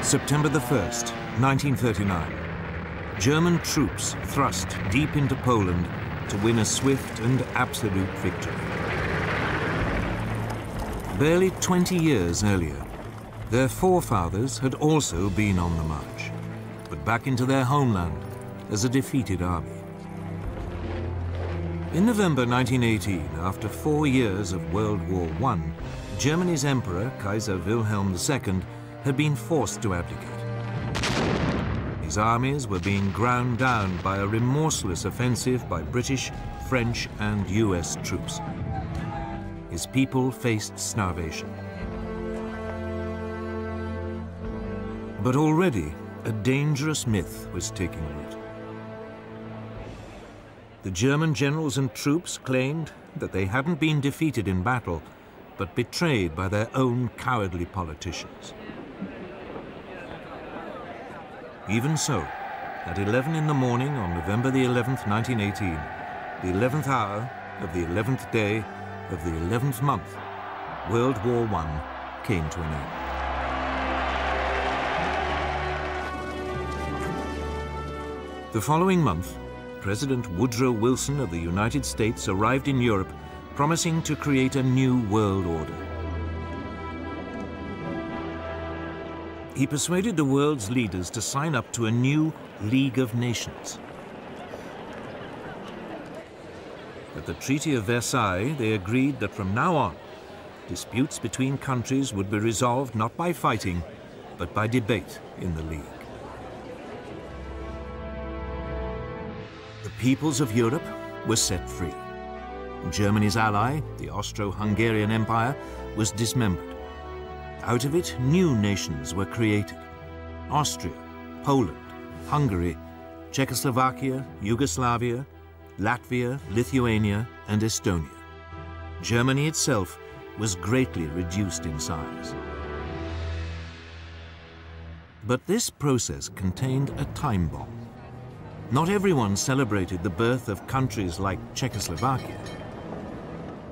September the 1st, 1939. German troops thrust deep into Poland to win a swift and absolute victory. Barely 20 years earlier, their forefathers had also been on the march, but back into their homeland as a defeated army. In November 1918, after 4 years of World War I, Germany's Emperor, Kaiser Wilhelm II, had been forced to abdicate. His armies were being ground down by a remorseless offensive by British, French, and US troops. His people faced starvation. But already, a dangerous myth was taking root. The German generals and troops claimed that they hadn't been defeated in battle, but betrayed by their own cowardly politicians. Even so, at 11 in the morning on November the 11th, 1918, the 11th hour of the 11th day of the 11th month, World War I came to an end. The following month, President Woodrow Wilson of the United States arrived in Europe, promising to create a new world order. He persuaded the world's leaders to sign up to a new League of Nations. At the Treaty of Versailles, they agreed that from now on, disputes between countries would be resolved not by fighting, but by debate in the League. The peoples of Europe were set free. Germany's ally, the Austro-Hungarian Empire, was dismembered. Out of it, new nations were created: Austria, Poland, Hungary, Czechoslovakia, Yugoslavia, Latvia, Lithuania, and Estonia. Germany itself was greatly reduced in size. But this process contained a time bomb. Not everyone celebrated the birth of countries like Czechoslovakia.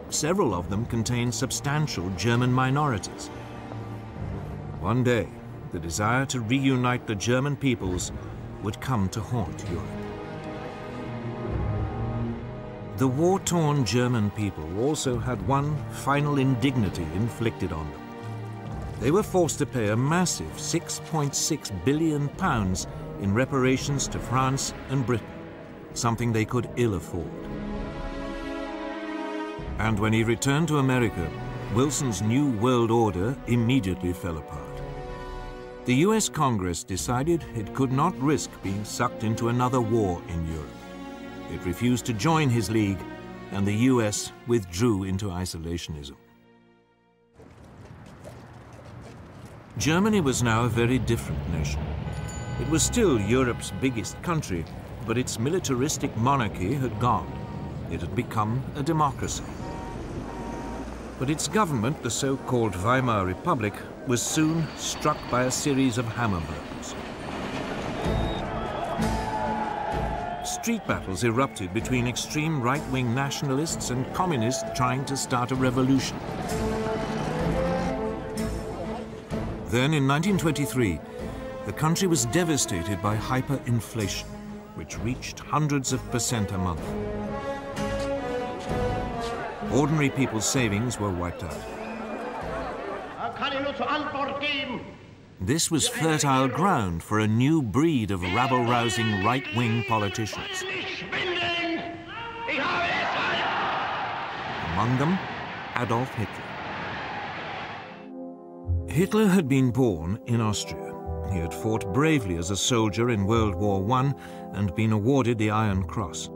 Several of them contained substantial German minorities. One day, the desire to reunite the German peoples would come to haunt Europe. The war-torn German people also had one final indignity inflicted on them. They were forced to pay a massive £6.6 billion in reparations to France and Britain, something they could ill afford. And when he returned to America, Wilson's new world order immediately fell apart. The US Congress decided it could not risk being sucked into another war in Europe. It refused to join his league, and the US withdrew into isolationism. Germany was now a very different nation. It was still Europe's biggest country, but its militaristic monarchy had gone. It had become a democracy. But its government, the so-called Weimar Republic, was soon struck by a series of hammer blows. Street battles erupted between extreme right-wing nationalists and communists trying to start a revolution. Then, in 1923, the country was devastated by hyperinflation, which reached hundreds of % a month. Ordinary people's savings were wiped out. This was fertile ground for a new breed of rabble-rousing right-wing politicians. Among them, Adolf Hitler. Hitler had been born in Austria. He had fought bravely as a soldier in World War I and been awarded the Iron Cross.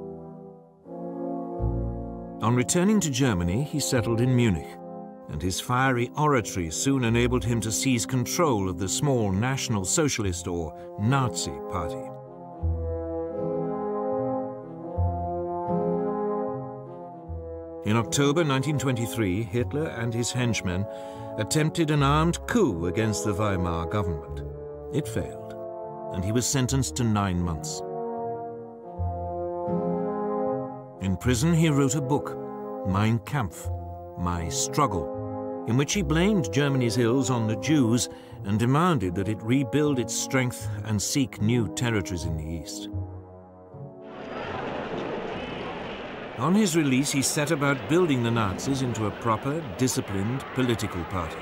On returning to Germany, he settled in Munich, and his fiery oratory soon enabled him to seize control of the small National Socialist or Nazi Party. In October 1923, Hitler and his henchmen attempted an armed coup against the Weimar government. It failed, and he was sentenced to 9 months. In prison, he wrote a book, Mein Kampf, My Struggle, in which he blamed Germany's ills on the Jews and demanded that it rebuild its strength and seek new territories in the East. On his release, he set about building the Nazis into a proper, disciplined political party.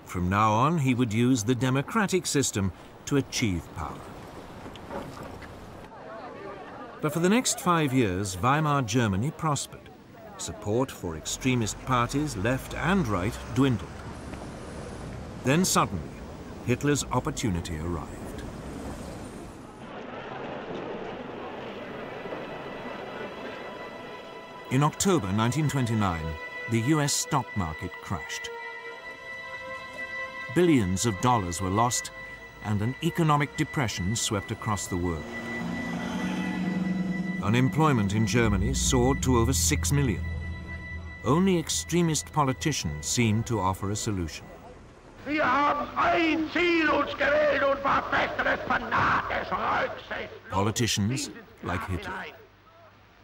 From now on, he would use the democratic system to achieve power. But for the next 5 years, Weimar Germany prospered. Support for extremist parties, left and right, dwindled. Then suddenly, Hitler's opportunity arrived. In October 1929, the US stock market crashed. Billions of dollars were lost, and an economic depression swept across the world. Unemployment in Germany soared to over 6 million. Only extremist politicians seemed to offer a solution. Wir haben ein Ziel uns gewählt und verfechtetes fanatische Rücksicht. Politicians like Hitler.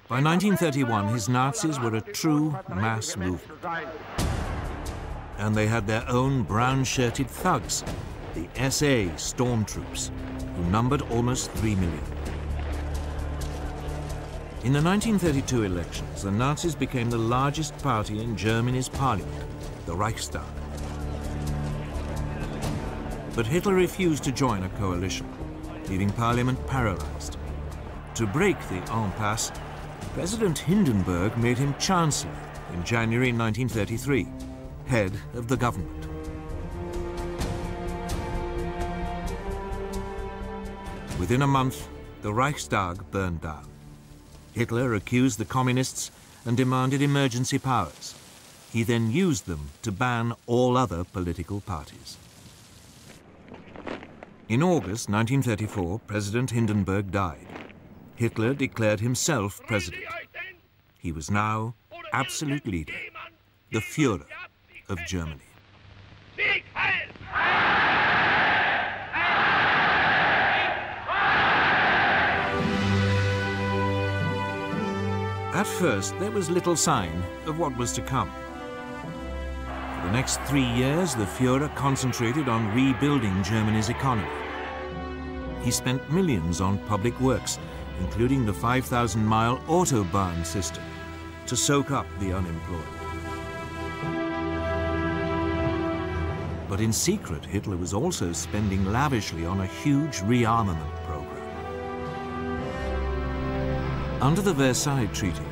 By 1931, his Nazis were a true mass movement. And they had their own brown-shirted thugs, the SA stormtroops, who numbered almost 3 million. In the 1932 elections, the Nazis became the largest party in Germany's parliament, the Reichstag. But Hitler refused to join a coalition, leaving parliament paralyzed. To break the impasse, President Hindenburg made him chancellor in January 1933, head of the government. Within a month, the Reichstag burned down. Hitler accused the communists and demanded emergency powers. He then used them to ban all other political parties. In August 1934, President Hindenburg died. Hitler declared himself president. He was now absolute leader, the Führer of Germany. At first, there was little sign of what was to come. For the next 3 years, the Führer concentrated on rebuilding Germany's economy. He spent millions on public works, including the 5,000-mile Autobahn system, to soak up the unemployed. But in secret, Hitler was also spending lavishly on a huge rearmament program. Under the Versailles Treaty,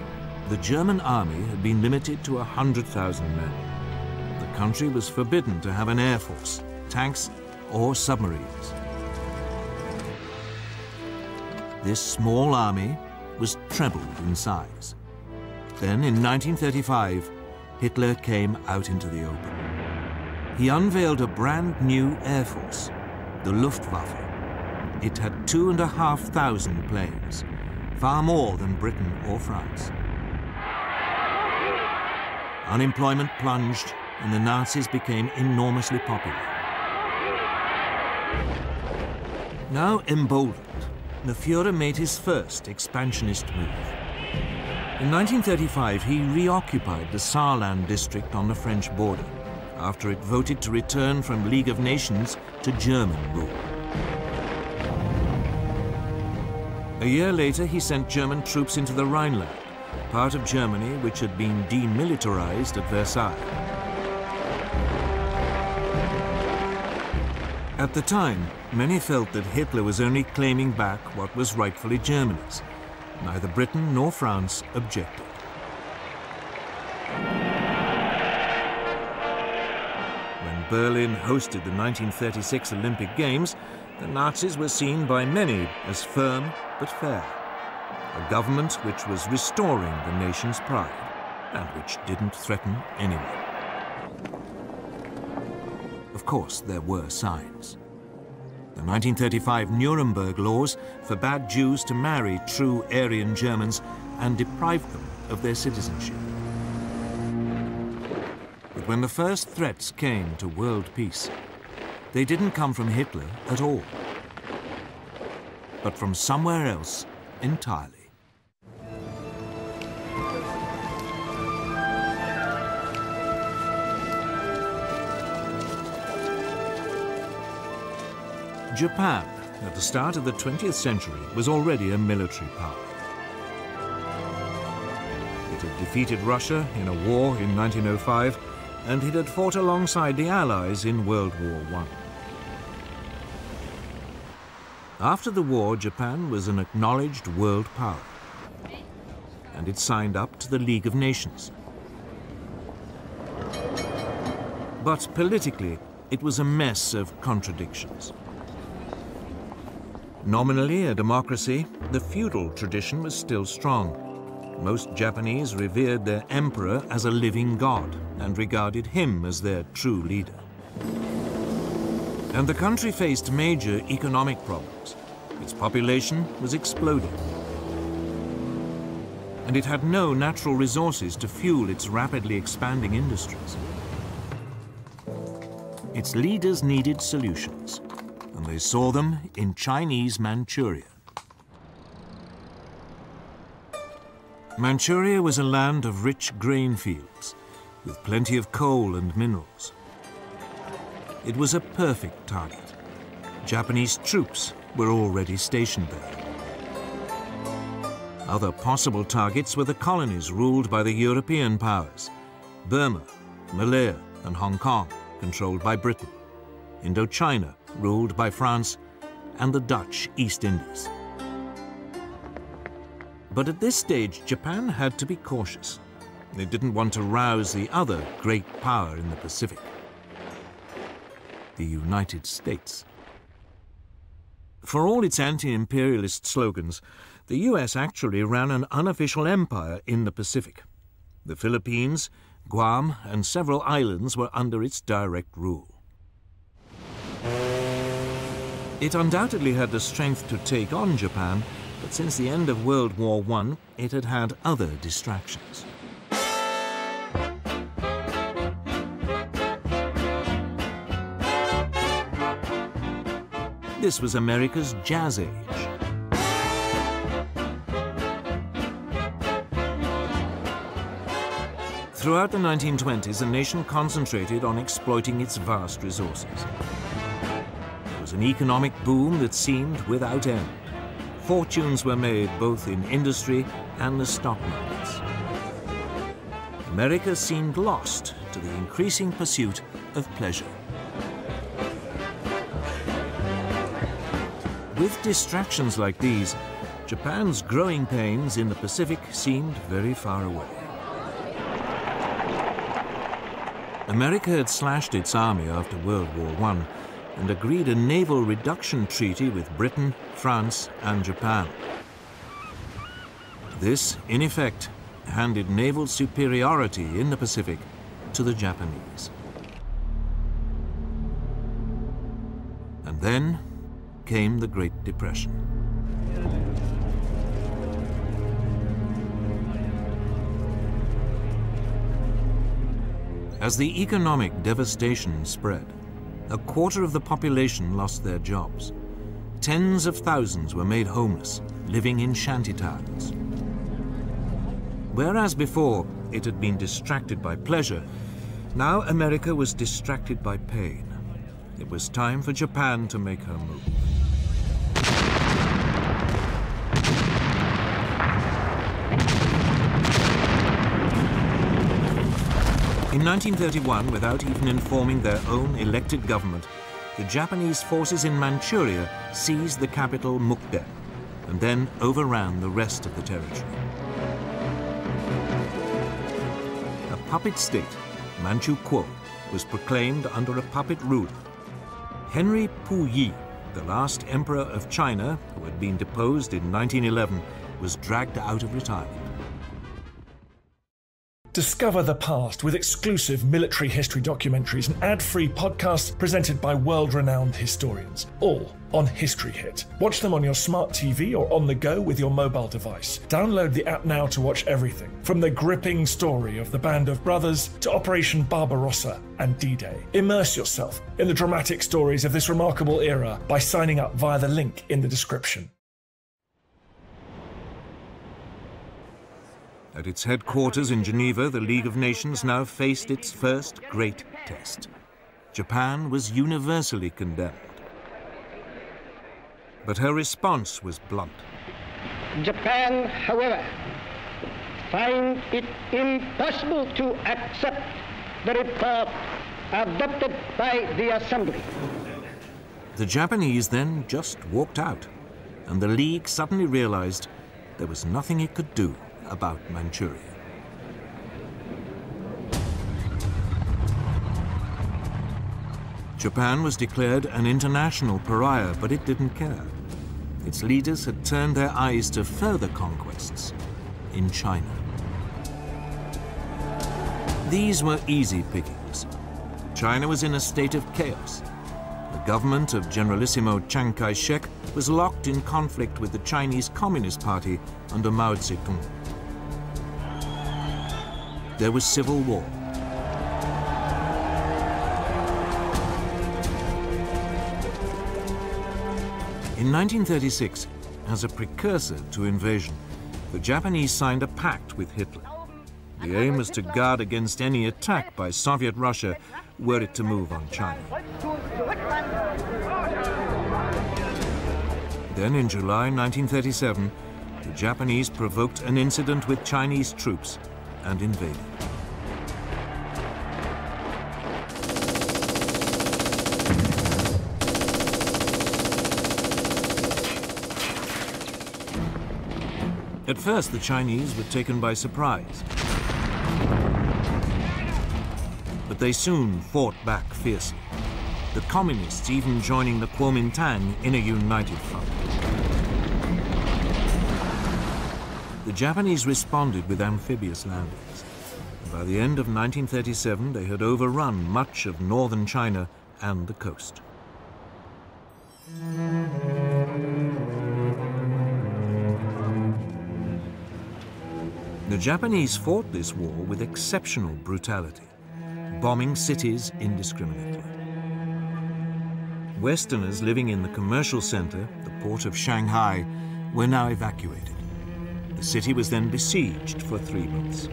the German army had been limited to 100,000 men. The country was forbidden to have an air force, tanks, or submarines. This small army was trebled in size. Then, in 1935, Hitler came out into the open. He unveiled a brand new air force, the Luftwaffe. It had 2,500 planes, far more than Britain or France. Unemployment plunged, and the Nazis became enormously popular. Now emboldened, the Führer made his first expansionist move. In 1935, he reoccupied the Saarland district on the French border, after it voted to return from League of Nations to German rule. A year later, he sent German troops into the Rhineland, part of Germany which had been demilitarized at Versailles. At the time, many felt that Hitler was only claiming back what was rightfully Germany's. Neither Britain nor France objected. When Berlin hosted the 1936 Olympic Games, the Nazis were seen by many as firm but fair. A government which was restoring the nation's pride and which didn't threaten anyone. Of course, there were signs. The 1935 Nuremberg laws forbade Jews to marry true Aryan Germans and deprived them of their citizenship. But when the first threats came to world peace, they didn't come from Hitler at all, but from somewhere else entirely. Japan, at the start of the 20th century, was already a military power. It had defeated Russia in a war in 1905, and it had fought alongside the Allies in World War I. After the war, Japan was an acknowledged world power, and it signed up to the League of Nations. But politically, it was a mess of contradictions. Nominally a democracy, the feudal tradition was still strong. Most Japanese revered their emperor as a living god and regarded him as their true leader. And the country faced major economic problems. Its population was exploding. And it had no natural resources to fuel its rapidly expanding industries. Its leaders needed solutions, and they saw them in Chinese Manchuria. Manchuria was a land of rich grain fields, with plenty of coal and minerals. It was a perfect target. Japanese troops were already stationed there. Other possible targets were the colonies ruled by the European powers: Burma, Malaya, and Hong Kong, controlled by Britain, Indochina, ruled by France, and the Dutch East Indies. But at this stage, Japan had to be cautious. It didn't want to rouse the other great power in the Pacific, the United States. For all its anti-imperialist slogans, the US actually ran an unofficial empire in the Pacific. The Philippines, Guam, and several islands were under its direct rule. It undoubtedly had the strength to take on Japan, but since the end of World War I, it had had other distractions. This was America's Jazz Age. Throughout the 1920s, the nation concentrated on exploiting its vast resources. There was an economic boom that seemed without end. Fortunes were made both in industry and the stock markets. America seemed lost to the increasing pursuit of pleasure. With distractions like these, Japan's growing pains in the Pacific seemed very far away. America had slashed its army after World War I and agreed a naval reduction treaty with Britain, France, and Japan. This, in effect, handed naval superiority in the Pacific to the Japanese. And then came the Great Depression. As the economic devastation spread, a quarter of the population lost their jobs. Tens of thousands were made homeless, living in shantytowns. Whereas before it had been distracted by pleasure, now America was distracted by pain. It was time for Japan to make her move. In 1931, without even informing their own elected government, the Japanese forces in Manchuria seized the capital Mukden and then overran the rest of the territory. A puppet state, Manchukuo, was proclaimed under a puppet ruler. Henry Puyi, the last emperor of China, who had been deposed in 1911, was dragged out of retirement. Discover the past with exclusive military history documentaries and ad-free podcasts presented by world-renowned historians, all on History Hit. Watch them on your smart TV or on the go with your mobile device. Download the app now to watch everything, from the gripping story of the Band of Brothers to Operation Barbarossa and D-Day. Immerse yourself in the dramatic stories of this remarkable era by signing up via the link in the description. At its headquarters in Geneva, the League of Nations now faced its first great test. Japan was universally condemned. But her response was blunt. Japan, however, finds it impossible to accept the report adopted by the Assembly. The Japanese then just walked out, and the League suddenly realized there was nothing it could do about Manchuria. Japan was declared an international pariah, but it didn't care. Its leaders had turned their eyes to further conquests in China. These were easy pickings. China was in a state of chaos. The government of Generalissimo Chiang Kai-shek was locked in conflict with the Chinese Communist Party under Mao Zedong. There was civil war. In 1936, as a precursor to invasion, the Japanese signed a pact with Hitler. The aim was to guard against any attack by Soviet Russia were it to move on China. Then in July 1937, the Japanese provoked an incident with Chinese troops and invaded. At first, the Chinese were taken by surprise. But they soon fought back fiercely, the communists even joining the Kuomintang in a united front. The Japanese responded with amphibious landings. And by the end of 1937, they had overrun much of northern China and the coast. The Japanese fought this war with exceptional brutality, bombing cities indiscriminately. Westerners living in the commercial center, the port of Shanghai, were now evacuated. The city was then besieged for 3 months.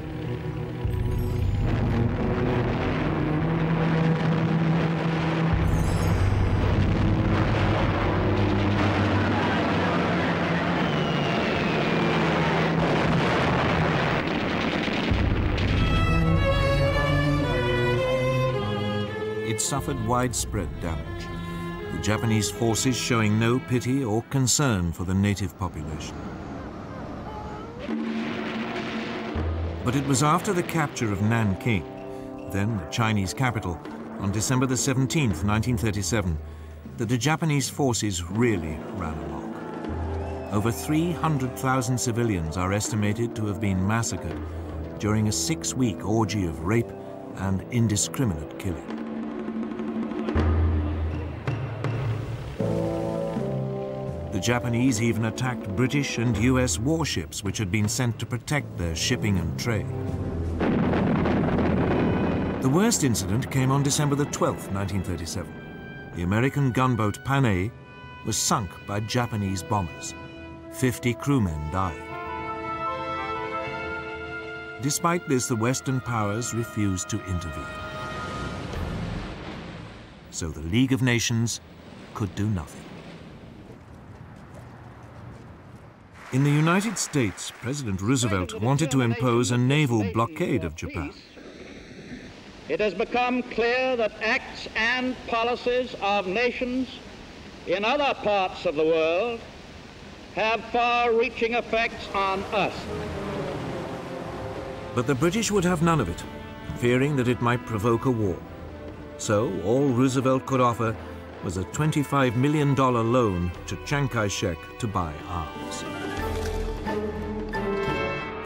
Suffered widespread damage, the Japanese forces showing no pity or concern for the native population. But it was after the capture of Nanking, then the Chinese capital, on December the 17th, 1937, that the Japanese forces really ran amok. Over 300,000 civilians are estimated to have been massacred during a 6-week orgy of rape and indiscriminate killing. The Japanese even attacked British and US warships which had been sent to protect their shipping and trade. The worst incident came on December the 12th, 1937. The American gunboat Panay was sunk by Japanese bombers. 50 crewmen died. Despite this, the Western powers refused to intervene. So the League of Nations could do nothing. In the United States, President Roosevelt wanted to impose a naval blockade of Japan. It has become clear that acts and policies of nations in other parts of the world have far-reaching effects on us. But the British would have none of it, fearing that it might provoke a war. So all Roosevelt could offer was a $25 million loan to Chiang Kai-shek to buy arms.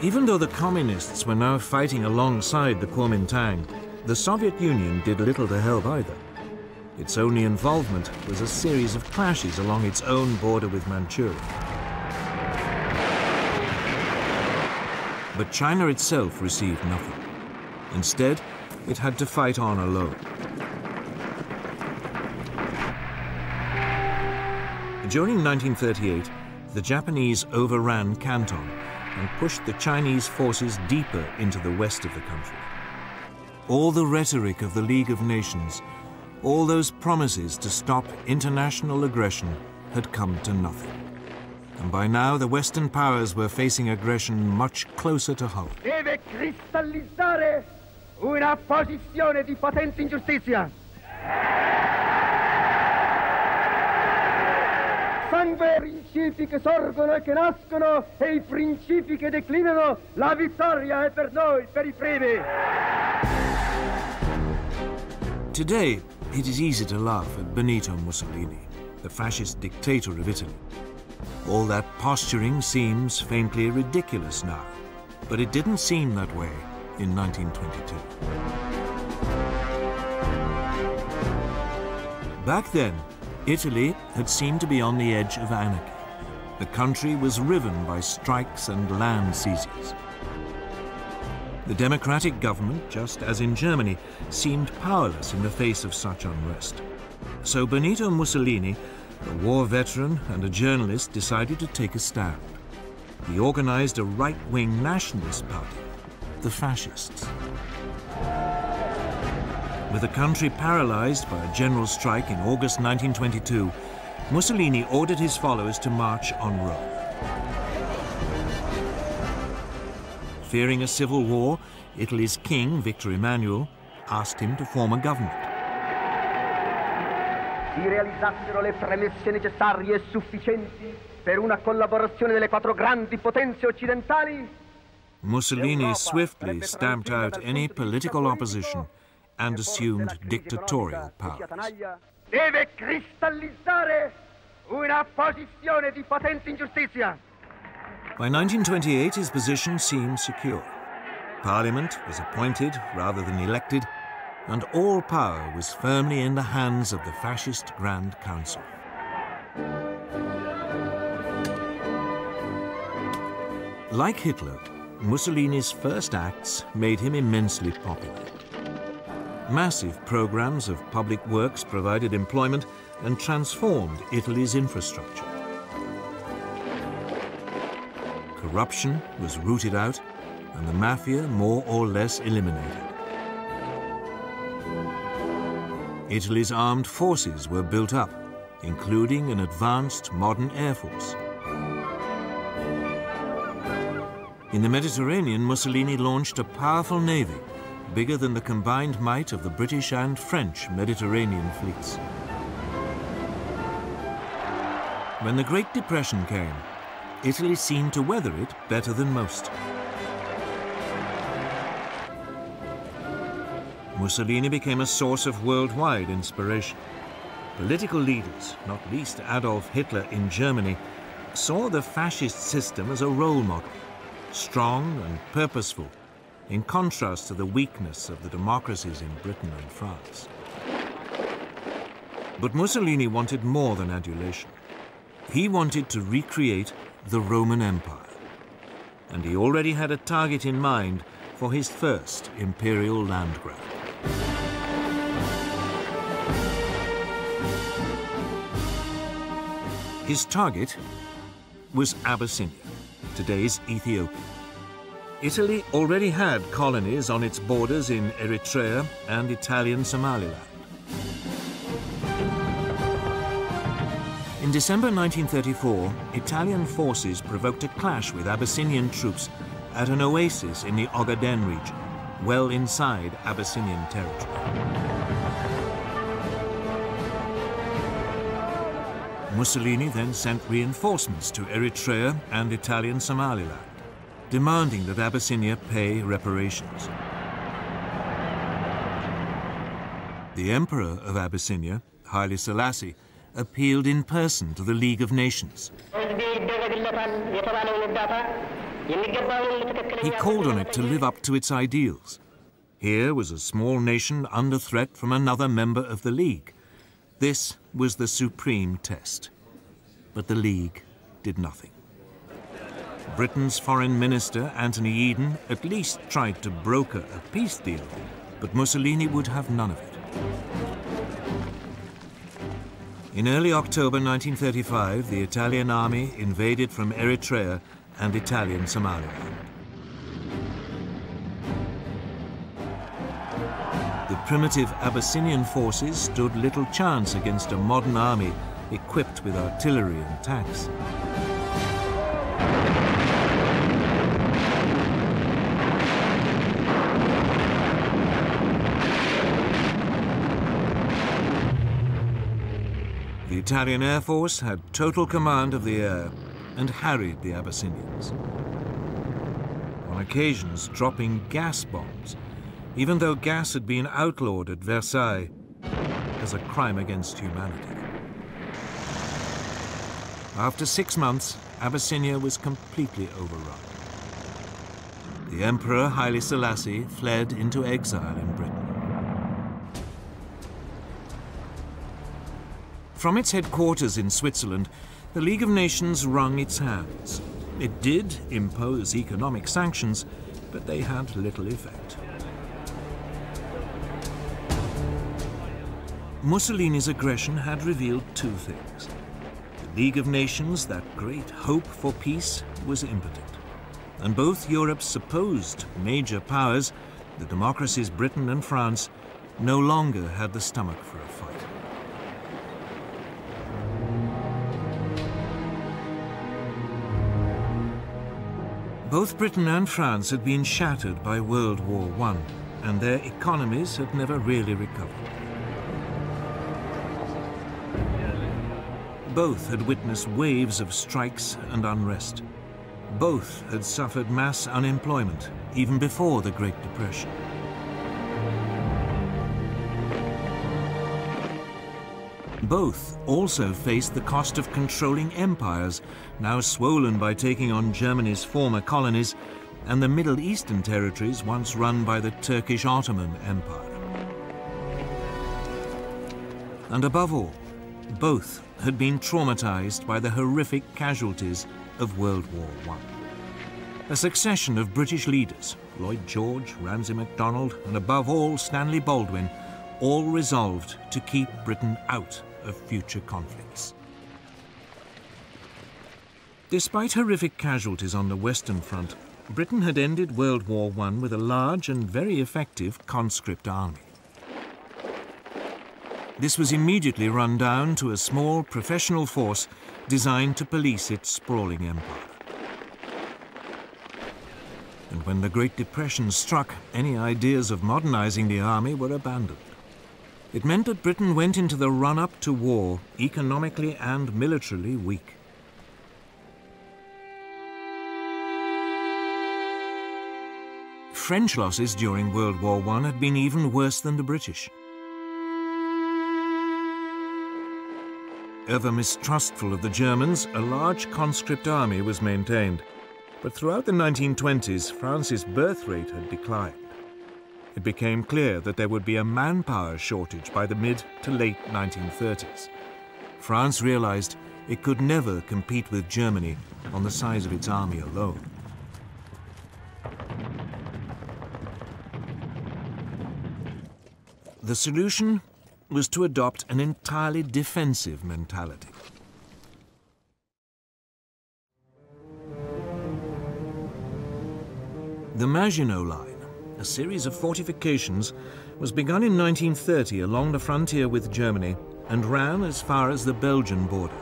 Even though the communists were now fighting alongside the Kuomintang, the Soviet Union did little to help either. Its only involvement was a series of clashes along its own border with Manchuria. But China itself received nothing. Instead, it had to fight on alone. During 1938, the Japanese overran Canton and pushed the Chinese forces deeper into the west of the country. All the rhetoric of the League of Nations, all those promises to stop international aggression had come to nothing. And by now the Western powers were facing aggression much closer to home. Deve cristallizzare una posizione di potente ingiustizia. Sangue, principi che sorgono e che nascono, e i principi che declinano, la vittoria è per noi, per i primi. Today, it is easy to laugh at Benito Mussolini, the fascist dictator of Italy. All that posturing seems faintly ridiculous now, but it didn't seem that way in 1922. Back then, Italy had seemed to be on the edge of anarchy. The country was riven by strikes and land seizures. The democratic government, just as in Germany, seemed powerless in the face of such unrest. So Benito Mussolini, a war veteran and a journalist, decided to take a stand. He organized a right-wing nationalist party, the Fascists. With the country paralyzed by a general strike in August 1922, Mussolini ordered his followers to march on Rome. Fearing a civil war, Italy's king, Victor Emmanuel, asked him to form a government. Si realizzassero le premesse necessarie e sufficienti per una collaborazione delle quattro grandi potenze occidentali. Mussolini swiftly stamped out any political opposition and assumed dictatorial powers. Deve cristallizzare una posizione di potente ingiustizia. By 1928, his position seemed secure. Parliament was appointed rather than elected, and all power was firmly in the hands of the fascist Grand Council. Like Hitler, Mussolini's first acts made him immensely popular. Massive programs of public works provided employment and transformed Italy's infrastructure. Corruption was rooted out and the mafia more or less eliminated. Italy's armed forces were built up, including an advanced modern air force. In the Mediterranean, Mussolini launched a powerful navy, bigger than the combined might of the British and French Mediterranean fleets. When the Great Depression came, Italy seemed to weather it better than most. Mussolini became a source of worldwide inspiration. Political leaders, not least Adolf Hitler in Germany, saw the fascist system as a role model, strong and purposeful, in contrast to the weakness of the democracies in Britain and France. But Mussolini wanted more than adulation. He wanted to recreate the Roman Empire. And he already had a target in mind for his first imperial land grab. His target was Abyssinia, today's Ethiopia. Italy already had colonies on its borders in Eritrea and Italian Somaliland. In December 1934, Italian forces provoked a clash with Abyssinian troops at an oasis in the Ogaden region, well inside Abyssinian territory. Mussolini then sent reinforcements to Eritrea and Italian Somaliland, demanding that Abyssinia pay reparations. The Emperor of Abyssinia, Haile Selassie, appealed in person to the League of Nations. He called on it to live up to its ideals. Here was a small nation under threat from another member of the League. This was the supreme test. But the League did nothing. Britain's Foreign Minister, Anthony Eden, at least tried to broker a peace deal, but Mussolini would have none of it. In early October 1935, the Italian army invaded from Eritrea and Italian Somaliland. The primitive Abyssinian forces stood little chance against a modern army equipped with artillery and tanks. The Italian Air Force had total command of the air and harried the Abyssinians, on occasions dropping gas bombs, even though gas had been outlawed at Versailles as a crime against humanity. After 6 months, Abyssinia was completely overrun. The Emperor Haile Selassie fled into exile in Britain. From its headquarters in Switzerland, the League of Nations wrung its hands. It did impose economic sanctions, but they had little effect. Mussolini's aggression had revealed two things. The League of Nations, that great hope for peace, was impotent. And both Europe's supposed major powers, the democracies Britain and France, no longer had the stomach for a fight. Both Britain and France had been shattered by World War I, and their economies had never really recovered. Both had witnessed waves of strikes and unrest. Both had suffered mass unemployment, even before the Great Depression. Both also faced the cost of controlling empires, now swollen by taking on Germany's former colonies and the Middle Eastern territories once run by the Turkish Ottoman Empire. And above all, both had been traumatized by the horrific casualties of World War I. A succession of British leaders, Lloyd George, Ramsay MacDonald, and above all Stanley Baldwin, all resolved to keep Britain out of future conflicts. Despite horrific casualties on the Western Front, Britain had ended World War I with a large and very effective conscript army. This was immediately run down to a small professional force designed to police its sprawling empire. And when the Great Depression struck, any ideas of modernizing the army were abandoned. It meant that Britain went into the run-up to war economically and militarily weak. French losses during World War I had been even worse than the British. Ever mistrustful of the Germans, a large conscript army was maintained. But throughout the 1920s, France's birth rate had declined. It became clear that there would be a manpower shortage by the mid to late 1930s. France realized it could never compete with Germany on the size of its army alone. The solution was to adopt an entirely defensive mentality. The Maginot Line, a series of fortifications, was begun in 1930 along the frontier with Germany and ran as far as the Belgian border.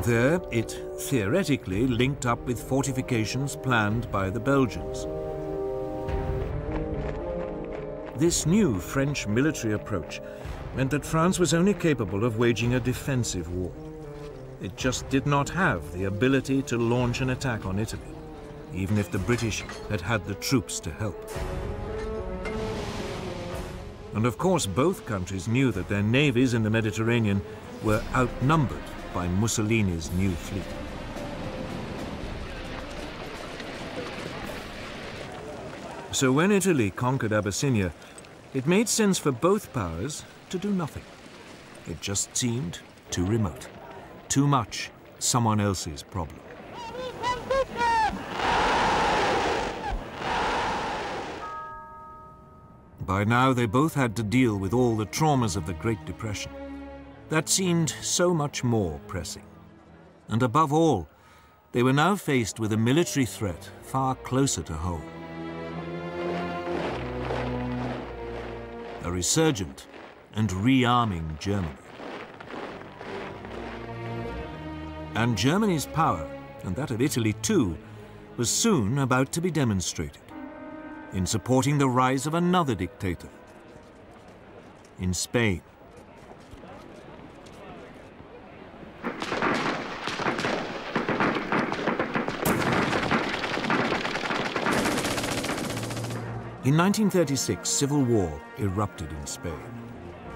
There, it theoretically linked up with fortifications planned by the Belgians. This new French military approach meant that France was only capable of waging a defensive war. It just did not have the ability to launch an attack on Italy, even if the British had had the troops to help. And of course, both countries knew that their navies in the Mediterranean were outnumbered by Mussolini's new fleet. So when Italy conquered Abyssinia, it made sense for both powers to do nothing. It just seemed too remote, too much someone else's problem. By now, they both had to deal with all the traumas of the Great Depression. That seemed so much more pressing. And above all, they were now faced with a military threat far closer to home. A resurgent and rearming Germany. And Germany's power, and that of Italy too, was soon about to be demonstrated in supporting the rise of another dictator in Spain. In 1936, civil war erupted in Spain.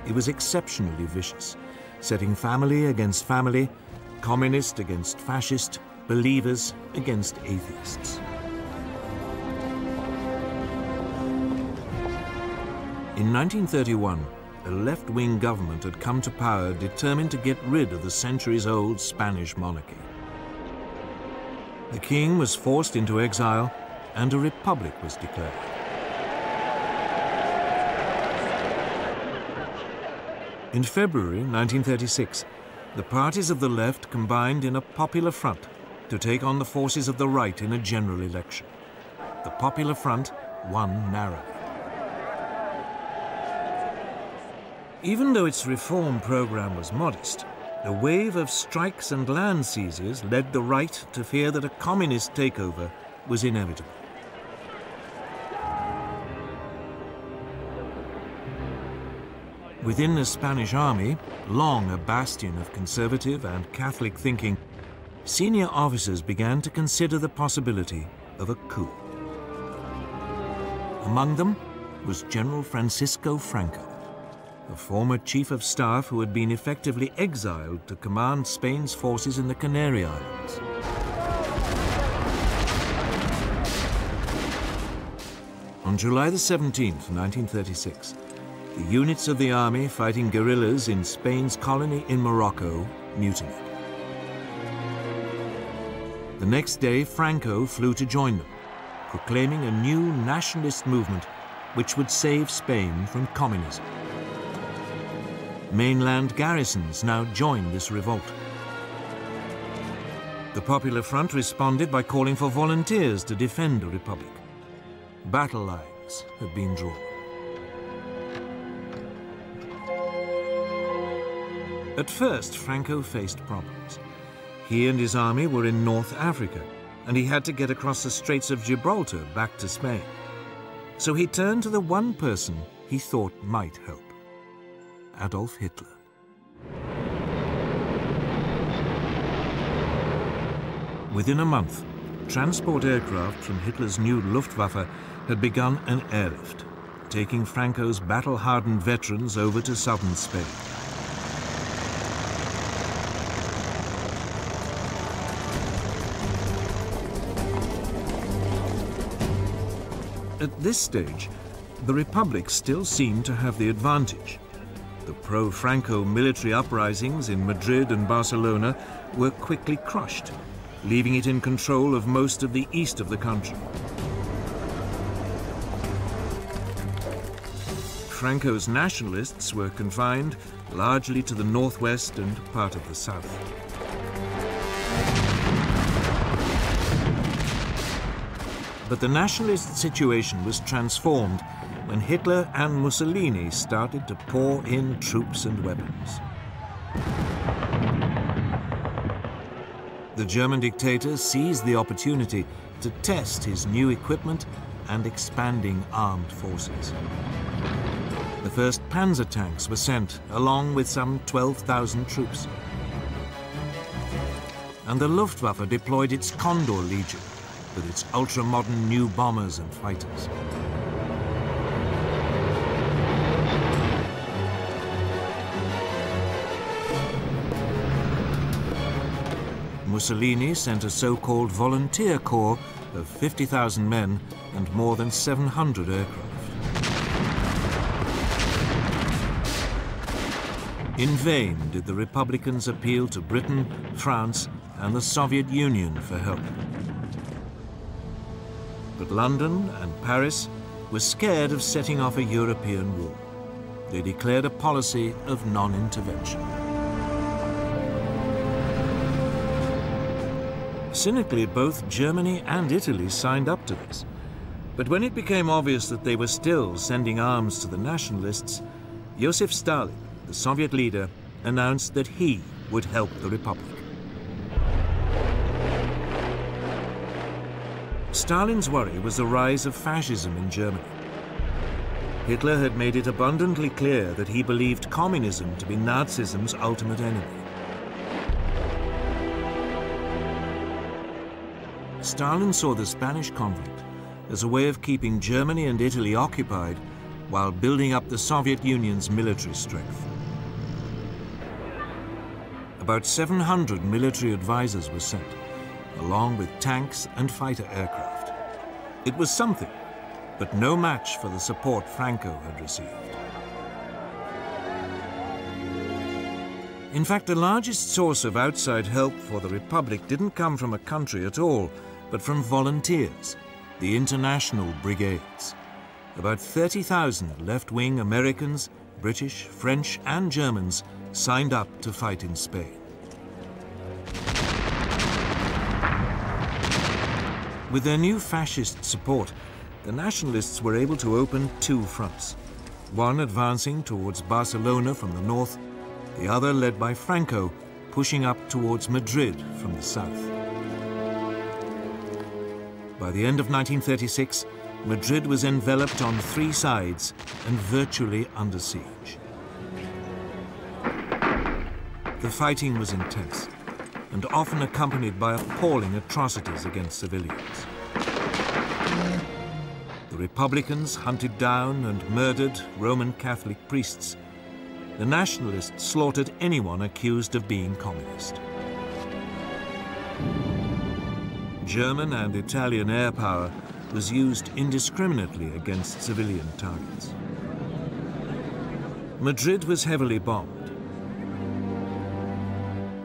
It was exceptionally vicious, setting family against family, communist against fascist, believers against atheists. In 1931, a left-wing government had come to power determined to get rid of the centuries-old Spanish monarchy. The king was forced into exile and a republic was declared. In February 1936, the parties of the left combined in a popular front to take on the forces of the right in a general election. The Popular Front won narrowly. Even though its reform program was modest, a wave of strikes and land seizures led the right to fear that a communist takeover was inevitable. Within the Spanish army, long a bastion of conservative and Catholic thinking, senior officers began to consider the possibility of a coup. Among them was General Francisco Franco, a former chief of staff who had been effectively exiled to command Spain's forces in the Canary Islands. On July the 17th, 1936, the units of the army fighting guerrillas in Spain's colony in Morocco mutinied. The next day, Franco flew to join them, proclaiming a new nationalist movement which would save Spain from communism. Mainland garrisons now joined this revolt. The Popular Front responded by calling for volunteers to defend the Republic. Battle lines had been drawn. At first, Franco faced problems. He and his army were in North Africa, and he had to get across the Straits of Gibraltar back to Spain. So he turned to the one person he thought might help: Adolf Hitler. Within a month, transport aircraft from Hitler's new Luftwaffe had begun an airlift, taking Franco's battle-hardened veterans over to southern Spain. At this stage, the Republic still seemed to have the advantage. The pro-Franco military uprisings in Madrid and Barcelona were quickly crushed, leaving it in control of most of the east of the country. Franco's nationalists were confined largely to the northwest and part of the south. But the nationalist situation was transformed when Hitler and Mussolini started to pour in troops and weapons. The German dictator seized the opportunity to test his new equipment and expanding armed forces. The first panzer tanks were sent, along with some 12,000 troops. And the Luftwaffe deployed its Condor Legion, with its ultra-modern new bombers and fighters. Mussolini sent a so-called volunteer corps of 50,000 men and more than 700 aircraft. In vain did the Republicans appeal to Britain, France, and the Soviet Union for help. But London and Paris were scared of setting off a European war. They declared a policy of non-intervention. Cynically, both Germany and Italy signed up to this. But when it became obvious that they were still sending arms to the nationalists, Joseph Stalin, the Soviet leader, announced that he would help the Republic. Stalin's worry was the rise of fascism in Germany. Hitler had made it abundantly clear that he believed communism to be Nazism's ultimate enemy. Stalin saw the Spanish conflict as a way of keeping Germany and Italy occupied while building up the Soviet Union's military strength. About 700 military advisors were sent, along with tanks and fighter aircraft. It was something, but no match for the support Franco had received. In fact, the largest source of outside help for the Republic didn't come from a country at all, but from volunteers, the international brigades. About 30,000 left-wing Americans, British, French, and Germans signed up to fight in Spain. With their new fascist support, the nationalists were able to open two fronts, one advancing towards Barcelona from the north, the other led by Franco, pushing up towards Madrid from the south. By the end of 1936, Madrid was enveloped on three sides and virtually under siege. The fighting was intense and often accompanied by appalling atrocities against civilians. The Republicans hunted down and murdered Roman Catholic priests. The nationalists slaughtered anyone accused of being communist. German and Italian air power was used indiscriminately against civilian targets. Madrid was heavily bombed.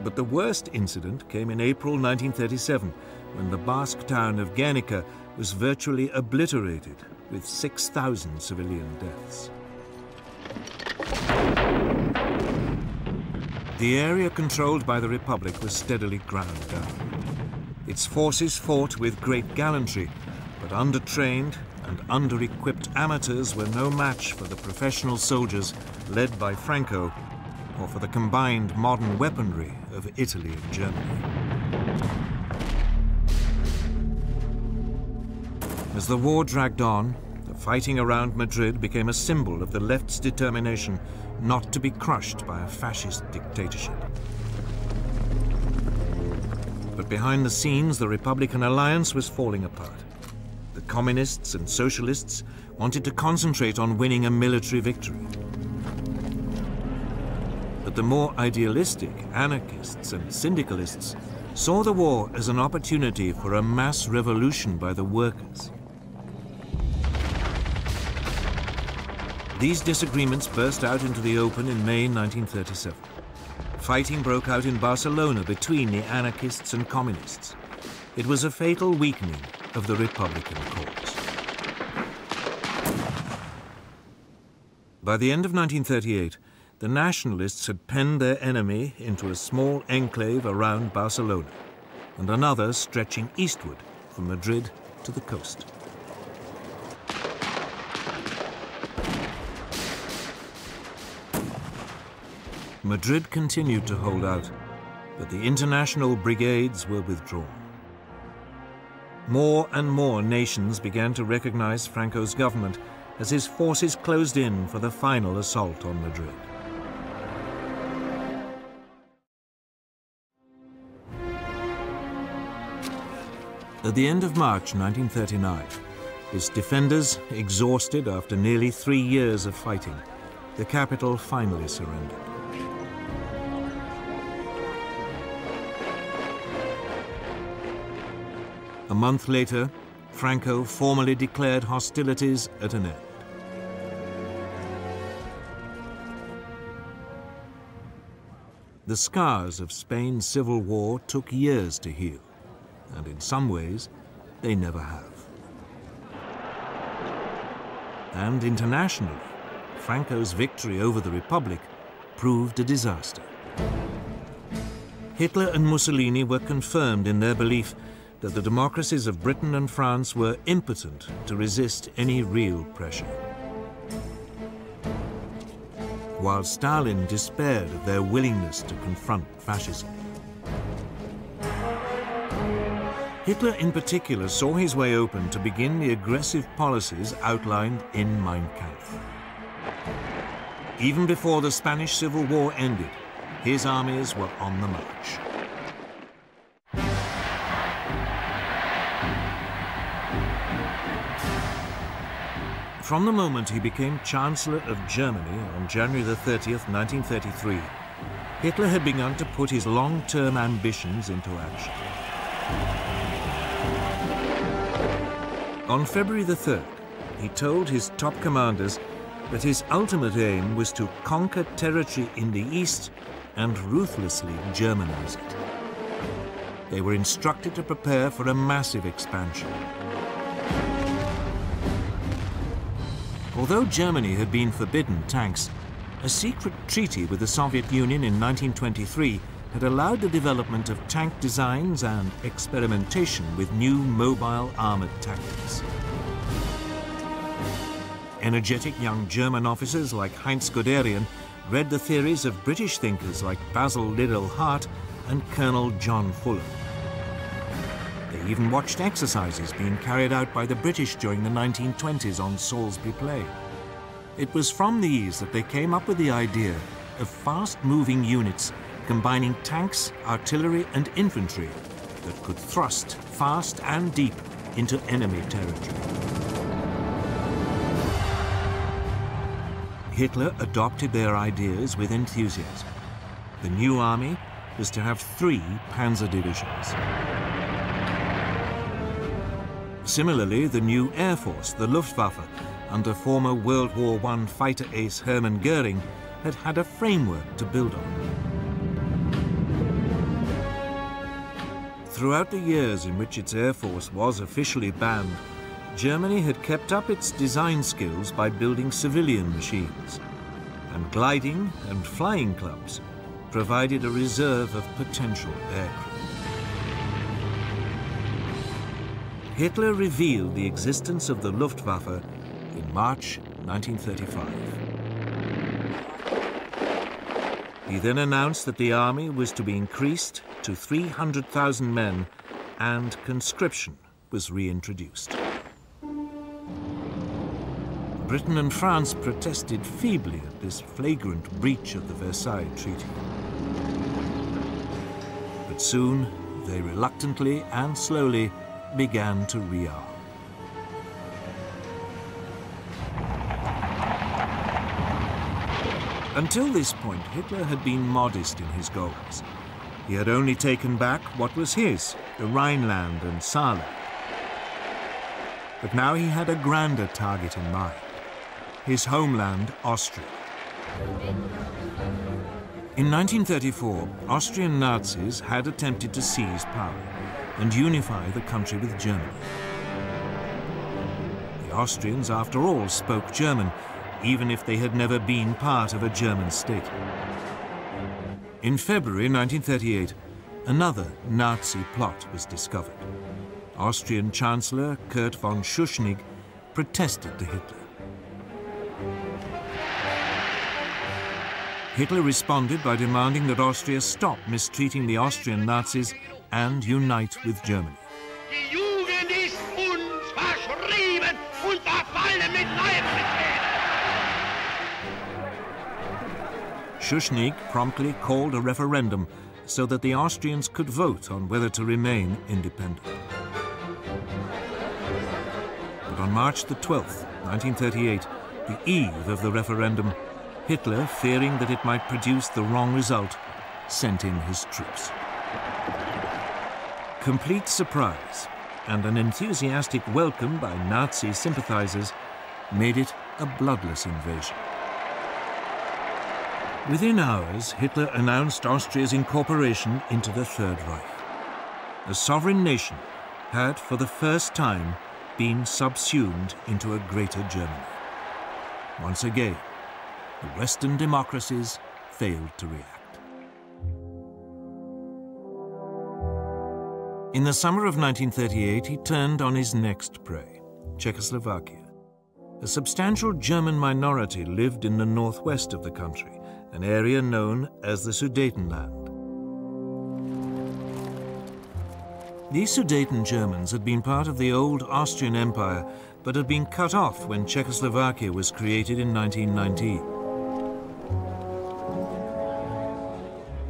But the worst incident came in April 1937, when the Basque town of Guernica was virtually obliterated, with 6,000 civilian deaths. The area controlled by the Republic was steadily ground down. Its forces fought with great gallantry, but under-trained and under-equipped amateurs were no match for the professional soldiers led by Franco, or for the combined modern weaponry of Italy and Germany. As the war dragged on, the fighting around Madrid became a symbol of the left's determination not to be crushed by a fascist dictatorship. But behind the scenes, the Republican alliance was falling apart. The communists and socialists wanted to concentrate on winning a military victory. But the more idealistic anarchists and syndicalists saw the war as an opportunity for a mass revolution by the workers. These disagreements burst out into the open in May 1937. Fighting broke out in Barcelona between the anarchists and communists. It was a fatal weakening of the Republican cause. By the end of 1938, the nationalists had penned their enemy into a small enclave around Barcelona, and another stretching eastward from Madrid to the coast. Madrid continued to hold out, but the international brigades were withdrawn. More and more nations began to recognize Franco's government as his forces closed in for the final assault on Madrid. At the end of March 1939, its defenders, exhausted after nearly 3 years of fighting, the capital finally surrendered. A month later, Franco formally declared hostilities at an end. The scars of Spain's civil war took years to heal, and in some ways, they never have. And internationally, Franco's victory over the Republic proved a disaster. Hitler and Mussolini were confirmed in their belief that the democracies of Britain and France were impotent to resist any real pressure. while Stalin despaired of their willingness to confront fascism. Hitler in particular saw his way open to begin the aggressive policies outlined in Mein Kampf. Even before the Spanish Civil War ended, his armies were on the march. From the moment he became Chancellor of Germany on January the 30th, 1933, Hitler had begun to put his long-term ambitions into action. On February the 3rd, he told his top commanders that his ultimate aim was to conquer territory in the east and ruthlessly Germanize it. They were instructed to prepare for a massive expansion. Although Germany had been forbidden tanks, a secret treaty with the Soviet Union in 1923 had allowed the development of tank designs and experimentation with new mobile armored tactics. Energetic young German officers like Heinz Guderian read the theories of British thinkers like Basil Liddell Hart and Colonel John Fuller. They even watched exercises being carried out by the British during the 1920s on Salisbury Plain. It was from these that they came up with the idea of fast-moving units combining tanks, artillery and infantry that could thrust fast and deep into enemy territory. Hitler adopted their ideas with enthusiasm. The new army was to have 3 panzer divisions. Similarly, the new Air Force, the Luftwaffe, under former World War I fighter ace Hermann Göring, had had a framework to build on. Throughout the years in which its Air Force was officially banned, Germany had kept up its design skills by building civilian machines, and gliding and flying clubs provided a reserve of potential aircraft. Hitler revealed the existence of the Luftwaffe in March 1935. He then announced that the army was to be increased to 300,000 men and conscription was reintroduced. Britain and France protested feebly at this flagrant breach of the Versailles Treaty. But soon they reluctantly and slowly began to rearm. Until this point, Hitler had been modest in his goals. He had only taken back what was his, the Rhineland and Saarland. But now he had a grander target in mind, his homeland, Austria. In 1934, Austrian Nazis had attempted to seize power and unify the country with Germany. The Austrians, after all, spoke German, even if they had never been part of a German state. In February 1938, another Nazi plot was discovered. Austrian Chancellor Kurt von Schuschnigg protested to Hitler. Hitler responded by demanding that Austria stop mistreating the Austrian Nazis and unite with Germany. Die Jugend ist uns verschrieben und verfallen mit Leibesfehlen. Schuschnigg promptly called a referendum so that the Austrians could vote on whether to remain independent. But on March the 12th, 1938, the eve of the referendum, Hitler, fearing that it might produce the wrong result, sent in his troops. Complete surprise and an enthusiastic welcome by Nazi sympathizers made it a bloodless invasion. Within hours, Hitler announced Austria's incorporation into the Third Reich. A sovereign nation had, for the first time, been subsumed into a greater Germany. Once again, the Western democracies failed to react. In the summer of 1938, he turned on his next prey, Czechoslovakia. A substantial German minority lived in the northwest of the country, an area known as the Sudetenland. These Sudeten Germans had been part of the old Austrian Empire, but had been cut off when Czechoslovakia was created in 1919.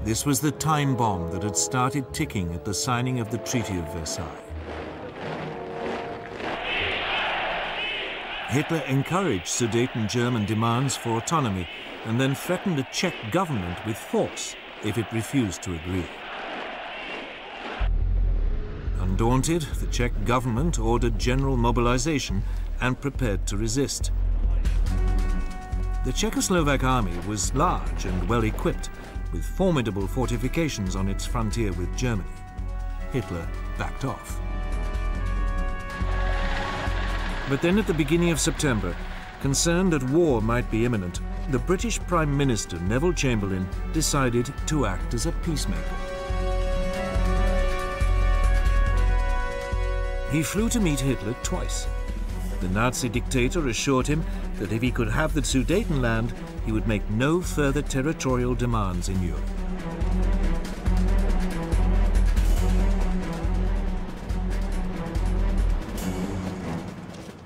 This was the time bomb that had started ticking at the signing of the Treaty of Versailles. Hitler encouraged Sudeten German demands for autonomy and then threatened the Czech government with force if it refused to agree. Undaunted, the Czech government ordered general mobilization and prepared to resist. The Czechoslovak army was large and well equipped, with formidable fortifications on its frontier with Germany. Hitler backed off. But then at the beginning of September, concerned that war might be imminent, the British Prime Minister Neville Chamberlain decided to act as a peacemaker. He flew to meet Hitler twice. The Nazi dictator assured him that if he could have the Sudetenland, he would make no further territorial demands in Europe.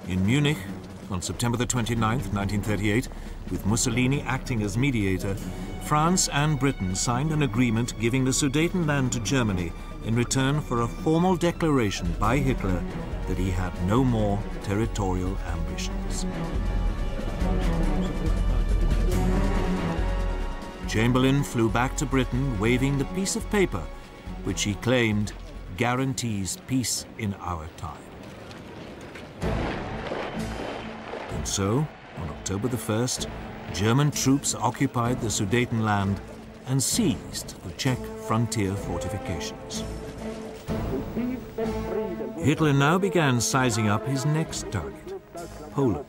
In Munich, on September the 29th, 1938, with Mussolini acting as mediator, France and Britain signed an agreement giving the Sudetenland to Germany in return for a formal declaration by Hitler that he had no more territorial ambitions. Chamberlain flew back to Britain waving the piece of paper which he claimed guarantees peace in our time. And so, on October the 1st, German troops occupied the Sudetenland and seized the Czech frontier fortifications. Hitler now began sizing up his next target, Poland.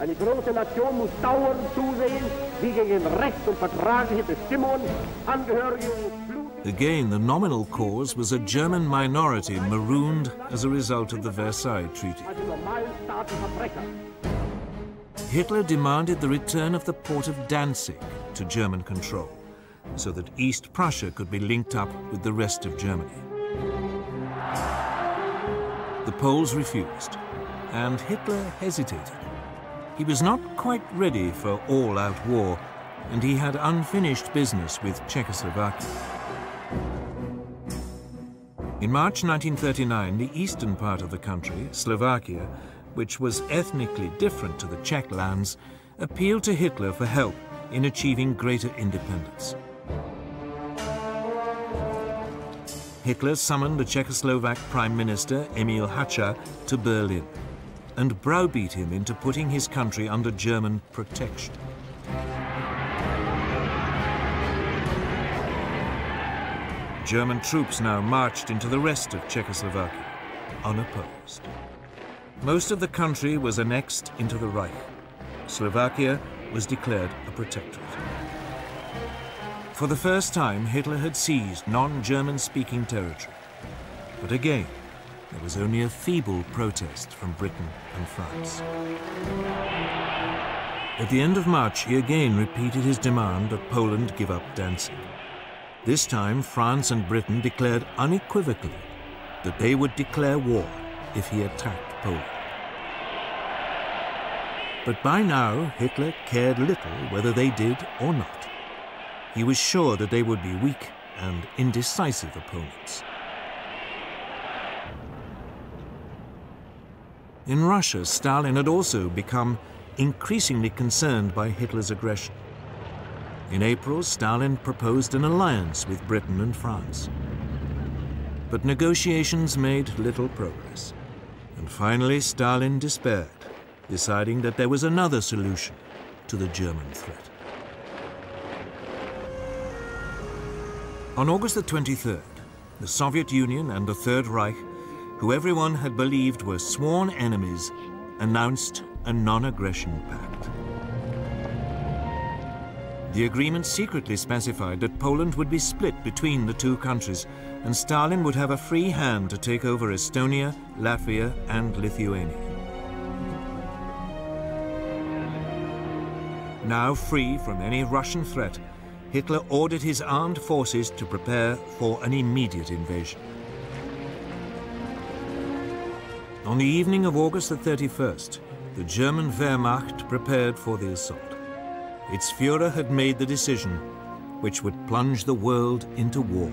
Eine große Nation muss dauernd zusehen, wie gegen Recht und vertragliche Bestimmungen Angehörige Blut. Again, the nominal cause was a German minority marooned as a result of the Versailles Treaty. Hitler demanded the return of the port of Danzig to German control, so that East Prussia could be linked up with the rest of Germany. The Poles refused, and Hitler hesitated. He was not quite ready for all-out war, and he had unfinished business with Czechoslovakia. In March 1939, the eastern part of the country, Slovakia, which was ethnically different to the Czech lands, appealed to Hitler for help in achieving greater independence. Hitler summoned the Czechoslovak Prime Minister Emil Hácha to Berlin and browbeat him into putting his country under German protection. German troops now marched into the rest of Czechoslovakia, unopposed. Most of the country was annexed into the Reich. Slovakia was declared a protectorate. For the first time, Hitler had seized non-German-speaking territory. But again, there was only a feeble protest from Britain and France. At the end of March, he again repeated his demand that Poland give up Danzig. This time, France and Britain declared unequivocally that they would declare war if he attacked Poland. But by now, Hitler cared little whether they did or not. He was sure that they would be weak and indecisive opponents. In Russia, Stalin had also become increasingly concerned by Hitler's aggression. In April, Stalin proposed an alliance with Britain and France. But negotiations made little progress. And finally, Stalin despaired, deciding that there was another solution to the German threat. On August the 23rd, the Soviet Union and the Third Reich, who everyone had believed were sworn enemies, announced a non-aggression pact. The agreement secretly specified that Poland would be split between the two countries, and Stalin would have a free hand to take over Estonia, Latvia, and Lithuania. Now free from any Russian threat, Hitler ordered his armed forces to prepare for an immediate invasion. On the evening of August the 31st, the German Wehrmacht prepared for the assault. Its Führer had made the decision which would plunge the world into war.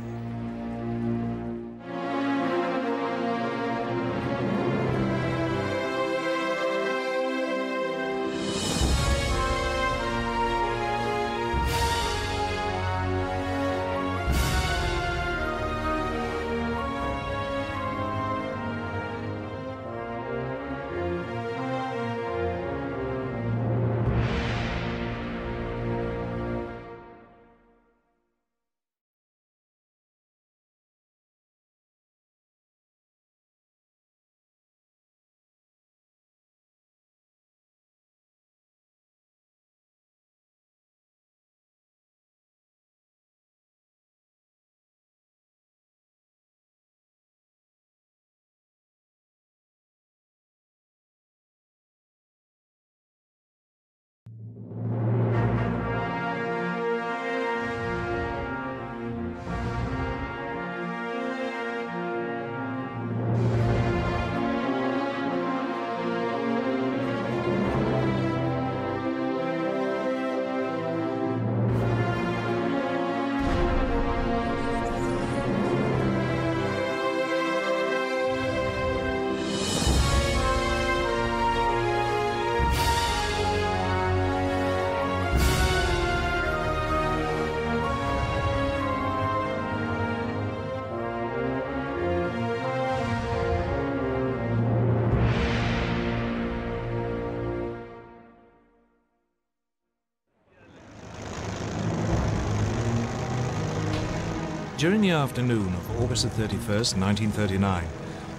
During the afternoon of August 31st, 1939,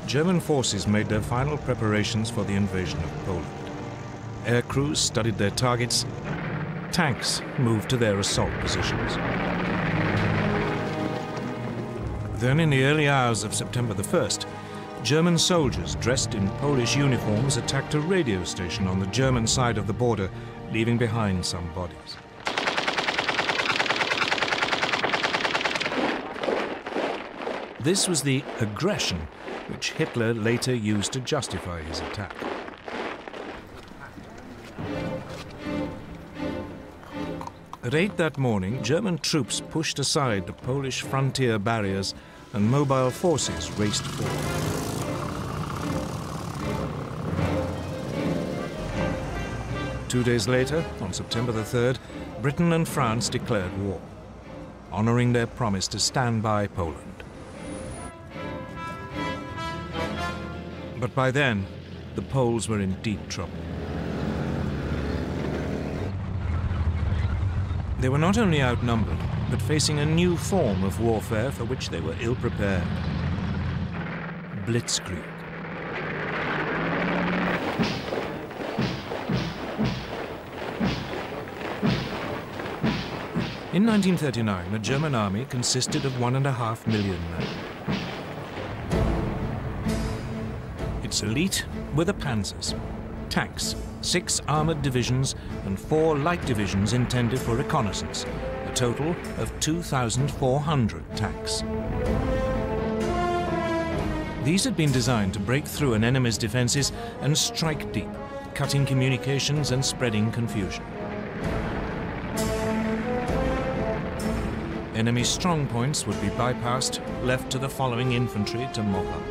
German forces made their final preparations for the invasion of Poland. Air crews studied their targets. Tanks moved to their assault positions. Then, in the early hours of September the 1st, German soldiers dressed in Polish uniforms attacked a radio station on the German side of the border, leaving behind some bodies. This was the aggression which Hitler later used to justify his attack. At 8 that morning, German troops pushed aside the Polish frontier barriers and mobile forces raced forward. Two days later, on September the 3rd, Britain and France declared war, honoring their promise to stand by Poland. But by then, the Poles were in deep trouble. They were not only outnumbered, but facing a new form of warfare for which they were ill-prepared. Blitzkrieg. In 1939, the German army consisted of 1.5 million men. Its elite were the panzers, tanks, 6 armored divisions and 4 light divisions intended for reconnaissance, a total of 2,400 tanks. These had been designed to break through an enemy's defenses and strike deep, cutting communications and spreading confusion. Enemy strong points would be bypassed, left to the following infantry to mop up.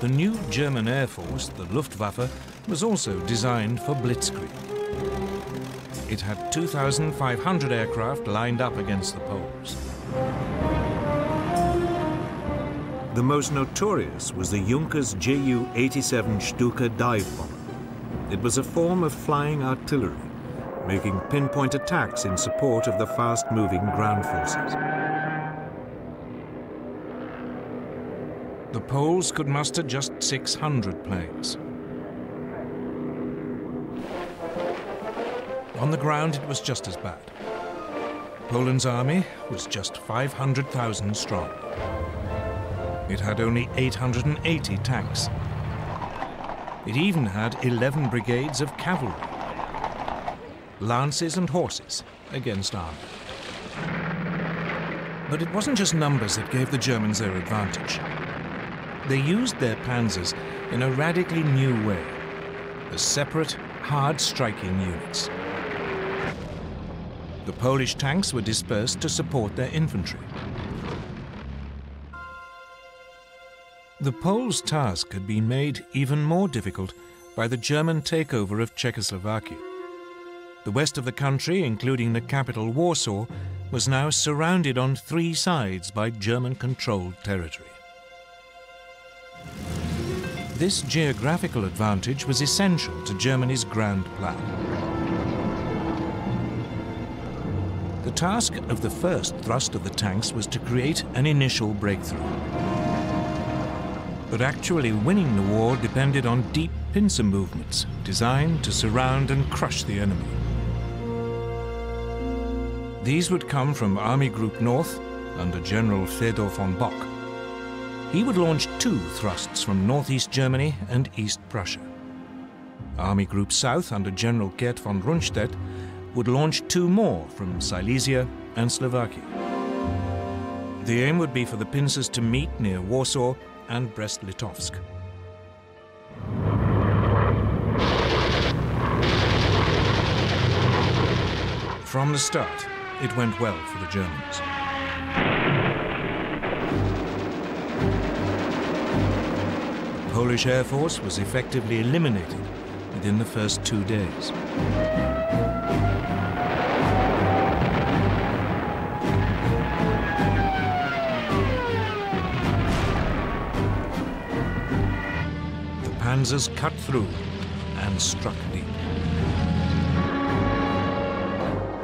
The new German Air Force, the Luftwaffe, was also designed for blitzkrieg. It had 2,500 aircraft lined up against the Poles. The most notorious was the Junkers Ju-87 Stuka dive bomber. It was a form of flying artillery, making pinpoint attacks in support of the fast-moving ground forces. The Poles could muster just 600 planes. On the ground, it was just as bad. Poland's army was just 500,000 strong. It had only 880 tanks. It even had 11 brigades of cavalry, lances and horses against army. But it wasn't just numbers that gave the Germans their advantage. They used their panzers in a radically new way, as separate, hard-striking units. The Polish tanks were dispersed to support their infantry. The Poles' task had been made even more difficult by the German takeover of Czechoslovakia. The west of the country, including the capital Warsaw, was now surrounded on 3 sides by German-controlled territory. This geographical advantage was essential to Germany's grand plan. The task of the first thrust of the tanks was to create an initial breakthrough. But actually winning the war depended on deep pincer movements designed to surround and crush the enemy. These would come from Army Group North under General Fedor von Bock. He would launch 2 thrusts from northeast Germany and East Prussia. Army Group South under General Gerd von Rundstedt would launch 2 more from Silesia and Slovakia. The aim would be for the pincers to meet near Warsaw and Brest-Litovsk. From the start, it went well for the Germans. The Polish Air Force was effectively eliminated within the first 2 days. Panzers cut through and struck deep.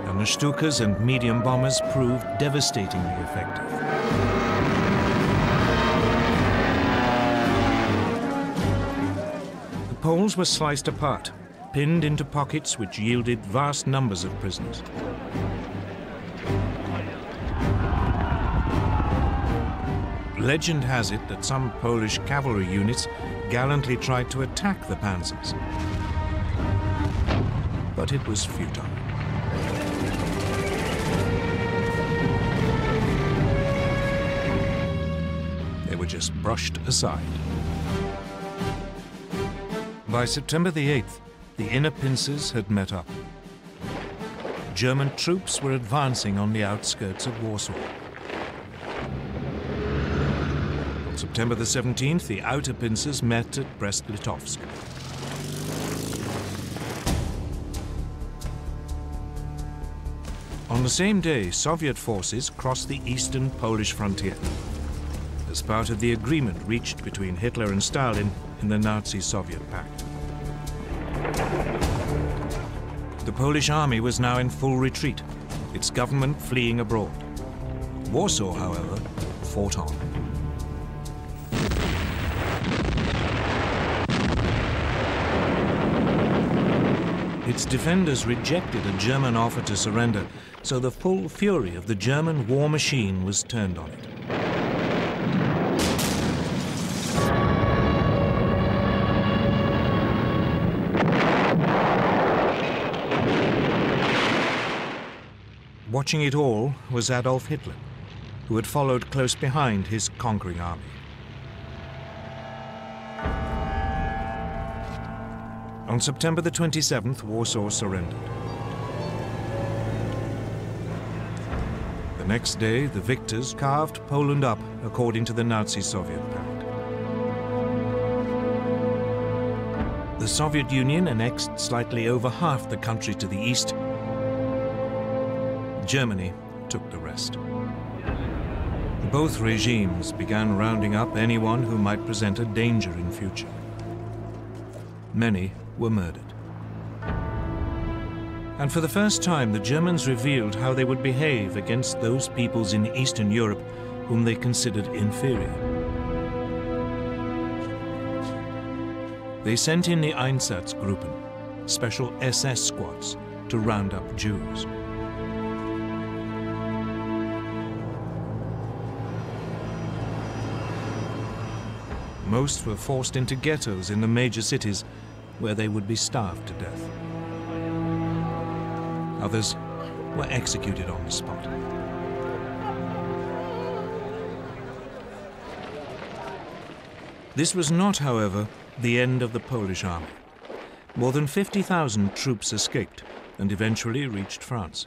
And the Stukas and medium bombers proved devastatingly effective. The Poles were sliced apart, pinned into pockets which yielded vast numbers of prisoners. Legend has it that some Polish cavalry units gallantly tried to attack the panzers, but it was futile. They were just brushed aside. By September the 8th, the inner pincers had met up. German troops were advancing on the outskirts of Warsaw. On September the 17th, the outer pincers met at Brest-Litovsk. On the same day, Soviet forces crossed the eastern Polish frontier as part of the agreement reached between Hitler and Stalin in the Nazi-Soviet pact. The Polish army was now in full retreat, its government fleeing abroad. Warsaw, however, fought on. Its defenders rejected a German offer to surrender, so the full fury of the German war machine was turned on it. Watching it all was Adolf Hitler, who had followed close behind his conquering army. On September the 27th, Warsaw surrendered. The next day, the victors carved Poland up according to the Nazi-Soviet pact. The Soviet Union annexed slightly over half the country to the east. Germany took the rest. Both regimes began rounding up anyone who might present a danger in future. Many were murdered. And for the first time, the Germans revealed how they would behave against those peoples in Eastern Europe whom they considered inferior. They sent in the Einsatzgruppen, special SS squads, to round up Jews. Most were forced into ghettos in the major cities, where they would be starved to death. Others were executed on the spot. This was not, however, the end of the Polish army. More than 50,000 troops escaped and eventually reached France.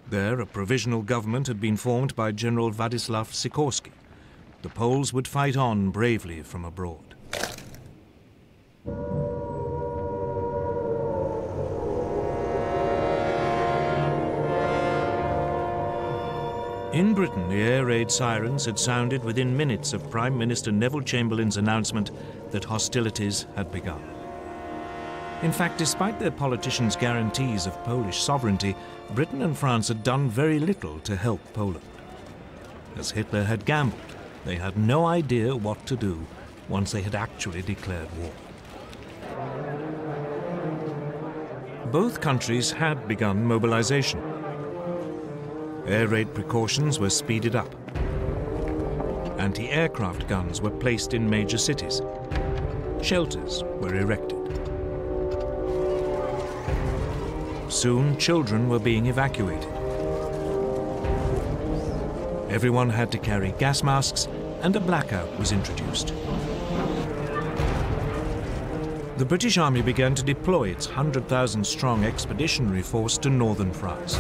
There, a provisional government had been formed by General Władysław Sikorski. The Poles would fight on bravely from abroad. In Britain, the air raid sirens had sounded within minutes of Prime Minister Neville Chamberlain's announcement that hostilities had begun. In fact, despite their politicians' guarantees of Polish sovereignty, Britain and France had done very little to help Poland. As Hitler had gambled, they had no idea what to do once they had actually declared war. Both countries had begun mobilization. Air raid precautions were speeded up. Anti-aircraft guns were placed in major cities. Shelters were erected. Soon, children were being evacuated. Everyone had to carry gas masks, and a blackout was introduced. The British Army began to deploy its 100,000-strong expeditionary force to northern France.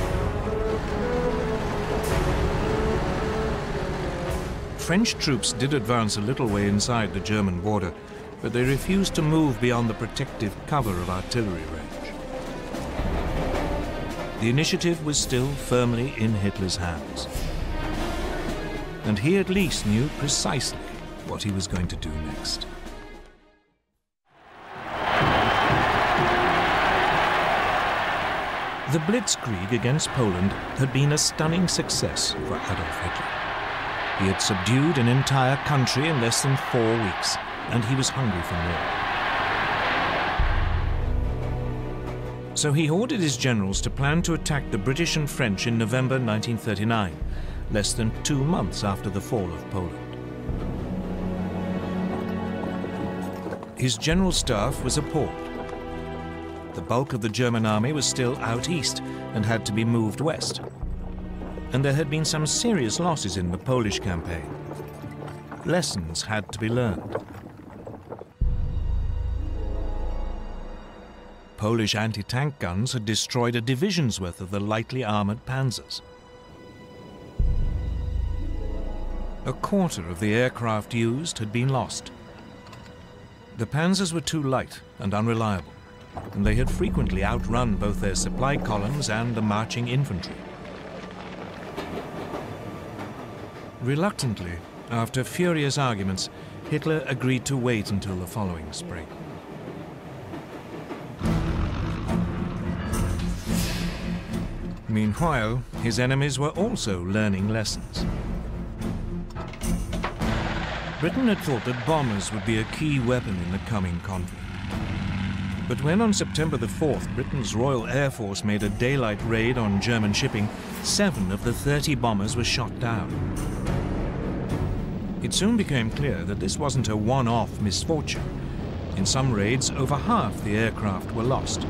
French troops did advance a little way inside the German border, but they refused to move beyond the protective cover of artillery range. The initiative was still firmly in Hitler's hands. And he at least knew precisely what he was going to do next. The Blitzkrieg against Poland had been a stunning success for Adolf Hitler. He had subdued an entire country in less than 4 weeks, and he was hungry for more. So he ordered his generals to plan to attack the British and French in November 1939, less than 2 months after the fall of Poland. His general staff was appalled. The bulk of the German army was still out east and had to be moved west. And there had been some serious losses in the Polish campaign. Lessons had to be learned. Polish anti-tank guns had destroyed a division's worth of the lightly armored panzers. A quarter of the aircraft used had been lost. The panzers were too light and unreliable, and they had frequently outrun both their supply columns and the marching infantry. Reluctantly, after furious arguments, Hitler agreed to wait until the following spring. Meanwhile, his enemies were also learning lessons. Britain had thought that bombers would be a key weapon in the coming conflict. But when on September the 4th, Britain's Royal Air Force made a daylight raid on German shipping, 7 of the 30 bombers were shot down. It soon became clear that this wasn't a one-off misfortune. In some raids, over half the aircraft were lost.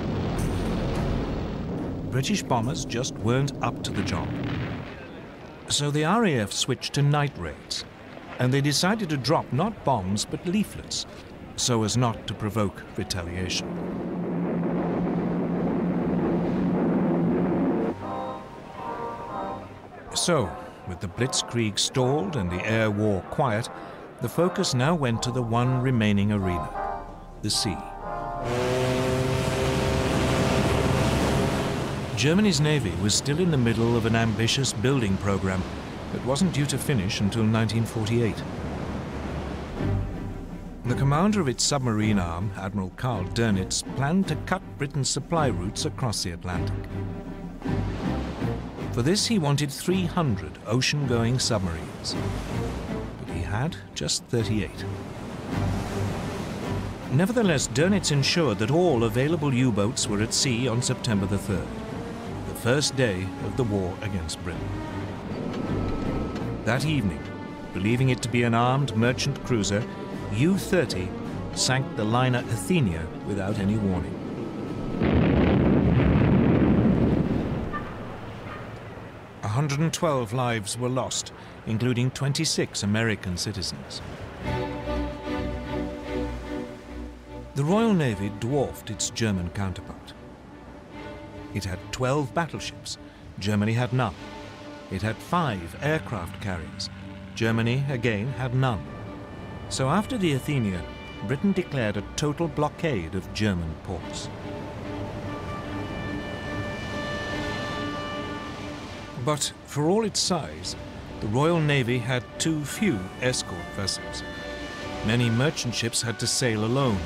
British bombers just weren't up to the job. So the RAF switched to night raids, and they decided to drop not bombs but leaflets, so as not to provoke retaliation. So, with the Blitzkrieg stalled and the air war quiet, the focus now went to the one remaining arena, the sea. Germany's navy was still in the middle of an ambitious building program that wasn't due to finish until 1948. The commander of its submarine arm, Admiral Karl Dönitz, planned to cut Britain's supply routes across the Atlantic. For this, he wanted 300 ocean-going submarines, but he had just 38. Nevertheless, Dönitz ensured that all available U-boats were at sea on September the 3rd, the first day of the war against Britain. That evening, believing it to be an armed merchant cruiser, U-30 sank the liner Athenia without any warning. " 112 lives were lost, including 26 American citizens. The Royal Navy dwarfed its German counterpart. It had 12 battleships. Germany had none. It had 5 aircraft carriers. Germany, again, had none. So after the Athenia, Britain declared a total blockade of German ports. But for all its size, the Royal Navy had too few escort vessels. Many merchant ships had to sail alone.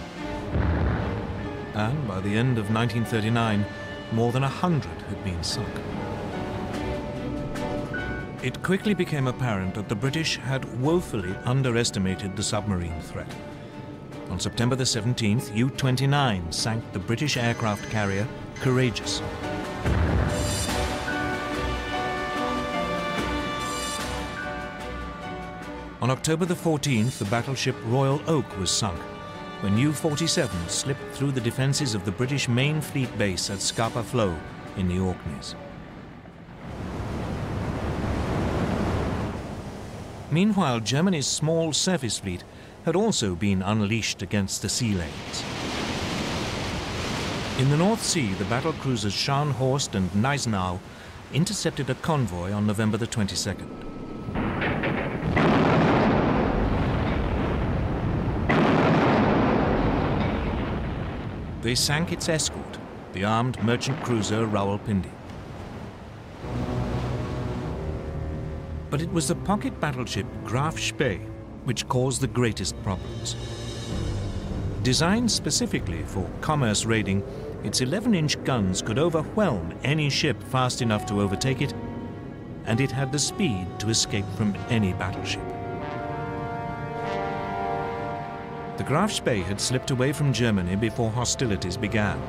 And by the end of 1939, more than 100 had been sunk. It quickly became apparent that the British had woefully underestimated the submarine threat. On September the 17th, U-29 sank the British aircraft carrier Courageous. On October the 14th, the battleship Royal Oak was sunk when U-47 slipped through the defences of the British main fleet base at Scapa Flow in the Orkneys. Meanwhile, Germany's small surface fleet had also been unleashed against the sea lanes. In the North Sea, the battle cruisers Scharnhorst and Gneisenau intercepted a convoy on November the 22nd. They sank its escort, the armed merchant cruiser Rawalpindi. But it was the pocket battleship Graf Spee which caused the greatest problems. Designed specifically for commerce raiding, its 11-inch guns could overwhelm any ship fast enough to overtake it, and it had the speed to escape from any battleship. The Graf Spee had slipped away from Germany before hostilities began.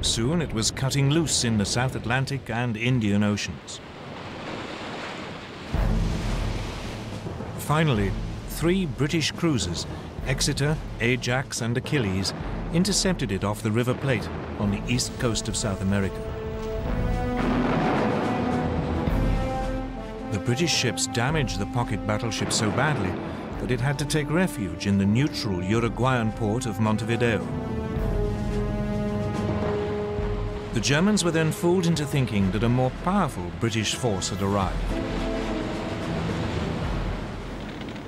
Soon it was cutting loose in the South Atlantic and Indian Oceans. Finally, 3 British cruisers, Exeter, Ajax and Achilles, intercepted it off the River Plate on the east coast of South America. The British ships damaged the pocket battleship so badly that it had to take refuge in the neutral Uruguayan port of Montevideo. The Germans were then fooled into thinking that a more powerful British force had arrived.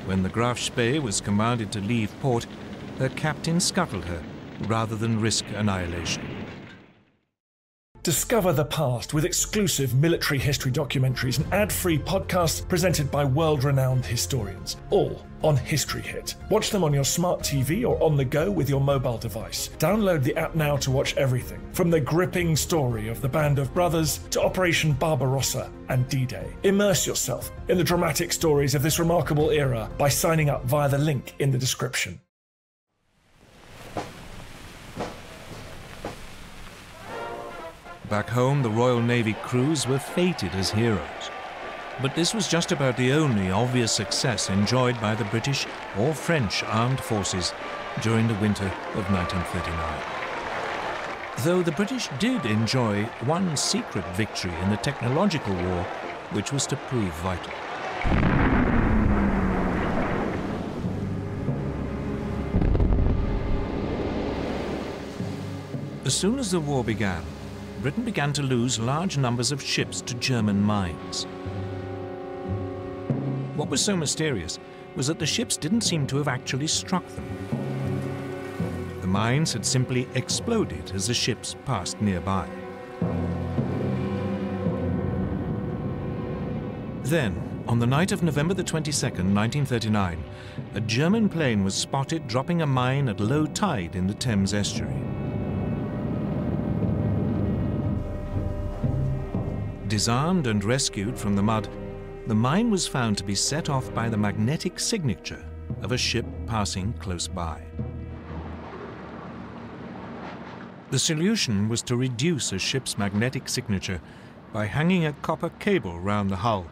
When the Graf Spee was commanded to leave port, her captain scuttled her rather than risk annihilation. Discover the past with exclusive military history documentaries and ad-free podcasts presented by world-renowned historians, all on History Hit. Watch them on your smart TV or on the go with your mobile device. Download the app now to watch everything, from the gripping story of the Band of Brothers to Operation Barbarossa and D-Day. Immerse yourself in the dramatic stories of this remarkable era by signing up via the link in the description. Back home, the Royal Navy crews were feted as heroes. But this was just about the only obvious success enjoyed by the British or French armed forces during the winter of 1939. Though the British did enjoy one secret victory in the technological war, which was to prove vital. As soon as the war began, Britain began to lose large numbers of ships to German mines. What was so mysterious was that the ships didn't seem to have actually struck them. The mines had simply exploded as the ships passed nearby. Then, on the night of November the 22nd, 1939, a German plane was spotted dropping a mine at low tide in the Thames estuary. Disarmed and rescued from the mud, the mine was found to be set off by the magnetic signature of a ship passing close by. The solution was to reduce a ship's magnetic signature by hanging a copper cable round the hull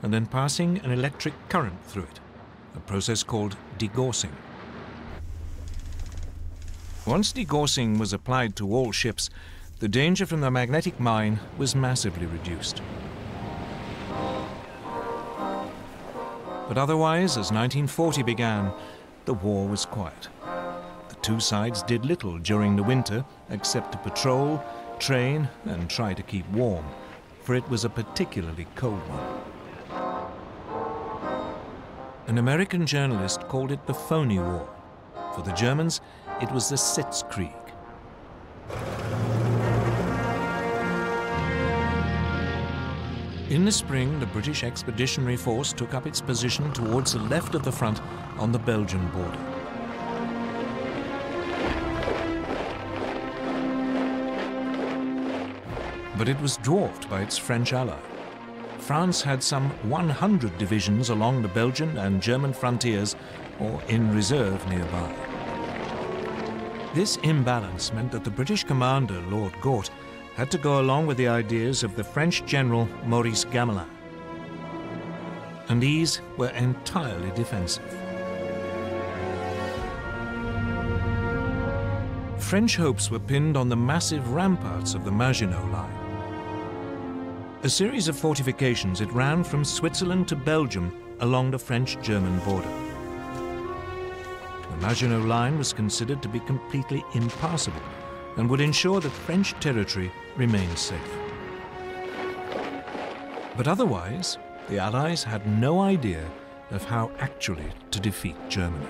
and then passing an electric current through it, a process called degaussing. Once degaussing was applied to all ships, the danger from the magnetic mine was massively reduced. But otherwise, as 1940 began, the war was quiet. The two sides did little during the winter except to patrol, train, and try to keep warm, for it was a particularly cold one. An American journalist called it the phony war. For the Germans, it was the Sitzkrieg. In the spring, the British Expeditionary Force took up its position towards the left of the front on the Belgian border. But it was dwarfed by its French ally. France had some 100 divisions along the Belgian and German frontiers, or in reserve nearby. This imbalance meant that the British commander, Lord Gort, had to go along with the ideas of the French general Maurice Gamelin. And these were entirely defensive. French hopes were pinned on the massive ramparts of the Maginot Line. A series of fortifications, it ran from Switzerland to Belgium along the French-German border. The Maginot Line was considered to be completely impassable and would ensure that French territory remained safe. But otherwise, the Allies had no idea of how actually to defeat Germany.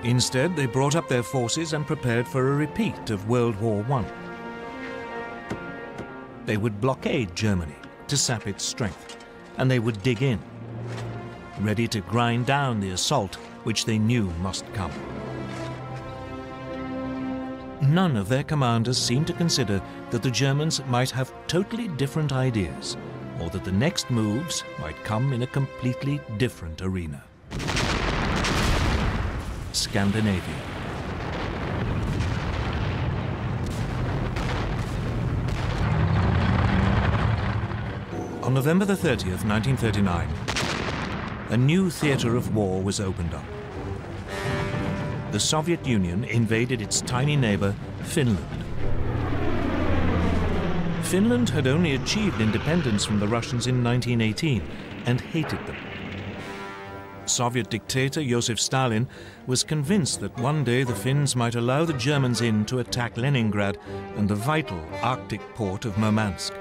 Instead, they brought up their forces and prepared for a repeat of World War I. They would blockade Germany to sap its strength, and they would dig in, ready to grind down the assault which they knew must come. None of their commanders seemed to consider that the Germans might have totally different ideas, or that the next moves might come in a completely different arena. Scandinavia. On November the 30th, 1939, a new theater of war was opened up. The Soviet Union invaded its tiny neighbor, Finland. Finland had only achieved independence from the Russians in 1918 and hated them. Soviet dictator Joseph Stalin was convinced that one day the Finns might allow the Germans in to attack Leningrad and the vital Arctic port of Murmansk.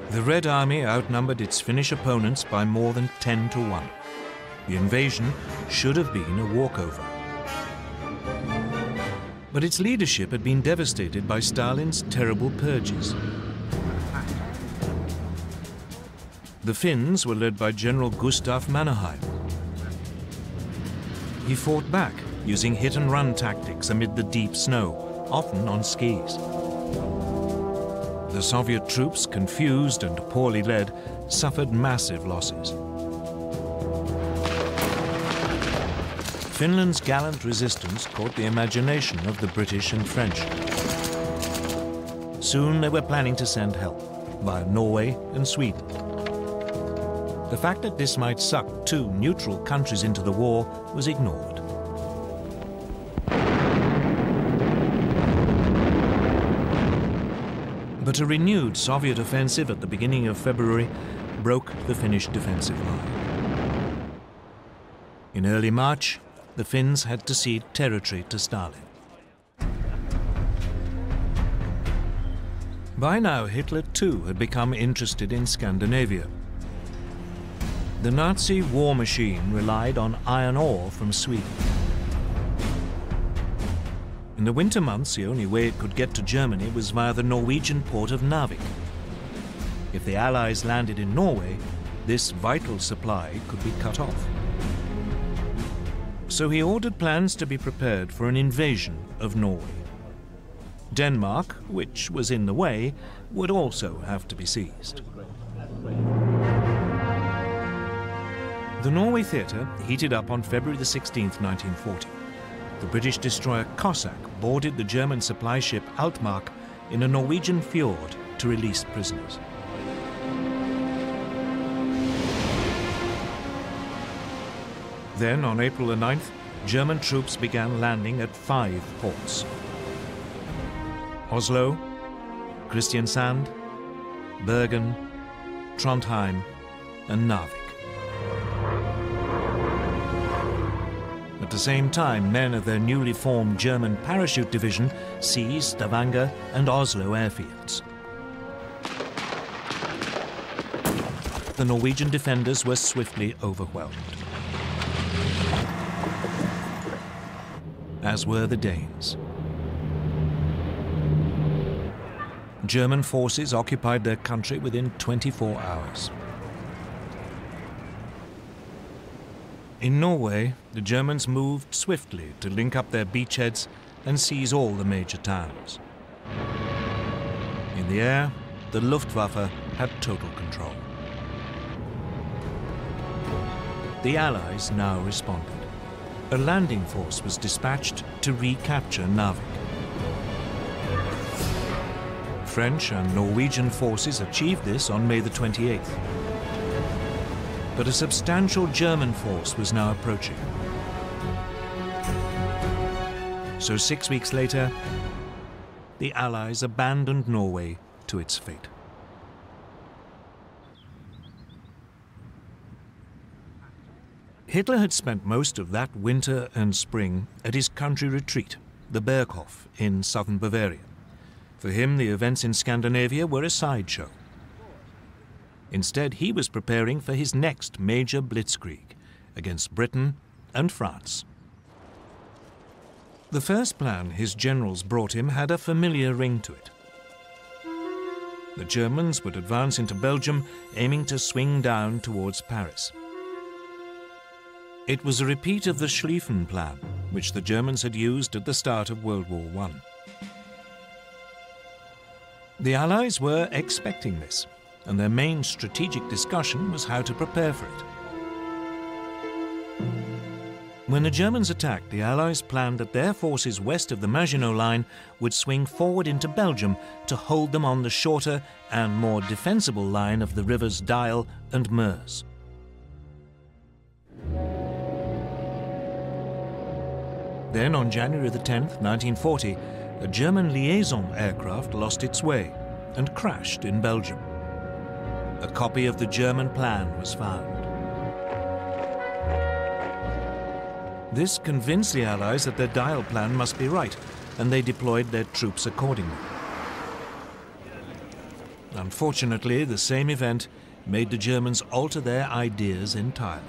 The Red Army outnumbered its Finnish opponents by more than 10 to 1. The invasion should have been a walkover. But its leadership had been devastated by Stalin's terrible purges. The Finns were led by General Gustav Mannerheim. He fought back using hit-and-run tactics amid the deep snow, often on skis. The Soviet troops, confused and poorly led, suffered massive losses. Finland's gallant resistance caught the imagination of the British and French. Soon they were planning to send help via Norway and Sweden. The fact that this might suck two neutral countries into the war was ignored. But a renewed Soviet offensive at the beginning of February broke the Finnish defensive line. In early March, the Finns had to cede territory to Stalin. By now, Hitler too had become interested in Scandinavia. The Nazi war machine relied on iron ore from Sweden. In the winter months, the only way it could get to Germany was via the Norwegian port of Narvik. If the Allies landed in Norway, this vital supply could be cut off. So he ordered plans to be prepared for an invasion of Norway. Denmark, which was in the way, would also have to be seized. The Norway theatre heated up on February the 16th, 1940. the British destroyer Cossack boarded the German supply ship Altmark in a Norwegian fjord to release prisoners. Then, on April the 9th, German troops began landing at 5 ports: Oslo, Kristiansand, Bergen, Trondheim, and Narvik. At the same time, men of their newly formed German parachute division seized Stavanger and Oslo airfields. The Norwegian defenders were swiftly overwhelmed, as were the Danes. German forces occupied their country within 24 hours. In Norway, the Germans moved swiftly to link up their beachheads and seize all the major towns. In the air, the Luftwaffe had total control. The Allies now responded. A landing force was dispatched to recapture Narvik. French and Norwegian forces achieved this on May the 28th. But a substantial German force was now approaching. So 6 weeks later, the Allies abandoned Norway to its fate. Hitler had spent most of that winter and spring at his country retreat, the Berghof in southern Bavaria. For him, the events in Scandinavia were a sideshow. Instead, he was preparing for his next major blitzkrieg against Britain and France. The first plan his generals brought him had a familiar ring to it. The Germans would advance into Belgium, aiming to swing down towards Paris. It was a repeat of the Schlieffen Plan, which the Germans had used at the start of World War I. The Allies were expecting this, and their main strategic discussion was how to prepare for it. When the Germans attacked, the Allies planned that their forces west of the Maginot Line would swing forward into Belgium to hold them on the shorter and more defensible line of the rivers Dyle and Meuse. Then, on January the 10th, 1940, a German liaison aircraft lost its way and crashed in Belgium. A copy of the German plan was found. This convinced the Allies that their Dyle plan must be right, and they deployed their troops accordingly. Unfortunately, the same event made the Germans alter their ideas entirely.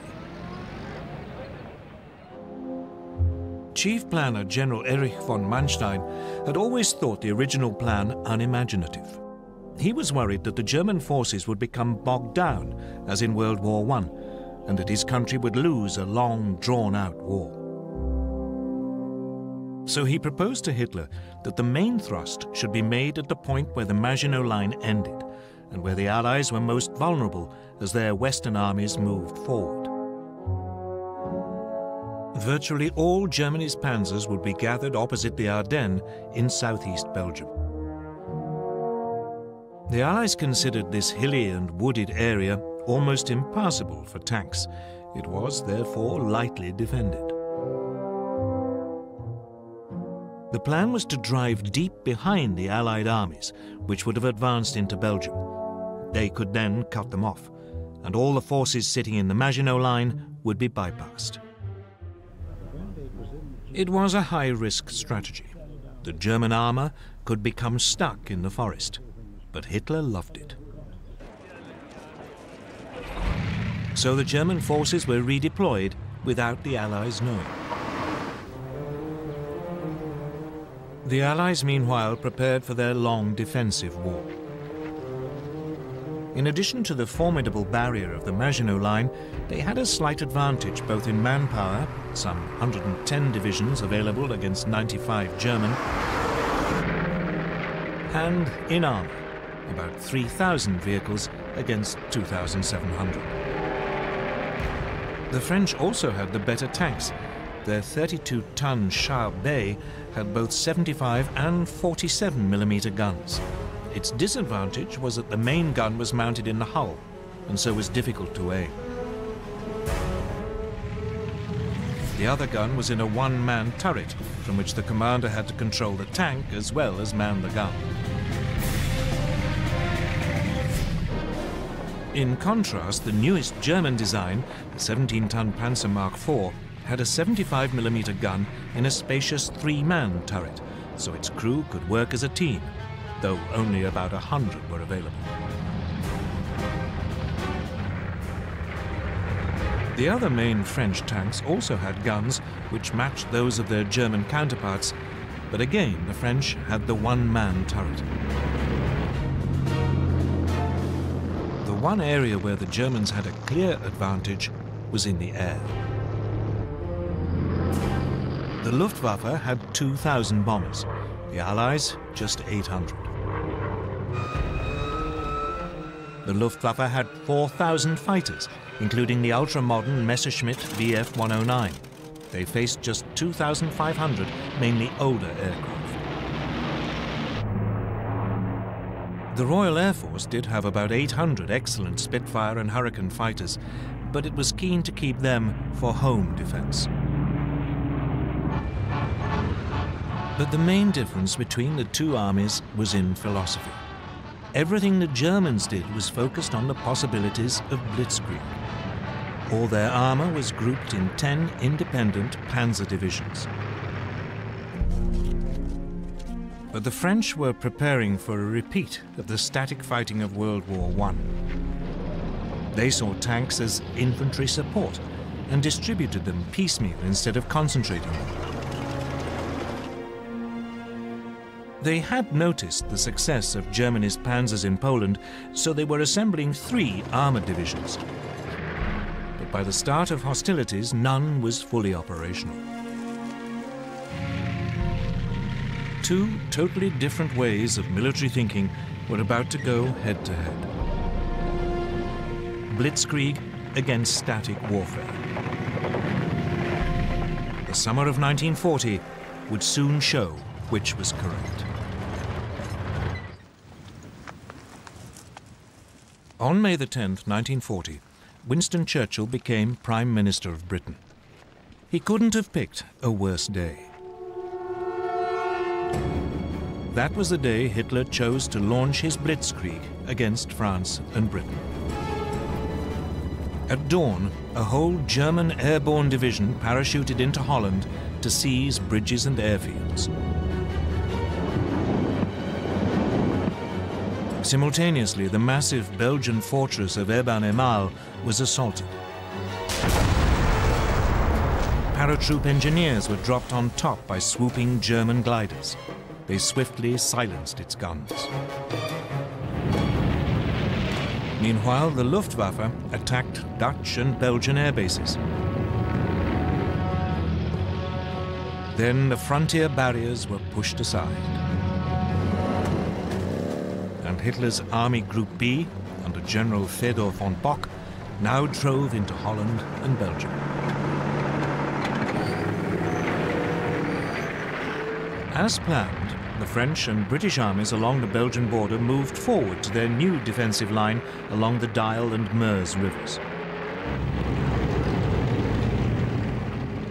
Chief planner General Erich von Manstein had always thought the original plan unimaginative. He was worried that the German forces would become bogged down, as in World War I, and that his country would lose a long, drawn-out war. So he proposed to Hitler that the main thrust should be made at the point where the Maginot Line ended, and where the Allies were most vulnerable as their Western armies moved forward. Virtually all Germany's panzers would be gathered opposite the Ardennes in southeast Belgium. The Allies considered this hilly and wooded area almost impassable for tanks. It was, therefore, lightly defended. The plan was to drive deep behind the Allied armies, which would have advanced into Belgium. They could then cut them off, and all the forces sitting in the Maginot Line would be bypassed. It was a high-risk strategy. The German armor could become stuck in the forest, but Hitler loved it. So the German forces were redeployed without the Allies knowing. The Allies, meanwhile, prepared for their long defensive war. In addition to the formidable barrier of the Maginot Line, they had a slight advantage both in manpower, some 110 divisions available against 95 German, and in armor, about 3,000 vehicles against 2,700. The French also had the better tanks, their 32-ton Shah Bay had both 75 and 47mm guns. Its disadvantage was that the main gun was mounted in the hull, and so was difficult to aim. The other gun was in a one-man turret, from which the commander had to control the tank as well as man the gun. In contrast, the newest German design, the 17-ton Panzer Mark IV, had a 75mm gun in a spacious three-man turret, so its crew could work as a team, though only about 100 were available. The other main French tanks also had guns which matched those of their German counterparts, but again the French had the one-man turret. The one area where the Germans had a clear advantage was in the air. The Luftwaffe had 2,000 bombers, the Allies just 800. The Luftwaffe had 4,000 fighters, including the ultra-modern Messerschmitt Bf 109. They faced just 2,500, mainly older aircraft. The Royal Air Force did have about 800 excellent Spitfire and Hurricane fighters, but it was keen to keep them for home defense. But the main difference between the two armies was in philosophy. Everything the Germans did was focused on the possibilities of blitzkrieg. All their armor was grouped in 10 independent panzer divisions. But the French were preparing for a repeat of the static fighting of World War I. They saw tanks as infantry support and distributed them piecemeal instead of concentrating them. They had noticed the success of Germany's panzers in Poland, so they were assembling 3 armored divisions. But by the start of hostilities, none was fully operational. 2 totally different ways of military thinking were about to go head-to-head. Blitzkrieg against static warfare. The summer of 1940 would soon show which was correct. On May the 10th, 1940, Winston Churchill became Prime Minister of Britain. He couldn't have picked a worse day. That was the day Hitler chose to launch his blitzkrieg against France and Britain. At dawn, a whole German airborne division parachuted into Holland to seize bridges and airfields. Simultaneously, the massive Belgian fortress of Eben-Emael was assaulted. Paratroop engineers were dropped on top by swooping German gliders. They swiftly silenced its guns. Meanwhile, the Luftwaffe attacked Dutch and Belgian air bases. Then the frontier barriers were pushed aside. And Hitler's Army Group B, under General Fedor von Bock, now drove into Holland and Belgium. As planned, the French and British armies along the Belgian border moved forward to their new defensive line along the Dyle and Meuse rivers.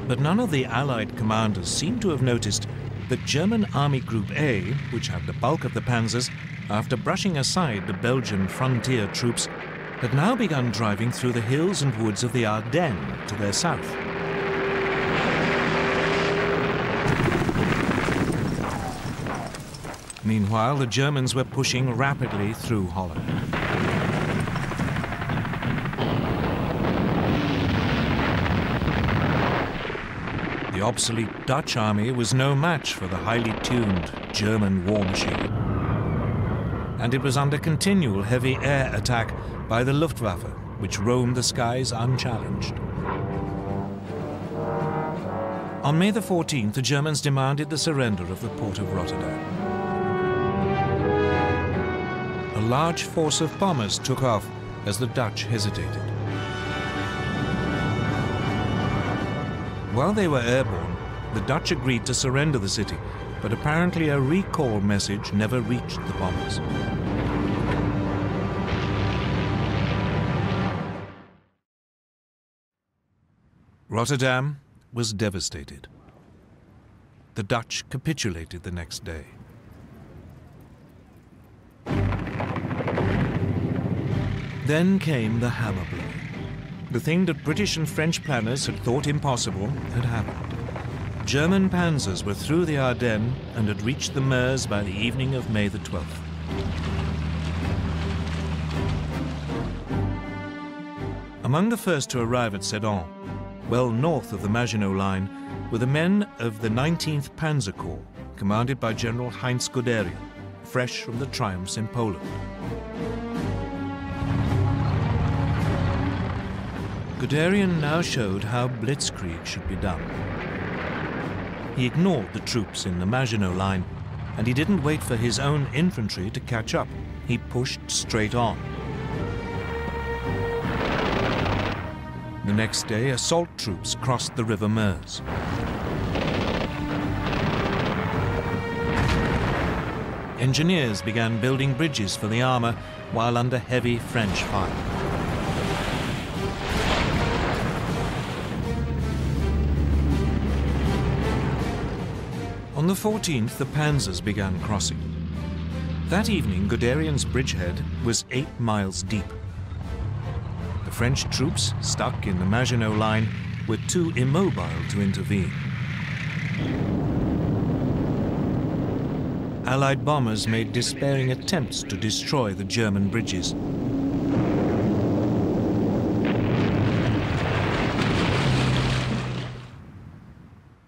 But none of the Allied commanders seemed to have noticed that German Army Group A, which had the bulk of the panzers, after brushing aside the Belgian frontier troops, had now begun driving through the hills and woods of the Ardennes to their south. Meanwhile, the Germans were pushing rapidly through Holland. The obsolete Dutch army was no match for the highly tuned German war machine. And it was under continual heavy air attack by the Luftwaffe, which roamed the skies unchallenged. On May the 14th, the Germans demanded the surrender of the port of Rotterdam. A large force of bombers took off as the Dutch hesitated. While they were airborne, the Dutch agreed to surrender the city, but apparently a recall message never reached the bombers. Rotterdam was devastated. The Dutch capitulated the next day. Then came the hammer blow. The thing that British and French planners had thought impossible had happened. German panzers were through the Ardennes and had reached the Meuse by the evening of May the 12th. Among the first to arrive at Sedan, well north of the Maginot Line, were the men of the 19th Panzer Corps, commanded by General Heinz Guderian, fresh from the triumphs in Poland. Guderian now showed how blitzkrieg should be done. He ignored the troops in the Maginot Line, and he didn't wait for his own infantry to catch up. He pushed straight on. The next day, assault troops crossed the River Meuse. Engineers began building bridges for the armor while under heavy French fire. On the 14th, the panzers began crossing. That evening, Guderian's bridgehead was 8 miles deep. The French troops, stuck in the Maginot Line, were too immobile to intervene. Allied bombers made despairing attempts to destroy the German bridges.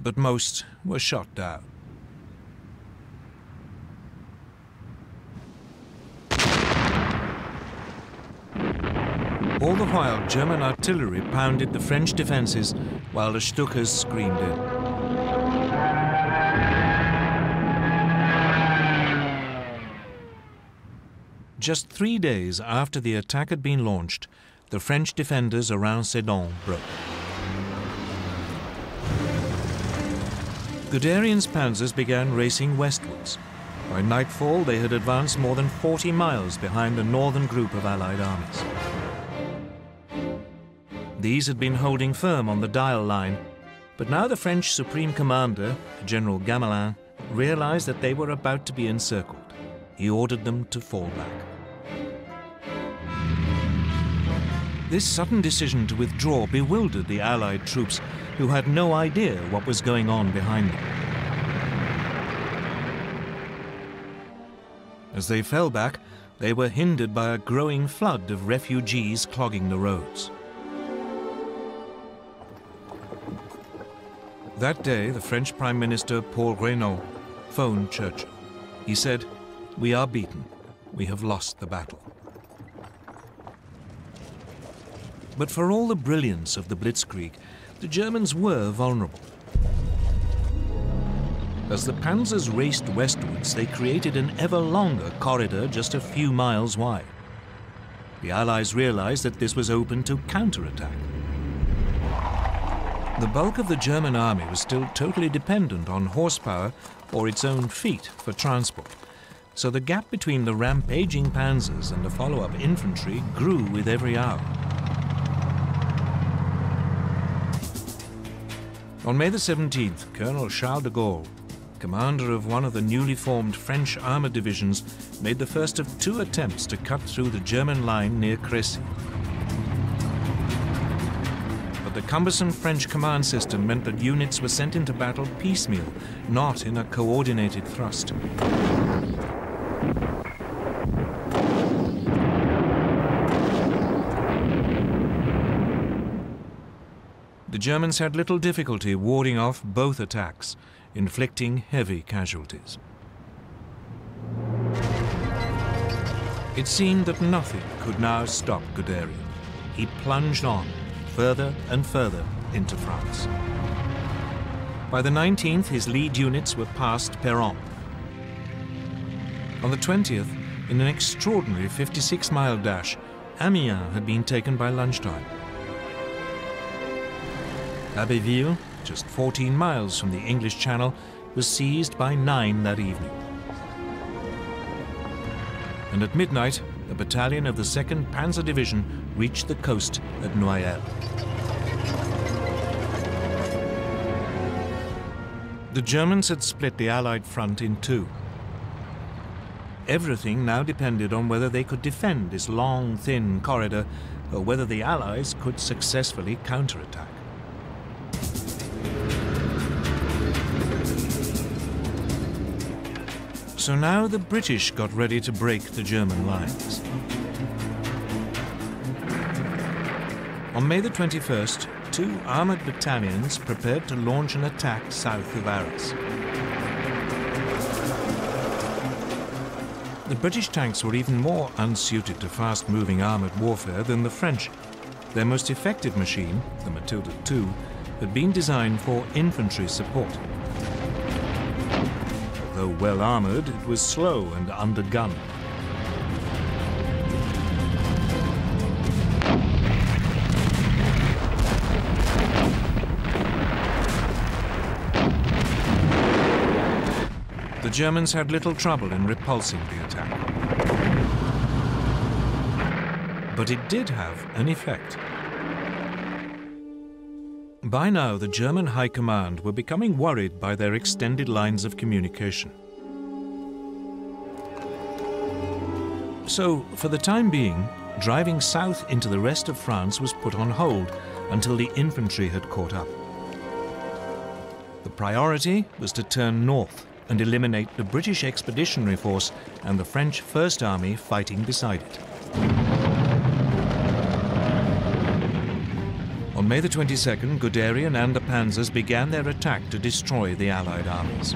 But most were shot down. All the while, German artillery pounded the French defenses while the Stukas screamed in. Just 3 days after the attack had been launched, the French defenders around Sedan broke. Guderian's panzers began racing westwards. By nightfall, they had advanced more than 40 miles behind the northern group of Allied armies. These had been holding firm on the Dial line, but now the French Supreme Commander, General Gamelin, realized that they were about to be encircled. He ordered them to fall back. This sudden decision to withdraw bewildered the Allied troops, who had no idea what was going on behind them. As they fell back, they were hindered by a growing flood of refugees clogging the roads. That day, the French Prime Minister Paul Reynaud phoned Churchill. He said, "We are beaten. We have lost the battle." But for all the brilliance of the Blitzkrieg, the Germans were vulnerable. As the panzers raced westwards, they created an ever longer corridor just a few miles wide. The Allies realized that this was open to counterattack. The bulk of the German army was still totally dependent on horsepower or its own feet for transport, so the gap between the rampaging panzers and the follow-up infantry grew with every hour. On May the 17th, Colonel Charles de Gaulle, commander of one of the newly formed French armored divisions, made the first of 2 attempts to cut through the German line near Crécy. But the cumbersome French command system meant that units were sent into battle piecemeal, not in a coordinated thrust. The Germans had little difficulty warding off both attacks, inflicting heavy casualties. It seemed that nothing could now stop Guderian. He plunged on, further and further into France. By the 19th, his lead units were past Péronne. On the 20th, in an extraordinary 56-mile dash, Amiens had been taken by lunchtime. Abbeville, just 14 miles from the English Channel, was seized by 9 that evening. And at midnight, a battalion of the 2nd Panzer Division reached the coast at Noyelles. The Germans had split the Allied front in two. Everything now depended on whether they could defend this long, thin corridor, or whether the Allies could successfully counterattack. So now the British got ready to break the German lines. On May the 21st, 2 armoured battalions prepared to launch an attack south of Arras. The British tanks were even more unsuited to fast-moving armoured warfare than the French. Their most effective machine, the Matilda II, had been designed for infantry support. Though well armoured, it was slow and undergunned. The Germans had little trouble in repulsing the attack. But it did have an effect. By now, the German High Command were becoming worried by their extended lines of communication. So, for the time being, driving south into the rest of France was put on hold until the infantry had caught up. The priority was to turn north and eliminate the British Expeditionary Force and the French First Army fighting beside it. On May the 22nd, Guderian and the Panzers began their attack to destroy the Allied armies.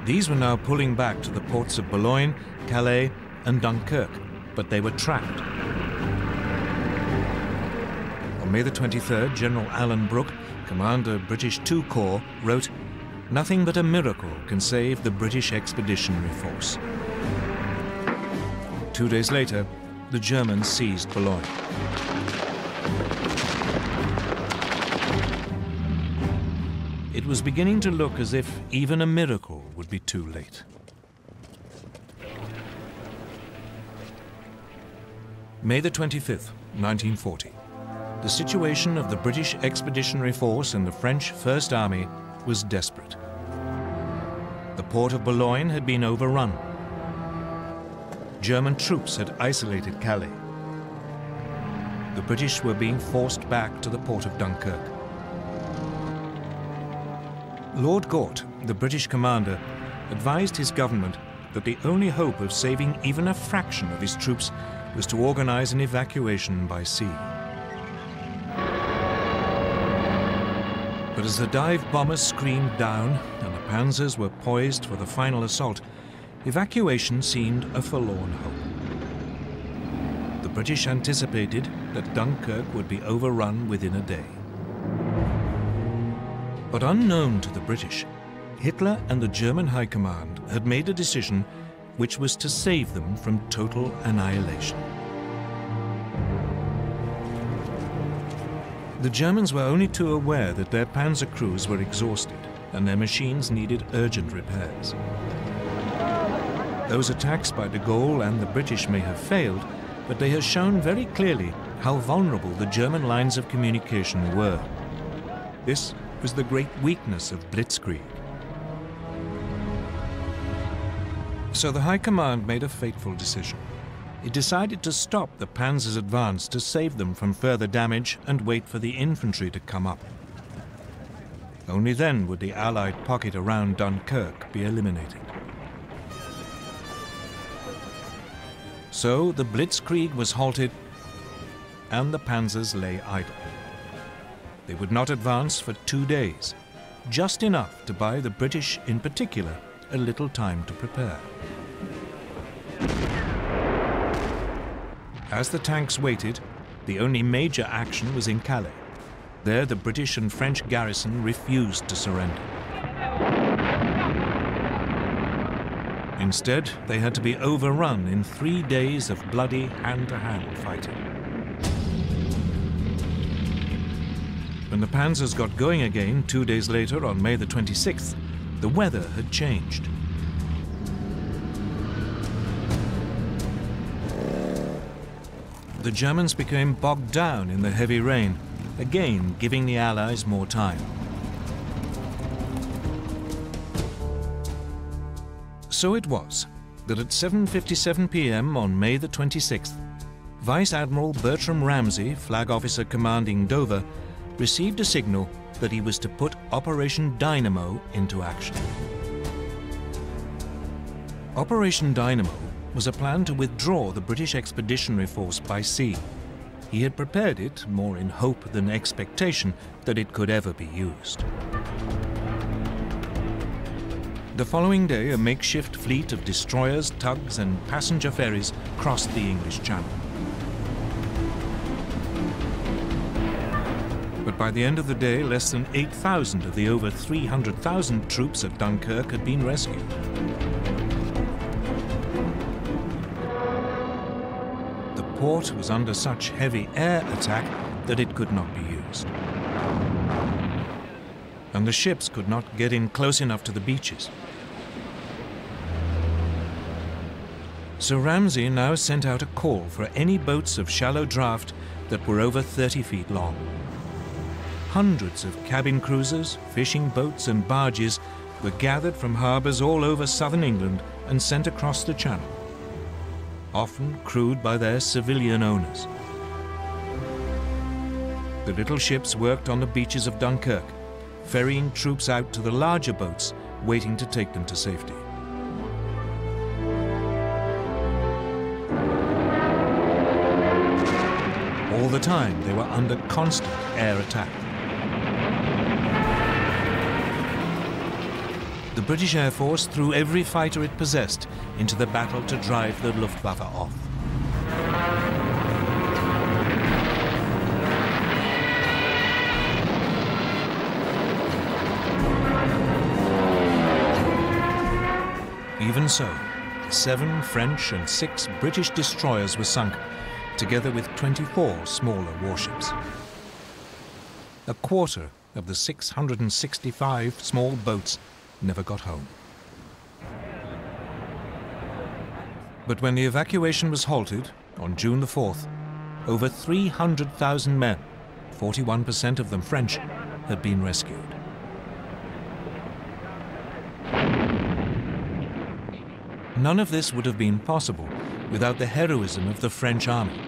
These were now pulling back to the ports of Boulogne, Calais and Dunkirk, but they were trapped. On May the 23rd, General Alan Brooke, commander of British II Corps, wrote, "Nothing but a miracle can save the British Expeditionary Force." 2 days later, the Germans seized Boulogne. It was beginning to look as if even a miracle would be too late. May the 25th, 1940. The situation of the British Expeditionary Force and the French First Army was desperate. The port of Boulogne had been overrun. German troops had isolated Calais. The British were being forced back to the port of Dunkirk. Lord Gort, the British commander, advised his government that the only hope of saving even a fraction of his troops was to organize an evacuation by sea. But as the dive bombers screamed down and the panzers were poised for the final assault, evacuation seemed a forlorn hope. The British anticipated that Dunkirk would be overrun within a day. But unknown to the British, Hitler and the German High Command had made a decision which was to save them from total annihilation. The Germans were only too aware that their panzer crews were exhausted and their machines needed urgent repairs. Those attacks by de Gaulle and the British may have failed, but they have shown very clearly how vulnerable the German lines of communication were. This was the great weakness of blitzkrieg. So the High Command made a fateful decision. It decided to stop the panzers' advance to save them from further damage and wait for the infantry to come up. Only then would the Allied pocket around Dunkirk be eliminated. So the blitzkrieg was halted and the panzers lay idle. They would not advance for 2 days, just enough to buy the British in particular a little time to prepare. As the tanks waited, the only major action was in Calais. There the British and French garrison refused to surrender. Instead, they had to be overrun in 3 days of bloody hand-to-hand fighting. When the panzers got going again 2 days later on May the 26th, the weather had changed. The Germans became bogged down in the heavy rain, again giving the Allies more time. So it was that at 7:57 p.m. on May the 26th, Vice Admiral Bertram Ramsay, flag officer commanding Dover, received a signal that he was to put Operation Dynamo into action. Operation Dynamo was a plan to withdraw the British Expeditionary Force by sea. He had prepared it more in hope than expectation that it could ever be used. The following day, a makeshift fleet of destroyers, tugs, and passenger ferries crossed the English Channel. But by the end of the day, less than 8,000 of the over 300,000 troops at Dunkirk had been rescued. The port was under such heavy air attack that it could not be used. And the ships could not get in close enough to the beaches. So Ramsay now sent out a call for any boats of shallow draft that were over 30 feet long. Hundreds of cabin cruisers, fishing boats and barges were gathered from harbours all over southern England and sent across the Channel, often crewed by their civilian owners. The little ships worked on the beaches of Dunkirk, ferrying troops out to the larger boats waiting to take them to safety. All the time, they were under constant air attack. The British Air Force threw every fighter it possessed into the battle to drive the Luftwaffe off. Even so, 7 French and 6 British destroyers were sunk, together with 24 smaller warships. A quarter of the 665 small boats never got home. But when the evacuation was halted on June the 4th, over 300,000 men, 41% of them French, had been rescued. None of this would have been possible without the heroism of the French army.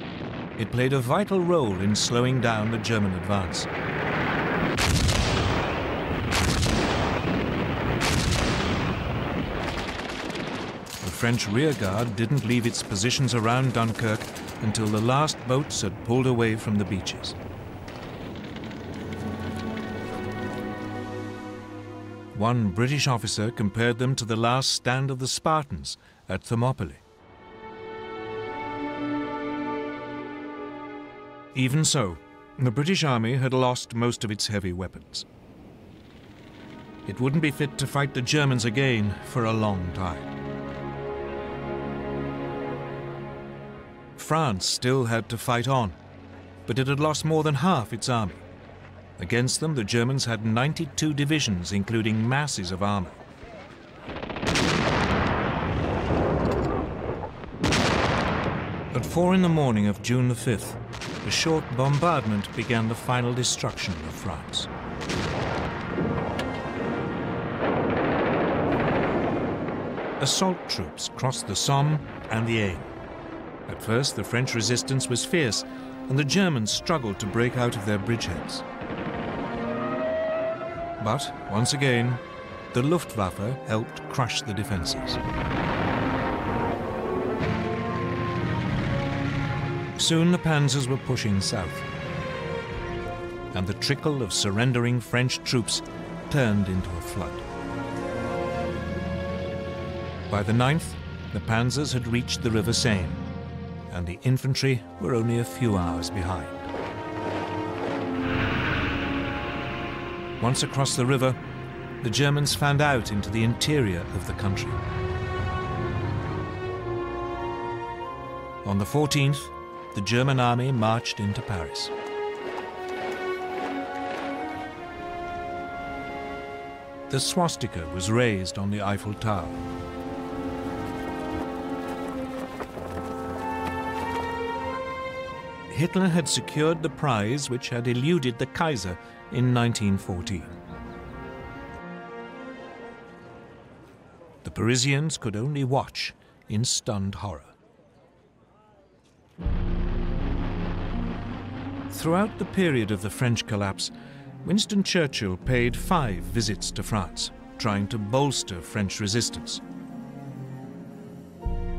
It played a vital role in slowing down the German advance. The French rearguard didn't leave its positions around Dunkirk until the last boats had pulled away from the beaches. One British officer compared them to the last stand of the Spartans at Thermopylae. Even so, the British Army had lost most of its heavy weapons. It wouldn't be fit to fight the Germans again for a long time. France still had to fight on, but it had lost more than half its army. Against them, the Germans had 92 divisions, including masses of armor. At 4 in the morning of June the 5th, a short bombardment began the final destruction of France. Assault troops crossed the Somme and the Aisne. At first, the French resistance was fierce, and the Germans struggled to break out of their bridgeheads. But, once again, the Luftwaffe helped crush the defenses. Soon the panzers were pushing south, and the trickle of surrendering French troops turned into a flood. By the 9th, the panzers had reached the River Seine, and the infantry were only a few hours behind. Once across the river, the Germans fanned out into the interior of the country. On the 14th, the German army marched into Paris. the swastika was raised on the Eiffel Tower. Hitler had secured the prize which had eluded the Kaiser in 1914. The Parisians could only watch in stunned horror. Throughout the period of the French collapse, Winston Churchill paid 5 visits to France, trying to bolster French resistance.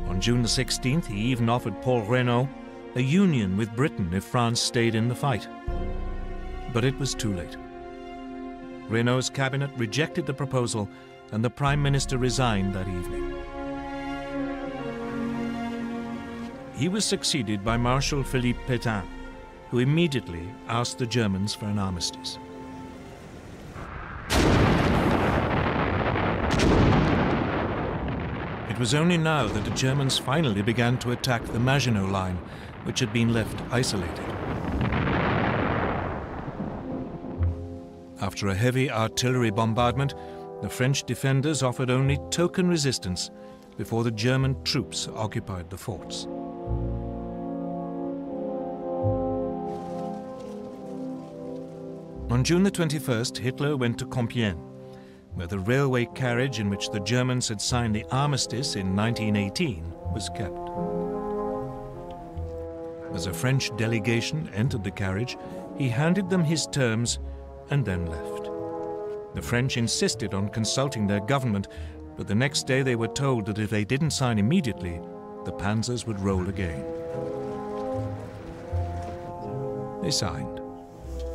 On June the 16th, he even offered Paul Reynaud a union with Britain if France stayed in the fight. But it was too late. Reynaud's cabinet rejected the proposal, and the Prime Minister resigned that evening. He was succeeded by Marshal Philippe Pétain, who immediately asked the Germans for an armistice. It was only now that the Germans finally began to attack the Maginot Line, which had been left isolated. After a heavy artillery bombardment, the French defenders offered only token resistance before the German troops occupied the forts. On June the 21st, Hitler went to Compiègne, where the railway carriage in which the Germans had signed the armistice in 1918 was kept. As a French delegation entered the carriage, he handed them his terms and then left. The French insisted on consulting their government, but the next day they were told that if they didn't sign immediately, the panzers would roll again. They signed,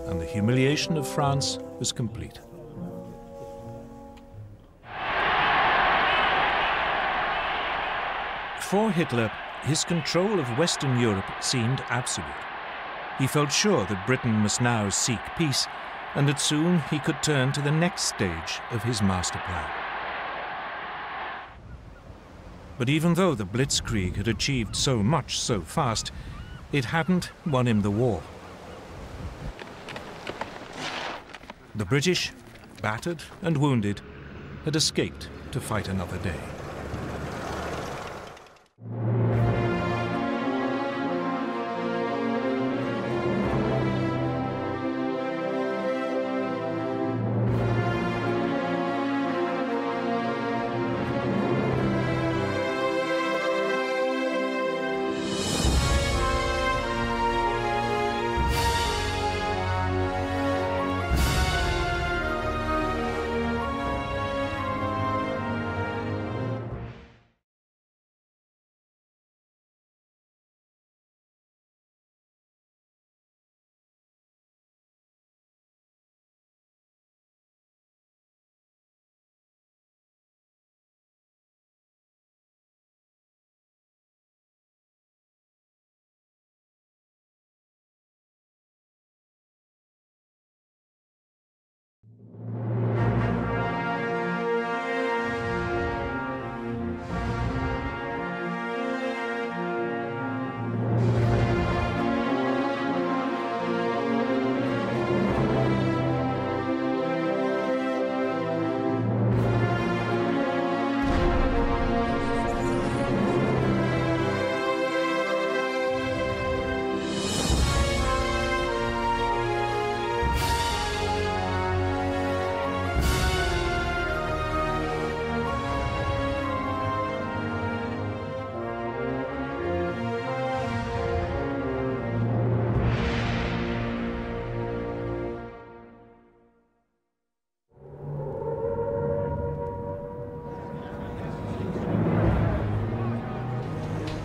and the humiliation of France was complete. For Hitler, his control of Western Europe seemed absolute. He felt sure that Britain must now seek peace, and that soon he could turn to the next stage of his master plan. But even though the Blitzkrieg had achieved so much so fast, it hadn't won him the war. The British, battered and wounded, had escaped to fight another day.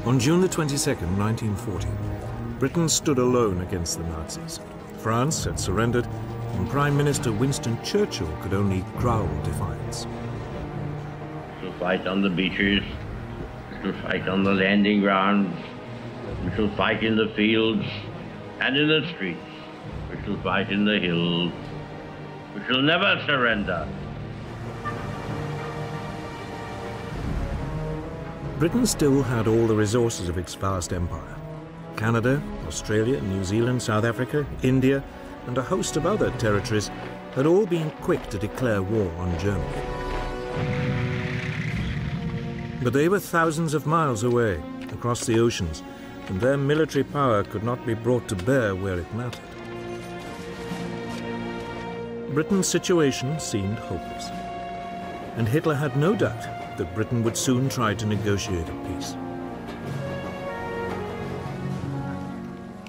On June the 22nd, 1940, Britain stood alone against the Nazis. France had surrendered, and Prime Minister Winston Churchill could only growl defiance. We shall fight on the beaches, we shall fight on the landing grounds, we shall fight in the fields and in the streets, we shall fight in the hills, we shall never surrender. Britain still had all the resources of its vast empire. Canada, Australia, New Zealand, South Africa, India, and a host of other territories had all been quick to declare war on Germany. But they were thousands of miles away, across the oceans, and their military power could not be brought to bear where it mattered. Britain's situation seemed hopeless, and Hitler had no doubt that Britain would soon try to negotiate a peace.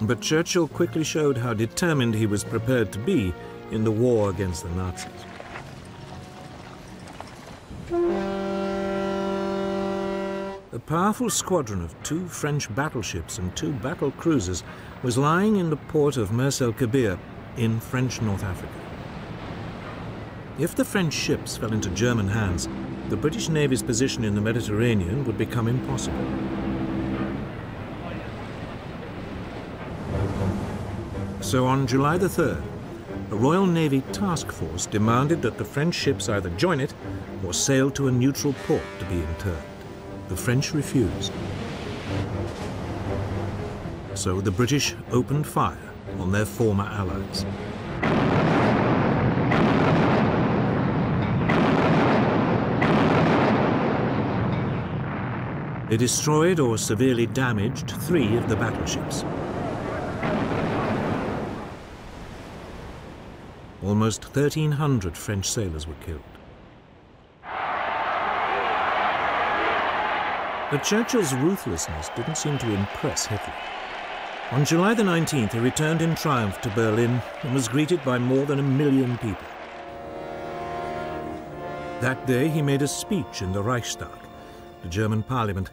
But Churchill quickly showed how determined he was prepared to be in the war against the Nazis. A powerful squadron of 2 French battleships and 2 battle cruisers was lying in the port of Mers el-Kabir in French North Africa. If the French ships fell into German hands, the British Navy's position in the Mediterranean would become impossible. So on July the 3rd, a Royal Navy task force demanded that the French ships either join it or sail to a neutral port to be interned. The French refused. So the British opened fire on their former allies. They destroyed or severely damaged 3 of the battleships. Almost 1,300 French sailors were killed. But Churchill's ruthlessness didn't seem to impress Hitler. On July the 19th, he returned in triumph to Berlin and was greeted by more than 1 million people. That day, he made a speech in the Reichstag, the German parliament,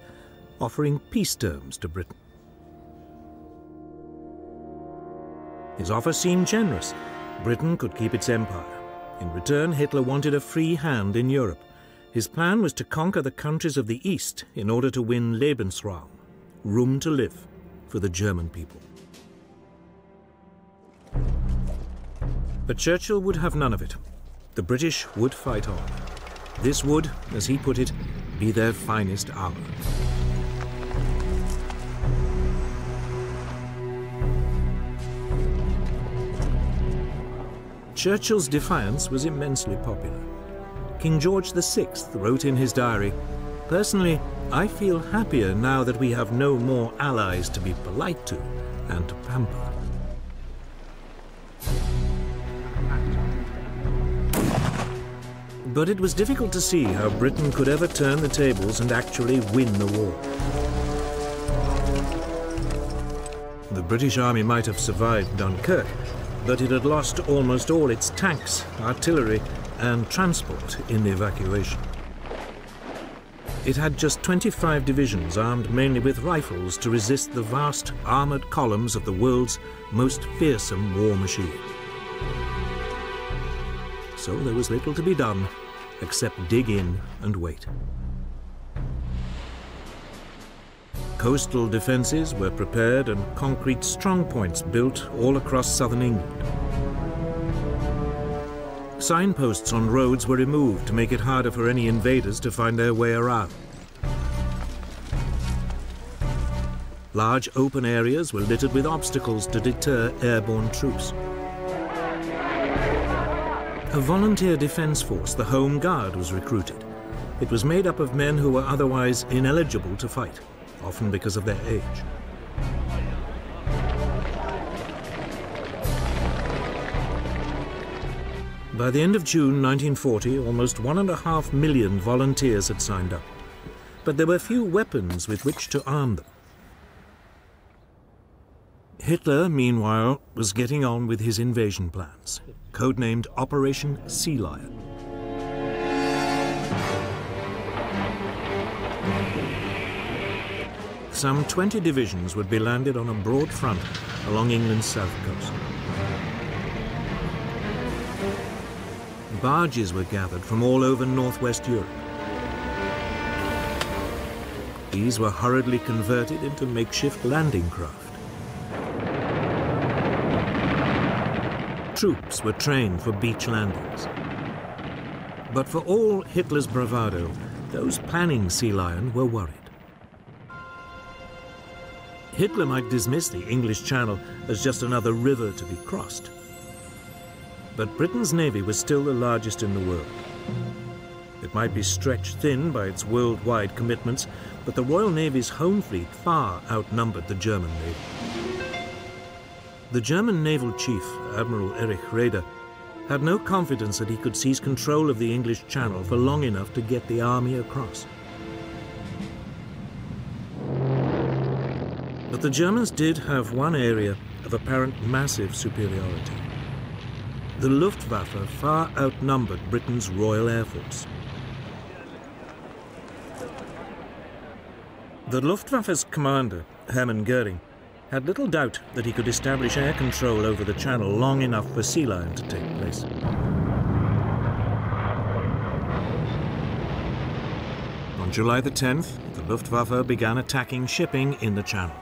offering peace terms to Britain. His offer seemed generous. Britain could keep its empire. In return, Hitler wanted a free hand in Europe. His plan was to conquer the countries of the East in order to win Lebensraum, room to live, for the German people. But Churchill would have none of it. The British would fight on. This would, as he put it, be their finest hour. Churchill's defiance was immensely popular. King George VI wrote in his diary, "Personally, I feel happier now that we have no more allies to be polite to and to pamper." But it was difficult to see how Britain could ever turn the tables and actually win the war. The British Army might have survived Dunkirk, but it had lost almost all its tanks, artillery, and transport in the evacuation. It had just 25 divisions armed mainly with rifles to resist the vast armoured columns of the world's most fearsome war machine. So there was little to be done except dig in and wait. Coastal defences were prepared and concrete strongpoints built all across southern England. Signposts on roads were removed to make it harder for any invaders to find their way around. Large open areas were littered with obstacles to deter airborne troops. A volunteer defence force, the Home Guard, was recruited. It was made up of men who were otherwise ineligible to fight, often because of their age. By the end of June 1940, almost 1.5 million volunteers had signed up. But there were few weapons with which to arm them. Hitler, meanwhile, was getting on with his invasion plans, codenamed Operation Sea Lion. Some 20 divisions would be landed on a broad front along England's south coast. Barges were gathered from all over northwest Europe. These were hurriedly converted into makeshift landing craft. Troops were trained for beach landings. But for all Hitler's bravado, those planning Sea Lion were worried. Hitler might dismiss the English Channel as just another river to be crossed. But Britain's navy was still the largest in the world. It might be stretched thin by its worldwide commitments, but the Royal Navy's home fleet far outnumbered the German navy. The German naval chief, Admiral Erich Raeder, had no confidence that he could seize control of the English Channel for long enough to get the army across. But the Germans did have one area of apparent massive superiority. The Luftwaffe far outnumbered Britain's Royal Air Force. The Luftwaffe's commander, Hermann Göring, had little doubt that he could establish air control over the Channel long enough for sea lion to take place. On July the 10th, the Luftwaffe began attacking shipping in the Channel.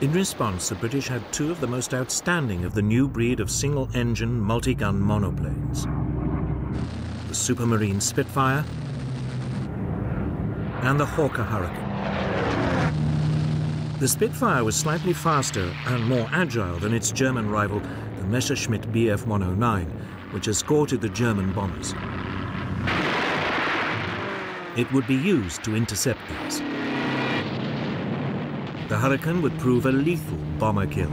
In response, the British had two of the most outstanding of the new breed of single-engine, multi-gun monoplanes. The Supermarine Spitfire and the Hawker Hurricane. The Spitfire was slightly faster and more agile than its German rival, the Messerschmitt Bf 109, which escorted the German bombers. It would be used to intercept these. The Hurricane would prove a lethal bomber kill.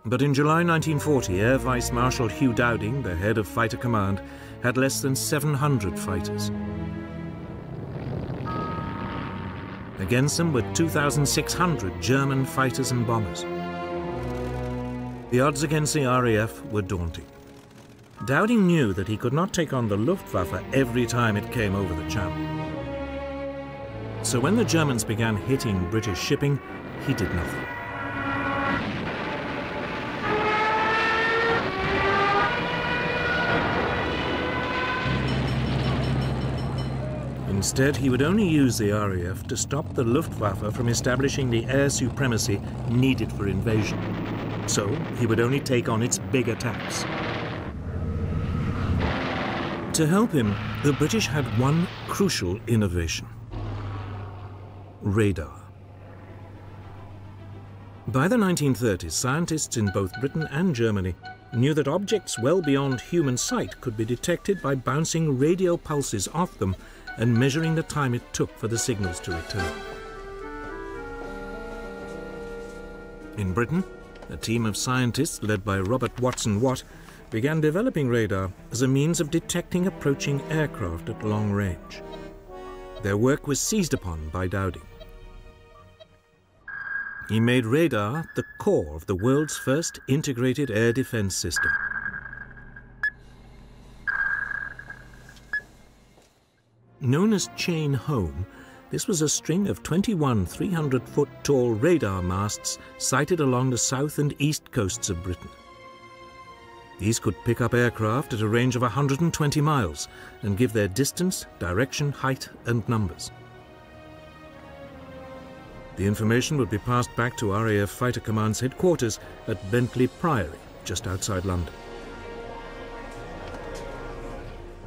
But in July 1940, Air Vice Marshal Hugh Dowding, the head of Fighter Command, had less than 700 fighters. Against them were 2,600 German fighters and bombers. The odds against the RAF were daunting. Dowding knew that he could not take on the Luftwaffe every time it came over the Channel. So when the Germans began hitting British shipping, he did nothing. Instead, he would only use the RAF to stop the Luftwaffe from establishing the air supremacy needed for invasion. So he would only take on its big attacks. To help him, the British had one crucial innovation: radar. By the 1930s, scientists in both Britain and Germany knew that objects well beyond human sight could be detected by bouncing radio pulses off them and measuring the time it took for the signals to return. In Britain, a team of scientists led by Robert Watson Watt began developing radar as a means of detecting approaching aircraft at long range. Their work was seized upon by Dowding. He made radar the core of the world's first integrated air defense system. Known as Chain Home, this was a string of 21 300-foot-tall radar masts sited along the south and east coasts of Britain. These could pick up aircraft at a range of 120 miles and give their distance, direction, height, and numbers. The information would be passed back to RAF Fighter Command's headquarters at Bentley Priory, just outside London.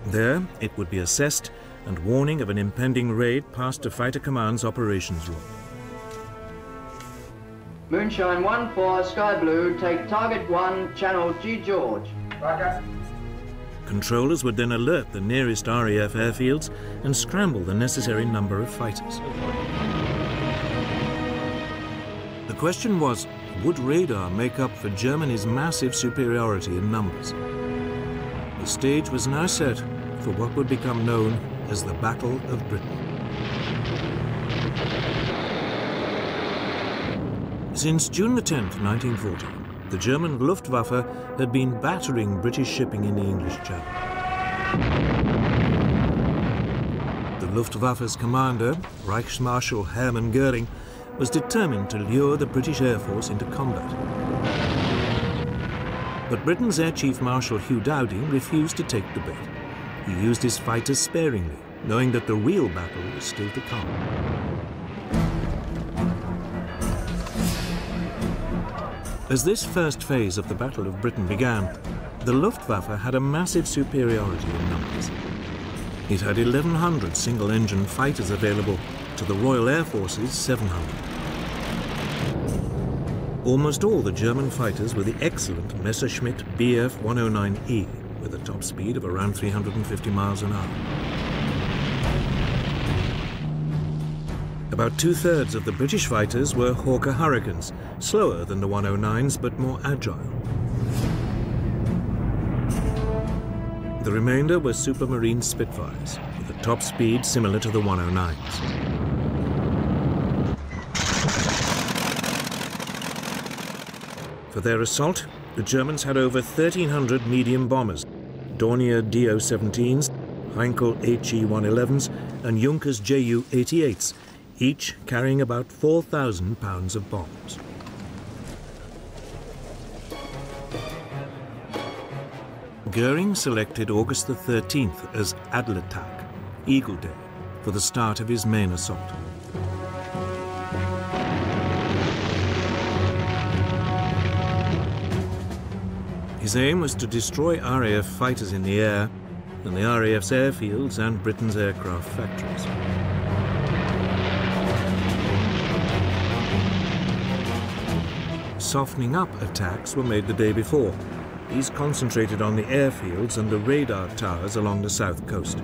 There, it would be assessed, and warning of an impending raid passed to Fighter Command's operations room. Moonshine 1-4, Sky Blue, take target 1, channel G George. Roger. Controllers would then alert the nearest RAF airfields and scramble the necessary number of fighters. The question was, would radar make up for Germany's massive superiority in numbers? The stage was now set for what would become known as the Battle of Britain. Since June the 10th, 1940, the German Luftwaffe had been battering British shipping in the English Channel. The Luftwaffe's commander, Reichsmarschall Hermann Göring, was determined to lure the British Air Force into combat. But Britain's Air Chief Marshal Hugh Dowding refused to take the bait. He used his fighters sparingly, knowing that the real battle was still to come. As this first phase of the Battle of Britain began, the Luftwaffe had a massive superiority in numbers. It had 1,100 single-engine fighters available to the Royal Air Force's 700. Almost all the German fighters were the excellent Messerschmitt Bf 109E, with a top speed of around 350 miles an hour. About two-thirds of the British fighters were Hawker Hurricanes, slower than the 109s but more agile. The remainder were Supermarine Spitfires, with a top speed similar to the 109s. For their assault, the Germans had over 1,300 medium bombers, Dornier Do-17s, Heinkel HE-111s, and Junkers Ju-88s, each carrying about 4,000 pounds of bombs. Goering selected August the 13th as Adlertag, Eagle Day, for the start of his main assault. His aim was to destroy RAF fighters in the air and the RAF's airfields and Britain's aircraft factories. Softening up attacks were made the day before. These concentrated on the airfields and the radar towers along the south coast.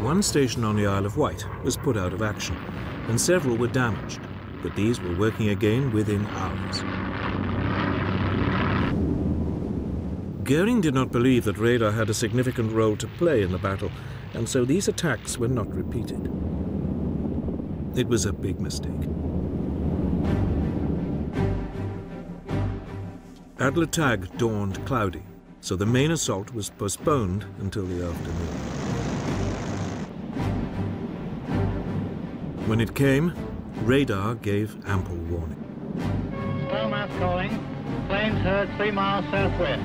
One station on the Isle of Wight was put out of action, and several were damaged, but these were working again within hours. Goering did not believe that radar had a significant role to play in the battle, and so these attacks were not repeated. It was a big mistake. Adlertag dawned cloudy, so the main assault was postponed until the afternoon. When it came, radar gave ample warning. Snowmass calling. Planes heard 3 miles southwest.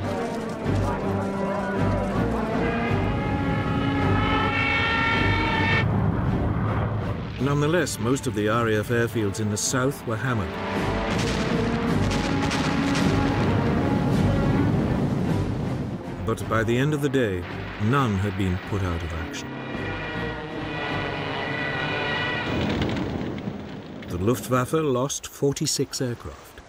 Nonetheless, most of the RAF airfields in the south were hammered. But by the end of the day, none had been put out of action. The Luftwaffe lost 46 aircraft.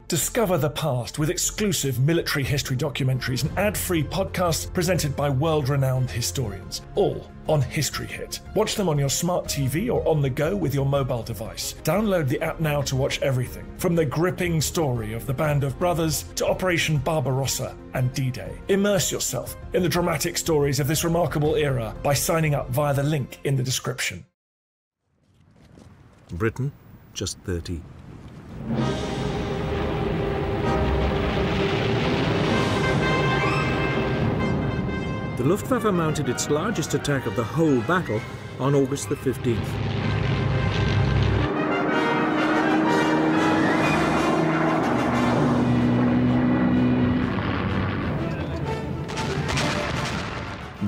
Discover the past with exclusive military history documentaries and ad-free podcasts presented by world-renowned historians, all on History Hit. Watch them on your smart TV or on the go with your mobile device. Download the app now to watch everything, from the gripping story of the Band of Brothers to Operation Barbarossa and D-Day. Immerse yourself in the dramatic stories of this remarkable era by signing up via the link in the description. Britain, just 30. The Luftwaffe mounted its largest attack of the whole battle on August the 15th.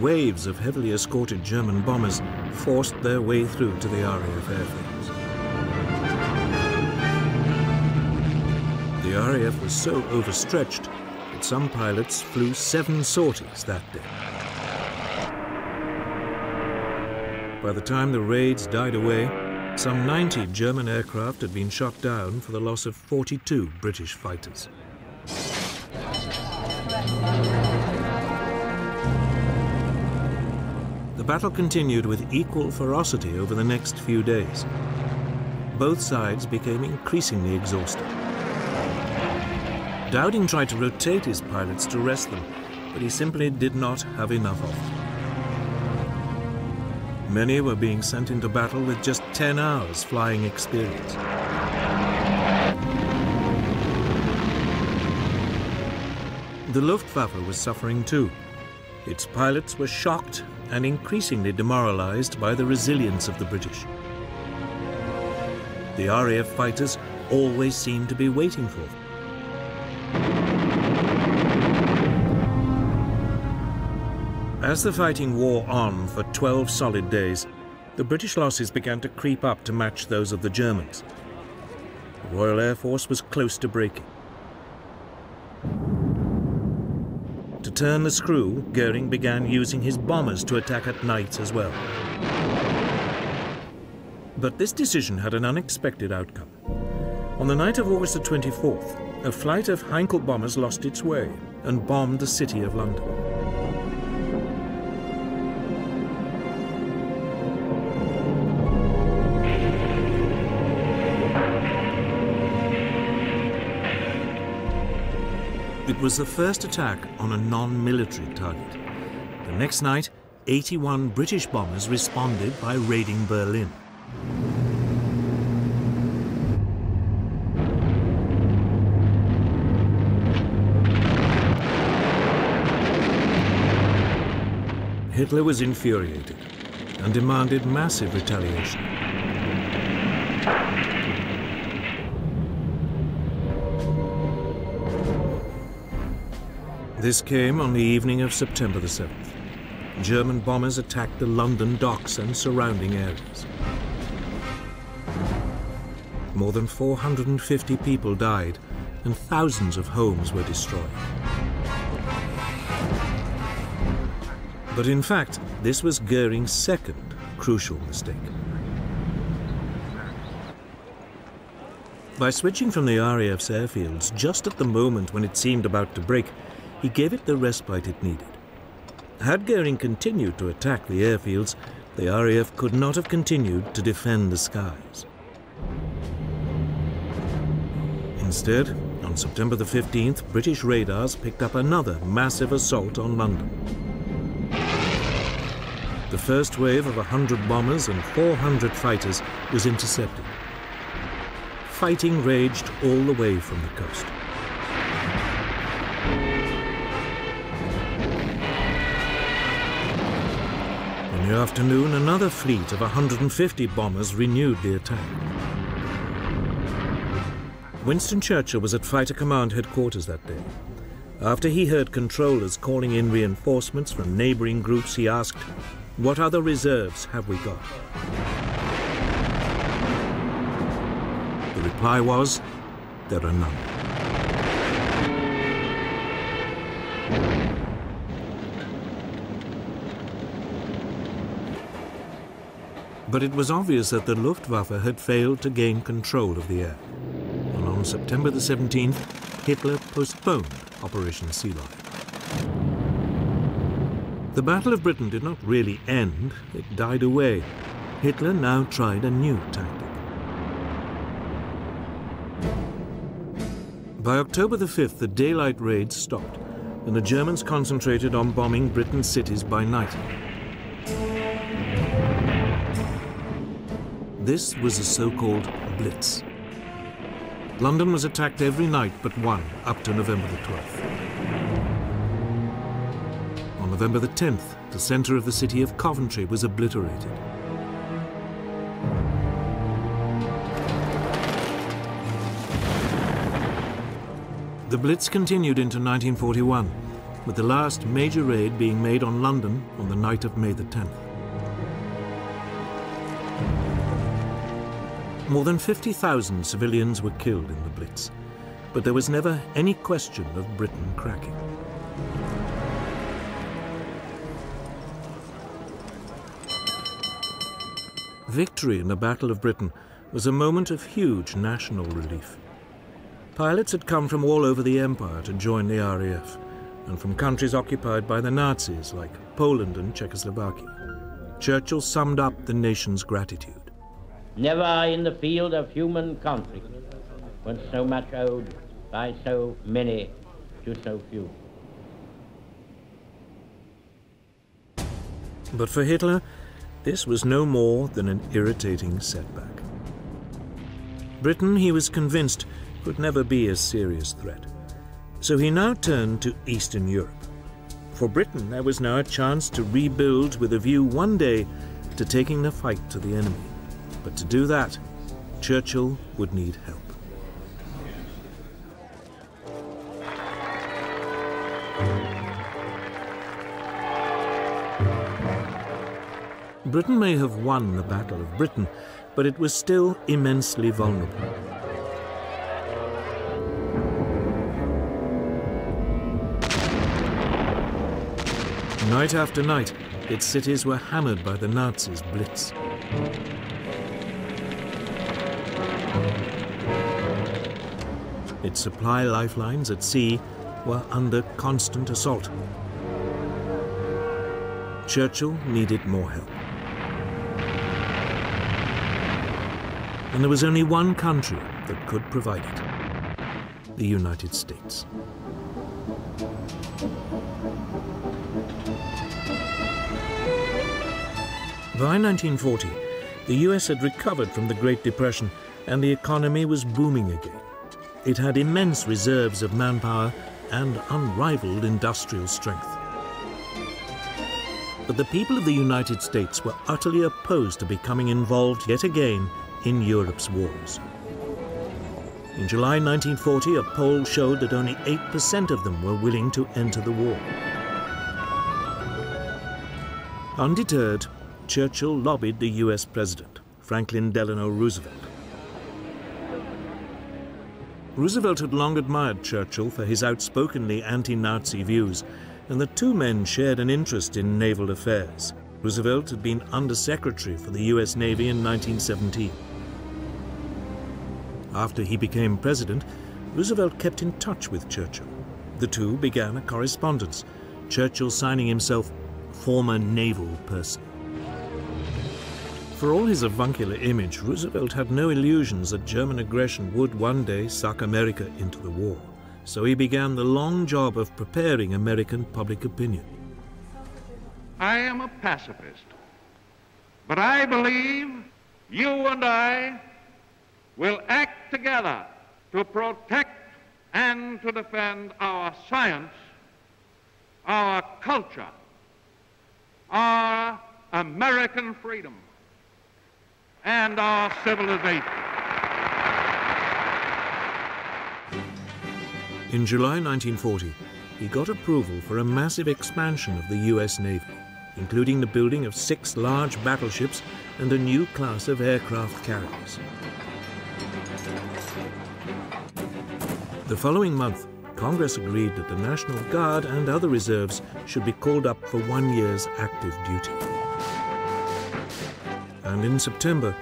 Waves of heavily escorted German bombers forced their way through to the RAF airfields. The RAF was so overstretched that some pilots flew 7 sorties that day. By the time the raids died away, some 90 German aircraft had been shot down for the loss of 42 British fighters. The battle continued with equal ferocity over the next few days. Both sides became increasingly exhausted. Dowding tried to rotate his pilots to rest them, but he simply did not have enough of them. Many were being sent into battle with just 10 hours flying experience. The Luftwaffe was suffering too. Its pilots were shocked and increasingly demoralized by the resilience of the British. The RAF fighters always seemed to be waiting for them. As the fighting wore on for 12 solid days, the British losses began to creep up to match those of the Germans. The Royal Air Force was close to breaking. To turn the screw, Goering began using his bombers to attack at night as well. But this decision had an unexpected outcome. On the night of August the 24th, a flight of Heinkel bombers lost its way and bombed the city of London. It was the first attack on a non-military target. The next night, 81 British bombers responded by raiding Berlin. Hitler was infuriated and demanded massive retaliation. This came on the evening of September the 7th. German bombers attacked the London docks and surrounding areas. More than 450 people died and thousands of homes were destroyed. But in fact, this was Goering's second crucial mistake. By switching from the RAF's airfields just at the moment when it seemed about to break, he gave it the respite it needed. Had Goering continued to attack the airfields, the RAF could not have continued to defend the skies. Instead, on September the 15th, British radars picked up another massive assault on London. The first wave of 100 bombers and 400 fighters was intercepted. Fighting raged all the way from the coast. In the afternoon, another fleet of 150 bombers renewed the attack. Winston Churchill was at Fighter Command headquarters that day. After he heard controllers calling in reinforcements from neighboring groups, he asked, "What other reserves have we got?" The reply was, "There are none." But it was obvious that the Luftwaffe had failed to gain control of the air. And on September the 17th, Hitler postponed Operation Sea Lion. The Battle of Britain did not really end, it died away. Hitler now tried a new tactic. By October the 5th, the daylight raids stopped, and the Germans concentrated on bombing Britain's cities by night. This was a so-called Blitz. London was attacked every night but one, up to November the 12th. On November the 10th, the centre of the city of Coventry was obliterated. The Blitz continued into 1941, with the last major raid being made on London on the night of May the 10th. More than 50,000 civilians were killed in the Blitz, but there was never any question of Britain cracking. Victory in the Battle of Britain was a moment of huge national relief. Pilots had come from all over the empire to join the RAF, and from countries occupied by the Nazis like Poland and Czechoslovakia. Churchill summed up the nation's gratitude. Never in the field of human conflict was so much owed by so many to so few. But for Hitler, this was no more than an irritating setback. Britain, he was convinced, could never be a serious threat. So he now turned to Eastern Europe. For Britain, there was now a chance to rebuild with a view one day to taking the fight to the enemy. But to do that, Churchill would need help. Britain may have won the Battle of Britain, but it was still immensely vulnerable. Night after night, its cities were hammered by the Nazis' blitz. Its supply lifelines at sea were under constant assault. Churchill needed more help. And there was only one country that could provide it: the United States. By 1940, the US had recovered from the Great Depression and the economy was booming again. It had immense reserves of manpower and unrivaled industrial strength. But the people of the United States were utterly opposed to becoming involved yet again in Europe's wars. In July 1940, a poll showed that only 8% of them were willing to enter the war. Undeterred, Churchill lobbied the US president, Franklin Delano Roosevelt. Roosevelt had long admired Churchill for his outspokenly anti-Nazi views, and the two men shared an interest in naval affairs. Roosevelt had been Undersecretary for the US Navy in 1917. After he became president, Roosevelt kept in touch with Churchill. The two began a correspondence, Churchill signing himself former naval person. For all his avuncular image, Roosevelt had no illusions that German aggression would one day suck America into the war. So he began the long job of preparing American public opinion. I am a pacifist, but I believe you and I will act together to protect and to defend our science, our culture, our American freedom, and our civilization. In July 1940, he got approval for a massive expansion of the US Navy, including the building of 6 large battleships and a new class of aircraft carriers. The following month, Congress agreed that the National Guard and other reserves should be called up for 1 year's active duty. And in September,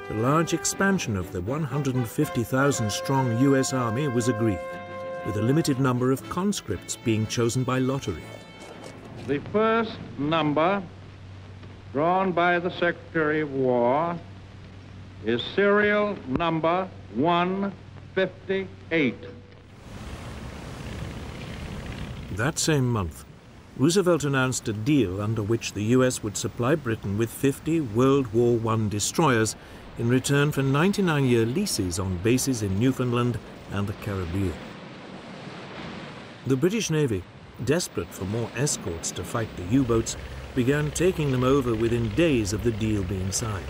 the large expansion of the 150,000-strong US Army was agreed, with a limited number of conscripts being chosen by lottery. The first number drawn by the Secretary of War is serial number 158. That same month, Roosevelt announced a deal under which the US would supply Britain with 50 World War I destroyers in return for 99-year leases on bases in Newfoundland and the Caribbean. The British Navy, desperate for more escorts to fight the U-boats, began taking them over within days of the deal being signed.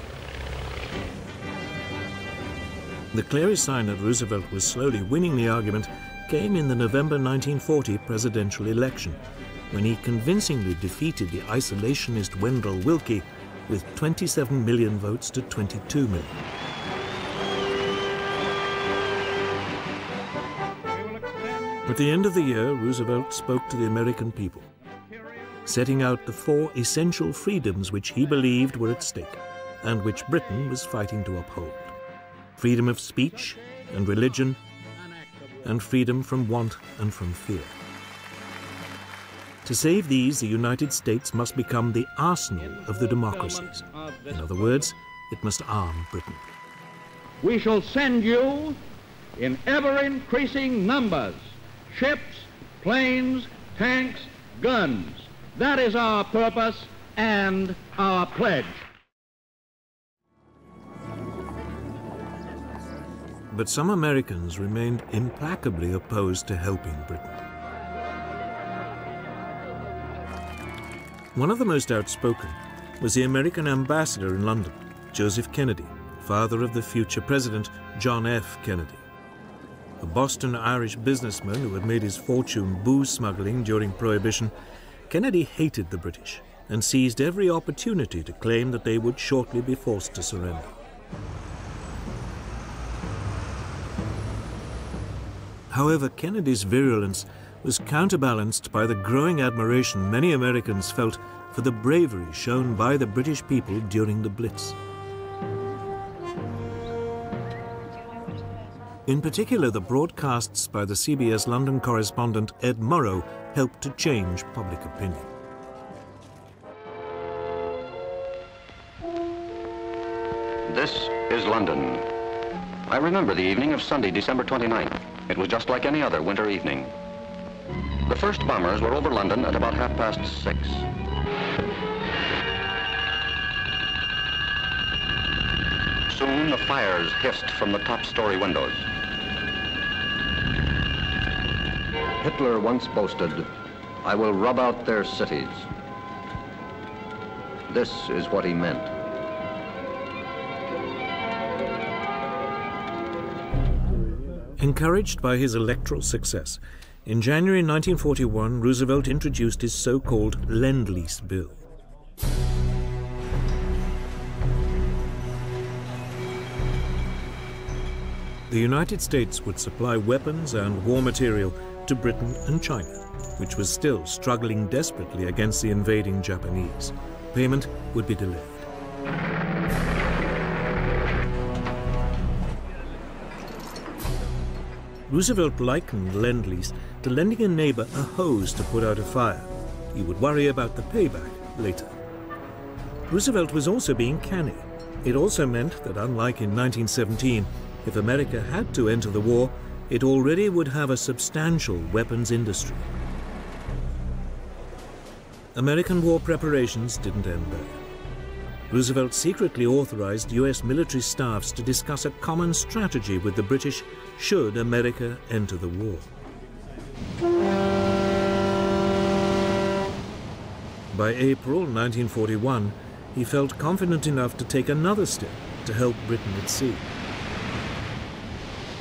The clearest sign that Roosevelt was slowly winning the argument came in the November 1940 presidential election, when he convincingly defeated the isolationist Wendell Willkie with 27 million votes to 22 million. At the end of the year, Roosevelt spoke to the American people, setting out the 4 essential freedoms which he believed were at stake, and which Britain was fighting to uphold: freedom of speech and religion, and freedom from want and from fear. To save these, the United States must become the arsenal of the democracies. In other words, it must arm Britain. We shall send you in ever-increasing numbers ships, planes, tanks, guns. That is our purpose and our pledge. But some Americans remained implacably opposed to helping Britain. One of the most outspoken was the American ambassador in London, Joseph Kennedy, father of the future president John F. Kennedy. A Boston Irish businessman who had made his fortune booze smuggling during Prohibition, Kennedy hated the British and seized every opportunity to claim that they would shortly be forced to surrender. However, Kennedy's virulence was counterbalanced by the growing admiration many Americans felt for the bravery shown by the British people during the Blitz. In particular, the broadcasts by the CBS London correspondent Ed Morrow helped to change public opinion. This is London. I remember the evening of Sunday, December 29th. It was just like any other winter evening. The first bombers were over London at about 6:30. Soon the fires hissed from the top-story windows. Hitler once boasted, "I will rub out their cities." This is what he meant. Encouraged by his electoral success, in January 1941, Roosevelt introduced his so-called Lend-Lease Bill. The United States would supply weapons and war material to Britain and China, which was still struggling desperately against the invading Japanese. Payment would be delayed. Roosevelt likened Lend-Lease to lending a neighbor a hose to put out a fire. He would worry about the payback later. Roosevelt was also being canny. It also meant that, unlike in 1917, if America had to enter the war, it already would have a substantial weapons industry. American war preparations didn't end there. Roosevelt secretly authorized US military staffs to discuss a common strategy with the British should America enter the war. By April 1941, he felt confident enough to take another step to help Britain at sea.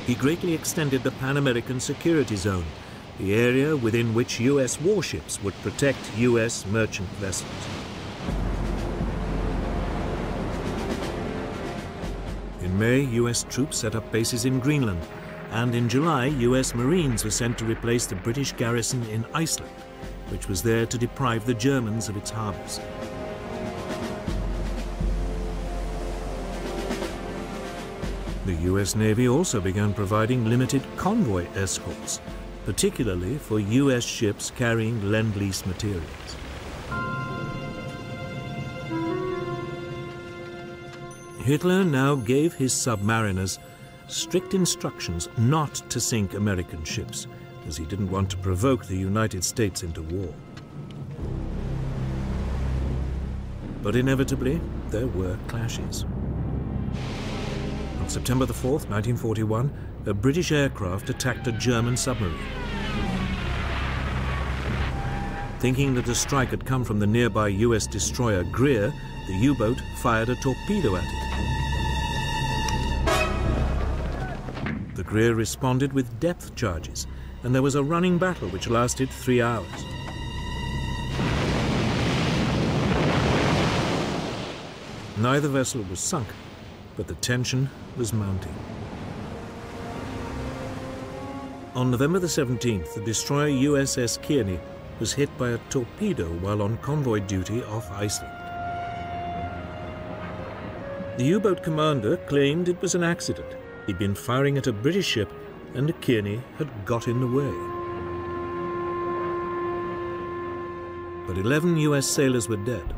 He greatly extended the Pan-American Security Zone, the area within which US warships would protect US merchant vessels. In May, US troops set up bases in Greenland, and in July, US Marines were sent to replace the British garrison in Iceland, which was there to deprive the Germans of its harbors. The US Navy also began providing limited convoy escorts, particularly for US ships carrying Lend-Lease materials. Hitler now gave his submariners strict instructions not to sink American ships, as he didn't want to provoke the United States into war. But inevitably, there were clashes. On September the 4th, 1941, a British aircraft attacked a German submarine. Thinking that the strike had come from the nearby US destroyer Greer, the U-boat fired a torpedo at it. The Greer responded with depth charges, and there was a running battle which lasted 3 hours. Neither vessel was sunk, but the tension was mounting. On November the 17th, the destroyer USS Kearney was hit by a torpedo while on convoy duty off Iceland. The U-boat commander claimed it was an accident. He'd been firing at a British ship and Kearney had got in the way. But 11 US sailors were dead,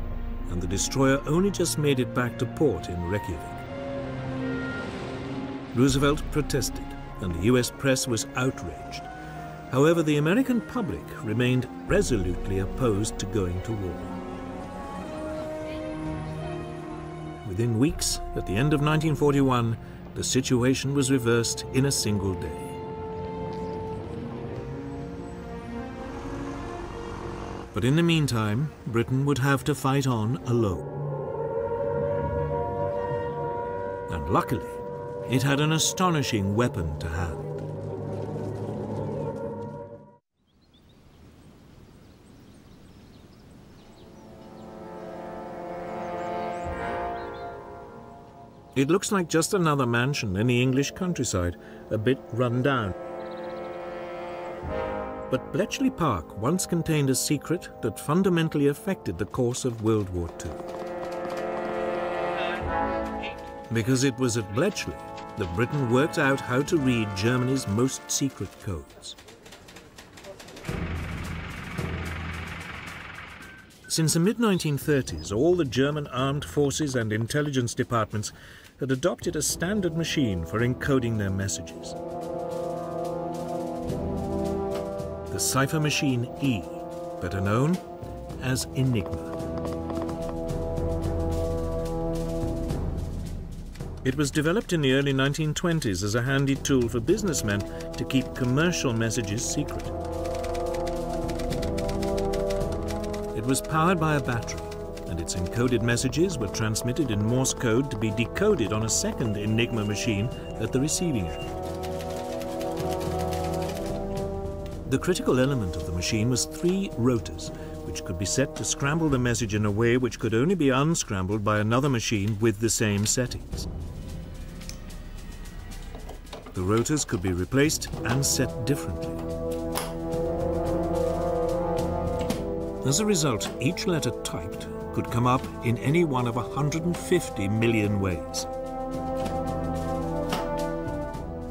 and the destroyer only just made it back to port in Reykjavik. Roosevelt protested, and the US press was outraged. However, the American public remained resolutely opposed to going to war. Within weeks, at the end of 1941, the situation was reversed in a single day. But in the meantime, Britain would have to fight on alone. And luckily, it had an astonishing weapon to hand. It looks like just another mansion in the English countryside, a bit run down. But Bletchley Park once contained a secret that fundamentally affected the course of World War II. Because it was at Bletchley that Britain worked out how to read Germany's most secret codes. Since the mid-1930s, all the German armed forces and intelligence departments had adopted a standard machine for encoding their messages. The cipher machine E, better known as Enigma. It was developed in the early 1920s as a handy tool for businessmen to keep commercial messages secret. It was powered by a battery, and its encoded messages were transmitted in Morse code to be decoded on a second Enigma machine at the receiving end. The critical element of the machine was 3 rotors, which could be set to scramble the message in a way which could only be unscrambled by another machine with the same settings. The rotors could be replaced and set differently. As a result, each letter typed could come up in any one of 150 million ways.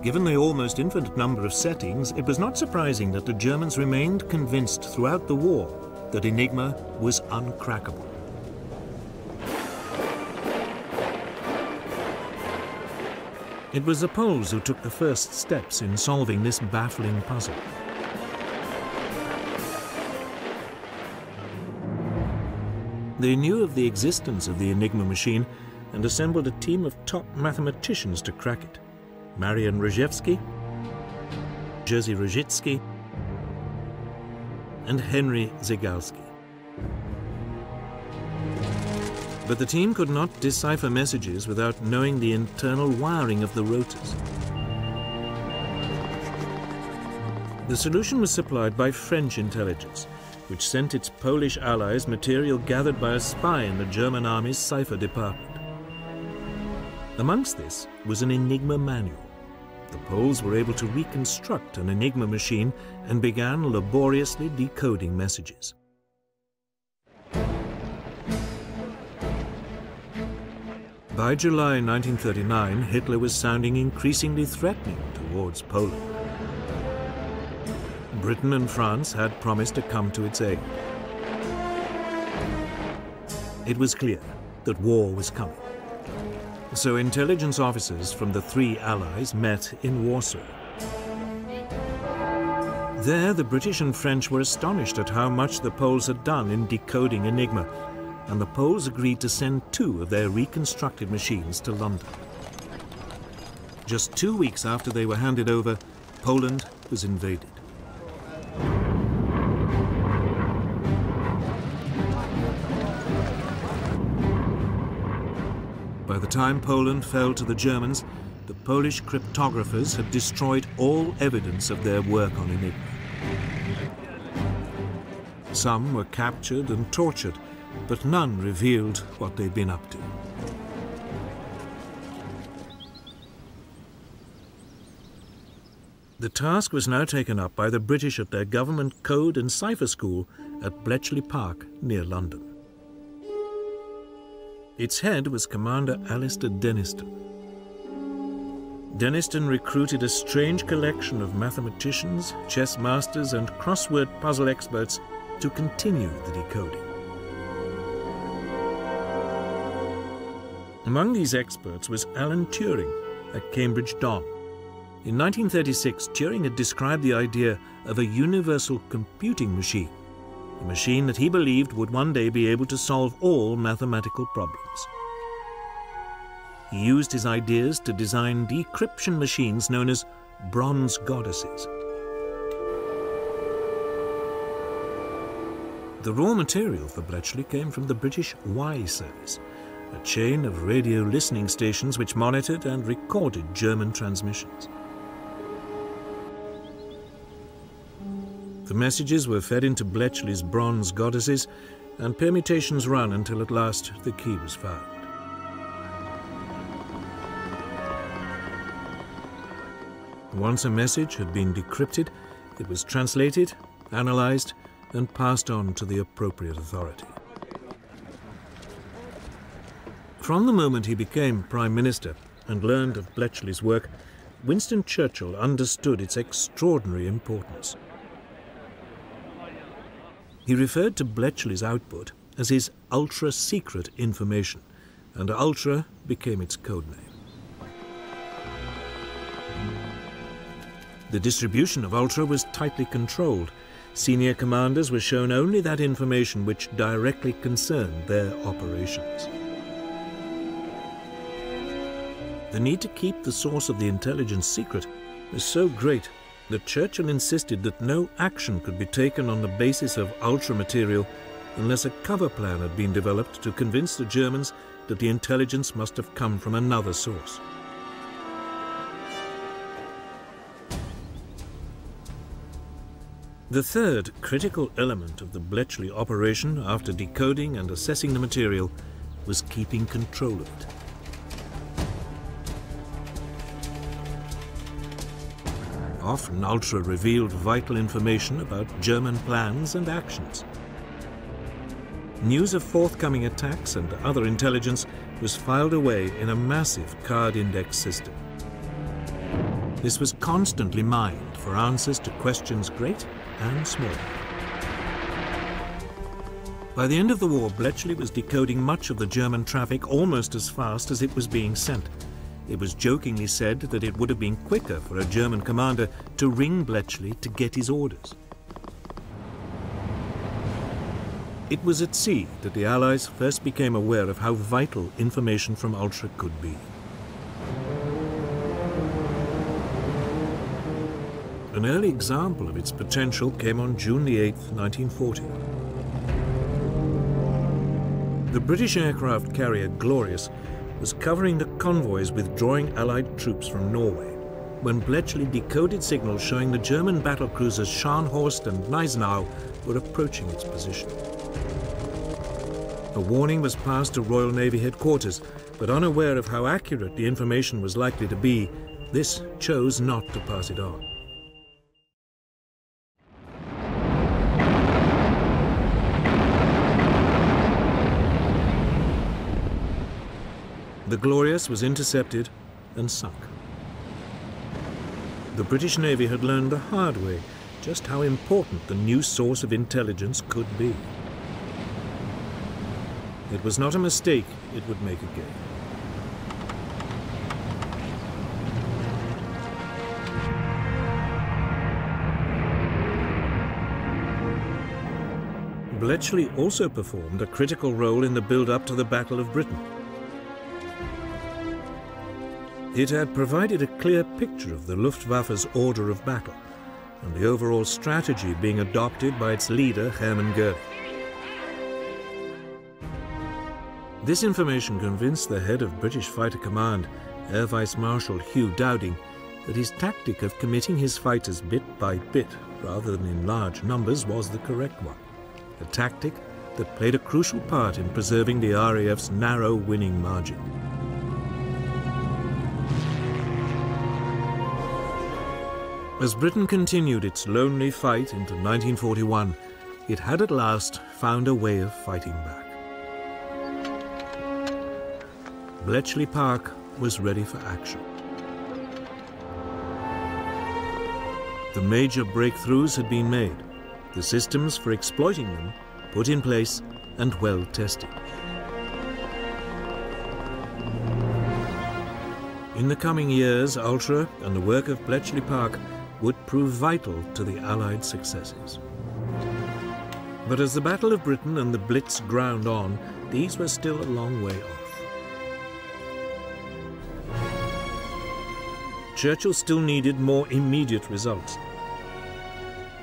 Given the almost infinite number of settings, it was not surprising that the Germans remained convinced throughout the war that Enigma was uncrackable. It was the Poles who took the first steps in solving this baffling puzzle. They knew of the existence of the Enigma machine and assembled a team of top mathematicians to crack it. Marian Rejewski, Jerzy Różycki, and Henry Zygalski. But the team could not decipher messages without knowing the internal wiring of the rotors. The solution was supplied by French intelligence, which sent its Polish allies material gathered by a spy in the German army's cipher department. Amongst this was an Enigma manual. The Poles were able to reconstruct an Enigma machine and began laboriously decoding messages. By July 1939, Hitler was sounding increasingly threatening towards Poland. Britain and France had promised to come to its aid. It was clear that war was coming. So intelligence officers from the 3 allies met in Warsaw. There, the British and French were astonished at how much the Poles had done in decoding Enigma, and the Poles agreed to send 2 of their reconstructed machines to London. Just 2 weeks after they were handed over, Poland was invaded. By the time Poland fell to the Germans, the Polish cryptographers had destroyed all evidence of their work on Enigma. Some were captured and tortured, but none revealed what they'd been up to. The task was now taken up by the British at their government code and cipher school at Bletchley Park, near London. Its head was Commander Alistair Denniston. Denniston recruited a strange collection of mathematicians, chess masters, and crossword puzzle experts to continue the decoding. Among these experts was Alan Turing at Cambridge Don. In 1936, Turing had described the idea of a universal computing machine, a machine that he believed would one day be able to solve all mathematical problems. He used his ideas to design decryption machines known as bronze goddesses. The raw material for Bletchley came from the British Y service, a chain of radio listening stations which monitored and recorded German transmissions. The messages were fed into Bletchley's bronze goddesses, and permutations ran until at last the key was found. Once a message had been decrypted, it was translated analysed and passed on to the appropriate authority. From the moment he became Prime Minister and learned of Bletchley's work, Winston Churchill understood its extraordinary importance. He referred to Bletchley's output as his ultra-secret information, and ultra became its code name. The distribution of ultra was tightly controlled. Senior commanders were shown only that information which directly concerned their operations. The need to keep the source of the intelligence secret was so great that Churchill insisted that no action could be taken on the basis of ultra material unless a cover plan had been developed to convince the Germans that the intelligence must have come from another source. The third critical element of the Bletchley operation, after decoding and assessing the material, was keeping control of it. Often ultra revealed vital information about German plans and actions. News of forthcoming attacks and other intelligence was filed away in a massive card index system. This was constantly mined for answers to questions great and small. By the end of the war, Bletchley was decoding much of the German traffic almost as fast as it was being sent. It was jokingly said that it would have been quicker for a German commander to ring Bletchley to get his orders. It was at sea that the Allies first became aware of how vital information from ultra could be. An early example of its potential came on June the 8th, 1940. The British aircraft carrier Glorious was covering the convoys withdrawing Allied troops from Norway when Bletchley decoded signals showing the German battlecruisers Scharnhorst and Gneisenau were approaching its position. A warning was passed to Royal Navy headquarters, but unaware of how accurate the information was likely to be, this chose not to pass it on. The Glorious was intercepted and sunk. The British Navy had learned the hard way just how important the new source of intelligence could be. It was not a mistake it would make again. Bletchley also performed a critical role in the build-up to the Battle of Britain. It had provided a clear picture of the Luftwaffe's order of battle and the overall strategy being adopted by its leader, Hermann Goering. This information convinced the head of British Fighter Command, Air Vice Marshal Hugh Dowding, that his tactic of committing his fighters bit by bit rather than in large numbers was the correct one, a tactic that played a crucial part in preserving the RAF's narrow winning margin. As Britain continued its lonely fight into 1941, it had at last found a way of fighting back. Bletchley Park was ready for action. The major breakthroughs had been made, the systems for exploiting them put in place and well tested. In the coming years, Ultra and the work of Bletchley Park would prove vital to the Allied successes. But as the Battle of Britain and the Blitz ground on, these were still a long way off. Churchill still needed more immediate results.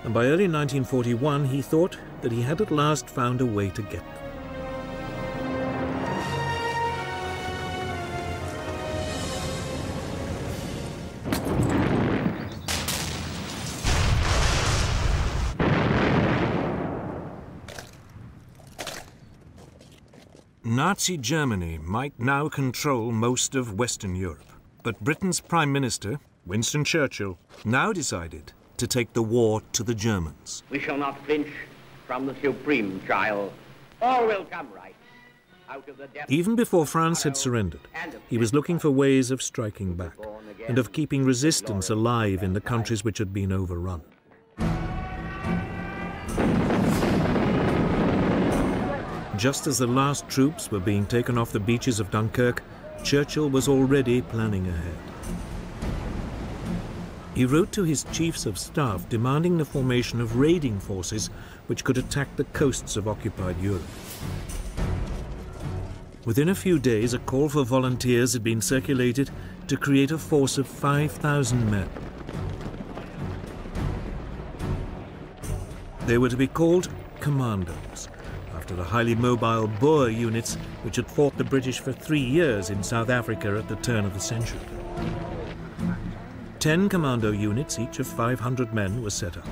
And by early 1941, he thought that he had at last found a way to get them. Nazi Germany might now control most of Western Europe, but Britain's Prime Minister, Winston Churchill, now decided to take the war to the Germans. We shall not flinch from the supreme trial. All will come right. Out of the depths Even before France had surrendered, he was looking for ways of striking back and of keeping resistance alive in the countries which had been overrun. Just as the last troops were being taken off the beaches of Dunkirk, Churchill was already planning ahead. He wrote to his chiefs of staff demanding the formation of raiding forces which could attack the coasts of occupied Europe. Within a few days, a call for volunteers had been circulated to create a force of 5,000 men. They were to be called commandos, after the highly mobile Boer units which had fought the British for 3 years in South Africa at the turn of the century. 10 commando units, each of 500 men, were set up.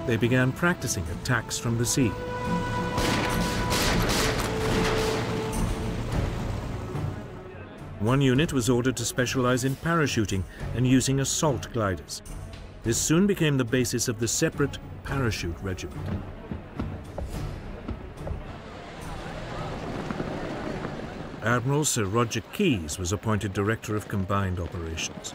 They began practicing attacks from the sea. One unit was ordered to specialize in parachuting and using assault gliders. This soon became the basis of the separate parachute regiment. Admiral Sir Roger Keyes was appointed Director of Combined Operations.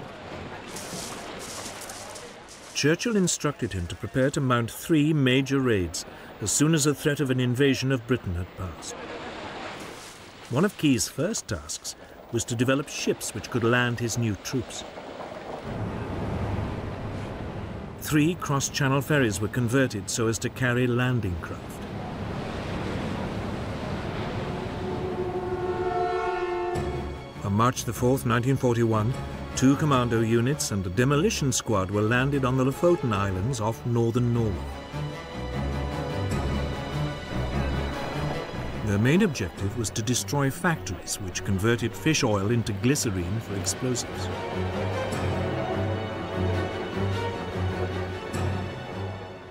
Churchill instructed him to prepare to mount 3 major raids as soon as the threat of an invasion of Britain had passed. One of Keyes' first tasks was to develop ships which could land his new troops. 3 cross-channel ferries were converted so as to carry landing craft. On March the 4th, 1941, 2 commando units and a demolition squad were landed on the Lofoten Islands off northern Norway. Their main objective was to destroy factories which converted fish oil into glycerine for explosives.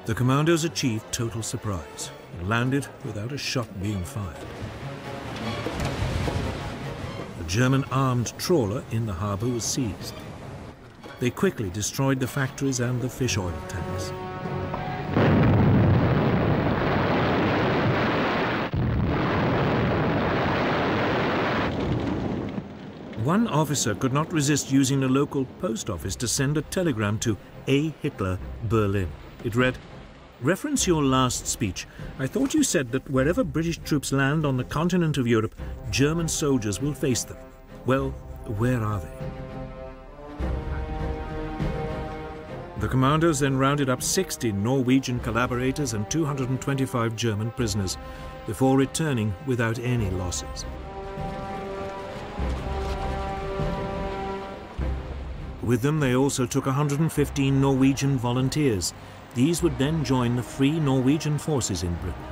The commandos achieved total surprise and landed without a shot being fired. A German armed trawler in the harbour was seized. They quickly destroyed the factories and the fish oil tanks. One officer could not resist using the local post office to send a telegram to A. Hitler, Berlin. It read, "Reference your last speech. I thought you said that wherever British troops land on the continent of Europe, German soldiers will face them. Well, where are they?" The commandos then rounded up 60 Norwegian collaborators and 225 German prisoners before returning without any losses. With them, they also took 115 Norwegian volunteers. These would then join the Free Norwegian forces in Britain.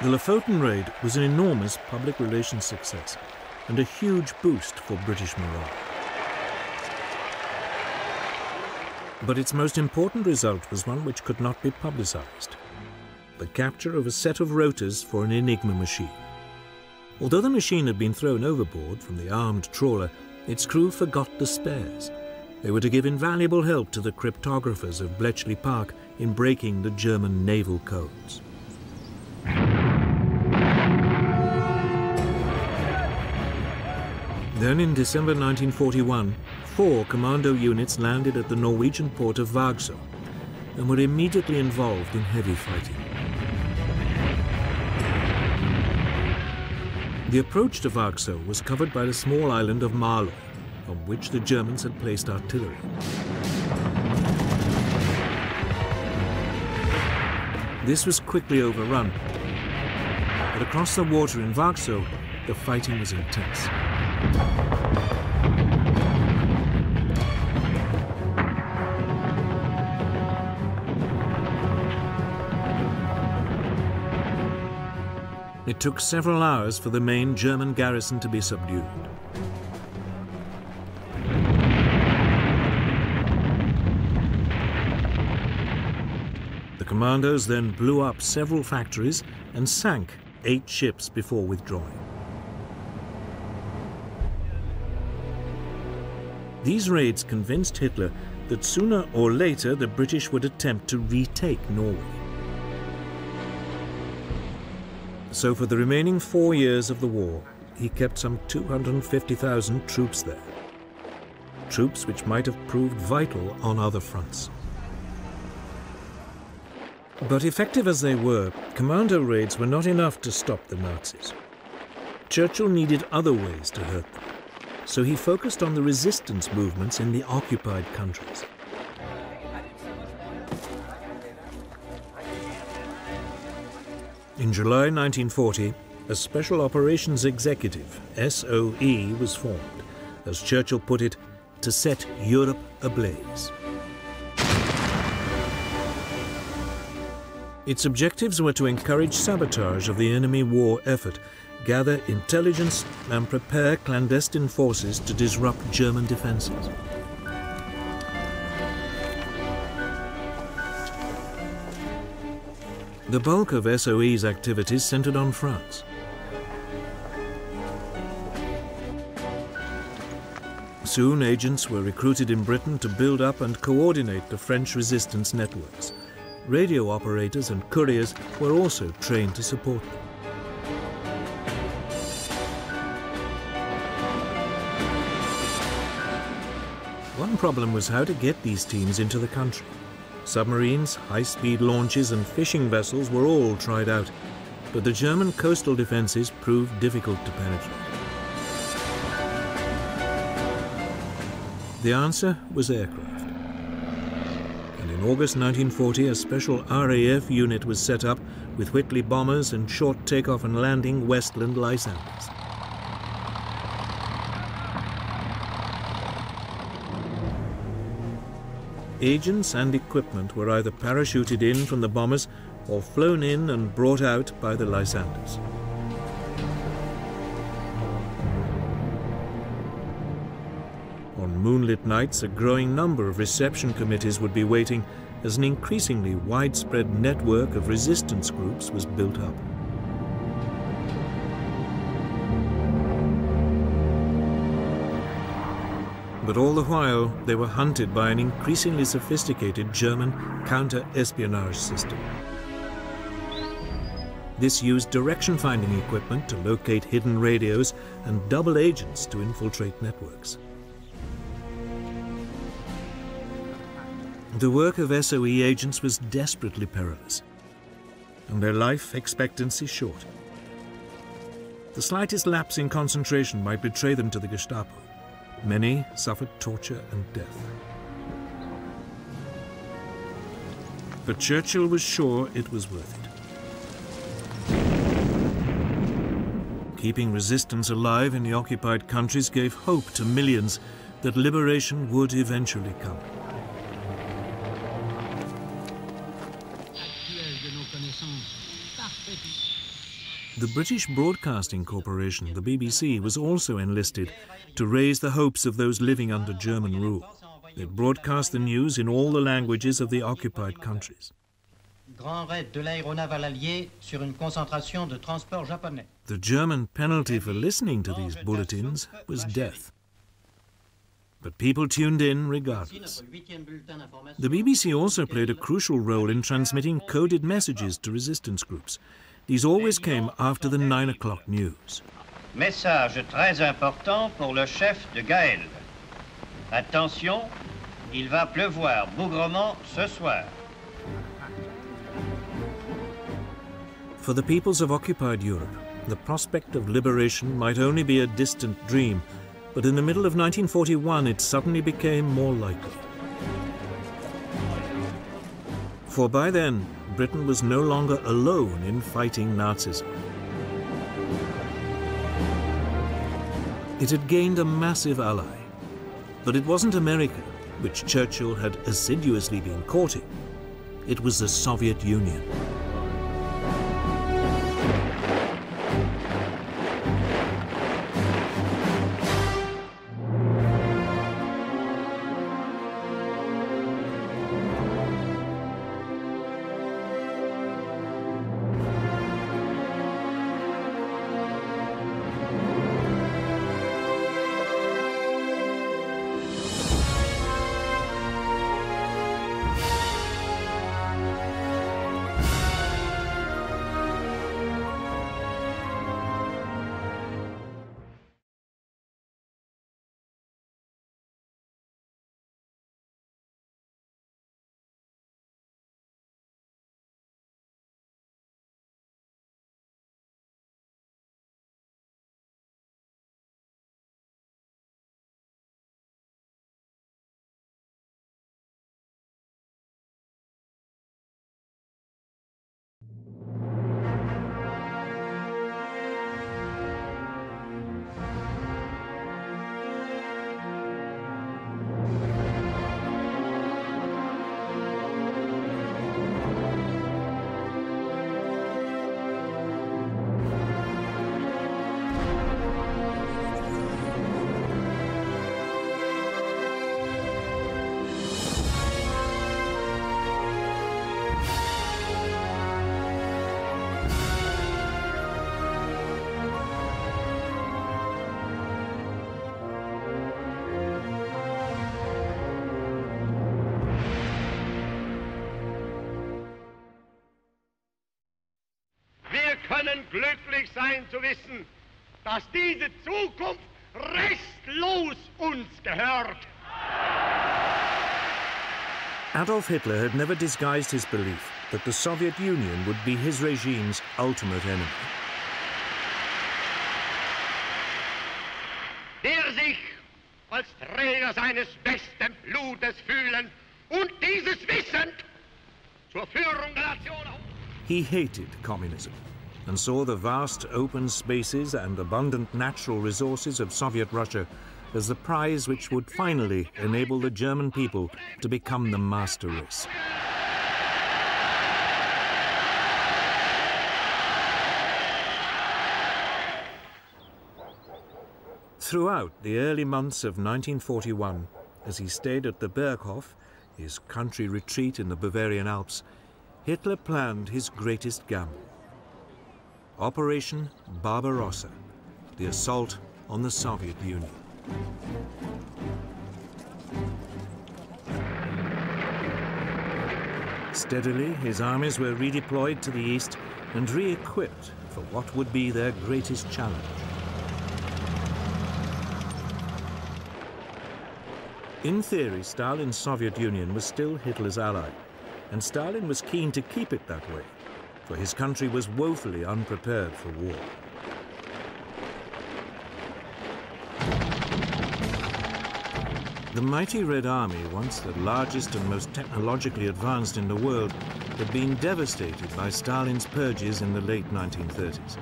The Lofoten raid was an enormous public relations success and a huge boost for British morale. But its most important result was one which could not be publicized: the capture of a set of rotors for an Enigma machine. Although the machine had been thrown overboard from the armed trawler, its crew forgot the spares. They were to give invaluable help to the cryptographers of Bletchley Park in breaking the German naval codes. Then in December 1941, 4 commando units landed at the Norwegian port of Vagsø and were immediately involved in heavy fighting. The approach to Vagsø was covered by the small island of Malø, on which the Germans had placed artillery. This was quickly overrun, but across the water in Vagsø, the fighting was intense. It took several hours for the main German garrison to be subdued. The commandos then blew up several factories and sank 8 ships before withdrawing. These raids convinced Hitler that sooner or later the British would attempt to retake Norway. So for the remaining 4 years of the war, he kept some 250,000 troops there. Troops which might have proved vital on other fronts. But effective as they were, commando raids were not enough to stop the Nazis. Churchill needed other ways to hurt them, so he focused on the resistance movements in the occupied countries. In July 1940, a Special Operations Executive, SOE, was formed, as Churchill put it, to set Europe ablaze. Its objectives were to encourage sabotage of the enemy war effort, gather intelligence and prepare clandestine forces to disrupt German defenses. The bulk of SOE's activities centered on France. Soon agents were recruited in Britain to build up and coordinate the French resistance networks. Radio operators and couriers were also trained to support them. One problem was how to get these teams into the country. Submarines, high-speed launches and fishing vessels were all tried out, but the German coastal defenses proved difficult to penetrate. The answer was aircraft. And in August 1940, a special RAF unit was set up with Whitley bombers and short takeoff and landing Westland Lysanders. Agents and equipment were either parachuted in from the bombers or flown in and brought out by the Lysanders. On moonlit nights, a growing number of reception committees would be waiting as an increasingly widespread network of resistance groups was built up. But all the while, they were hunted by an increasingly sophisticated German counter-espionage system. This used direction-finding equipment to locate hidden radios and double agents to infiltrate networks. The work of SOE agents was desperately perilous, and their life expectancy short. The slightest lapse in concentration might betray them to the Gestapo. Many suffered torture and death. But Churchill was sure it was worth it. Keeping resistance alive in the occupied countries gave hope to millions that liberation would eventually come. The British Broadcasting Corporation, the BBC, was also enlisted to raise the hopes of those living under German rule. They broadcast the news in all the languages of the occupied countries. The German penalty for listening to these bulletins was death. But people tuned in regardless. The BBC also played a crucial role in transmitting coded messages to resistance groups. These always came after the 9 o'clock news. Message très important pour le chef de Gaël. Attention, il va pleuvoir bougrement ce soir. For the peoples of occupied Europe, the prospect of liberation might only be a distant dream, but in the middle of 1941 it suddenly became more likely. For by then, Britain was no longer alone in fighting Nazism. It had gained a massive ally, but it wasn't America, which Churchill had assiduously been courting. It was the Soviet Union. können glücklich sein zu wissen, dass diese Zukunft restlos uns gehört. Adolf Hitler had never disguised his belief that the Soviet Union would be his regime's ultimate enemy. Der sich als Träger seines besten Blutes fühlen und dieses wissend zur Führung der Nation. He hated communism and saw the vast open spaces and abundant natural resources of Soviet Russia as the prize which would finally enable the German people to become the master race. Throughout the early months of 1941, as he stayed at the Berghof, his country retreat in the Bavarian Alps, Hitler planned his greatest gamble. Operation Barbarossa, the assault on the Soviet Union. Steadily, his armies were redeployed to the east and re-equipped for what would be their greatest challenge. In theory, Stalin's Soviet Union was still Hitler's ally, and Stalin was keen to keep it that way, for his country was woefully unprepared for war. The mighty Red Army, once the largest and most technologically advanced in the world, had been devastated by Stalin's purges in the late 1930s.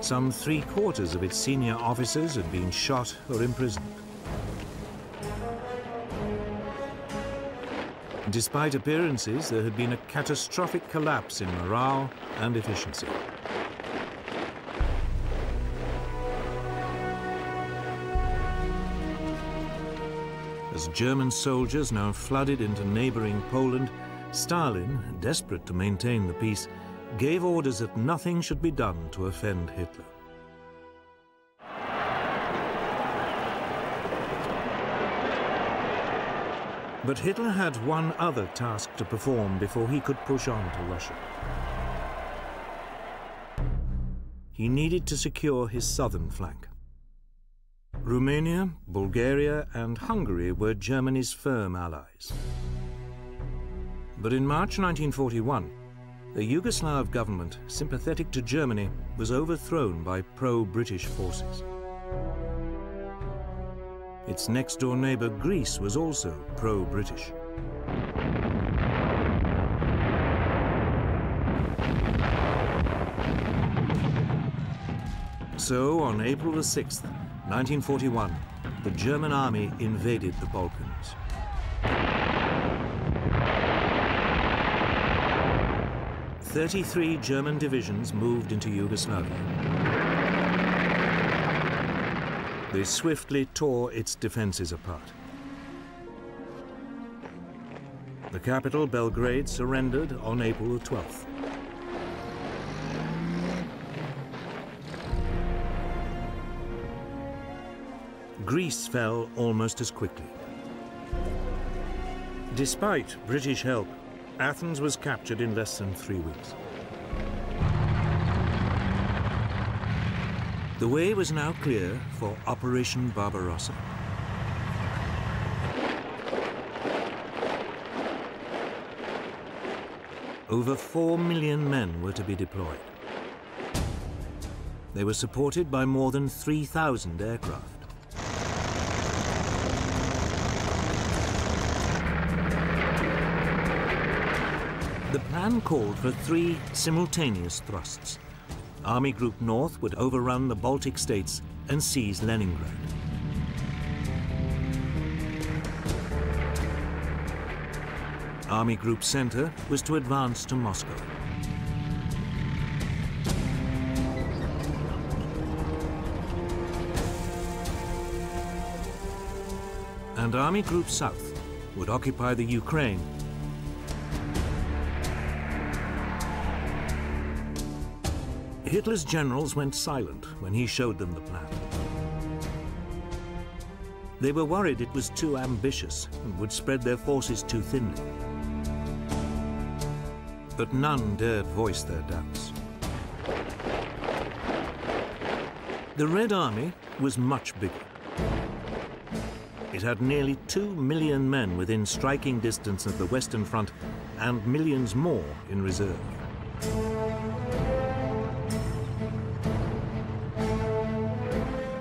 Some 3/4 of its senior officers had been shot or imprisoned. Despite appearances, there had been a catastrophic collapse in morale and efficiency. As German soldiers now flooded into neighboring Poland, Stalin, desperate to maintain the peace, gave orders that nothing should be done to offend Hitler. But Hitler had one other task to perform before he could push on to Russia. He needed to secure his southern flank. Romania, Bulgaria, and Hungary were Germany's firm allies. But in March 1941, the Yugoslav government, sympathetic to Germany, was overthrown by pro-British forces. Its next-door neighbor, Greece, was also pro-British. So, on April the 6th, 1941, the German army invaded the Balkans. "33 German divisions moved into Yugoslavia. They swiftly tore its defenses apart. The capital, Belgrade, surrendered on April the 12th. Greece fell almost as quickly. Despite British help, Athens was captured in less than 3 weeks. The way was now clear for Operation Barbarossa. Over 4 million men were to be deployed. They were supported by more than 3,000 aircraft. The plan called for 3 simultaneous thrusts. Army Group North would overrun the Baltic states and seize Leningrad. Army Group Center was to advance to Moscow. And Army Group South would occupy the Ukraine. Hitler's generals went silent when he showed them the plan. They were worried it was too ambitious and would spread their forces too thinly. But none dared voice their doubts. The Red Army was much bigger. It had nearly 2 million men within striking distance of the Western Front and millions more in reserve.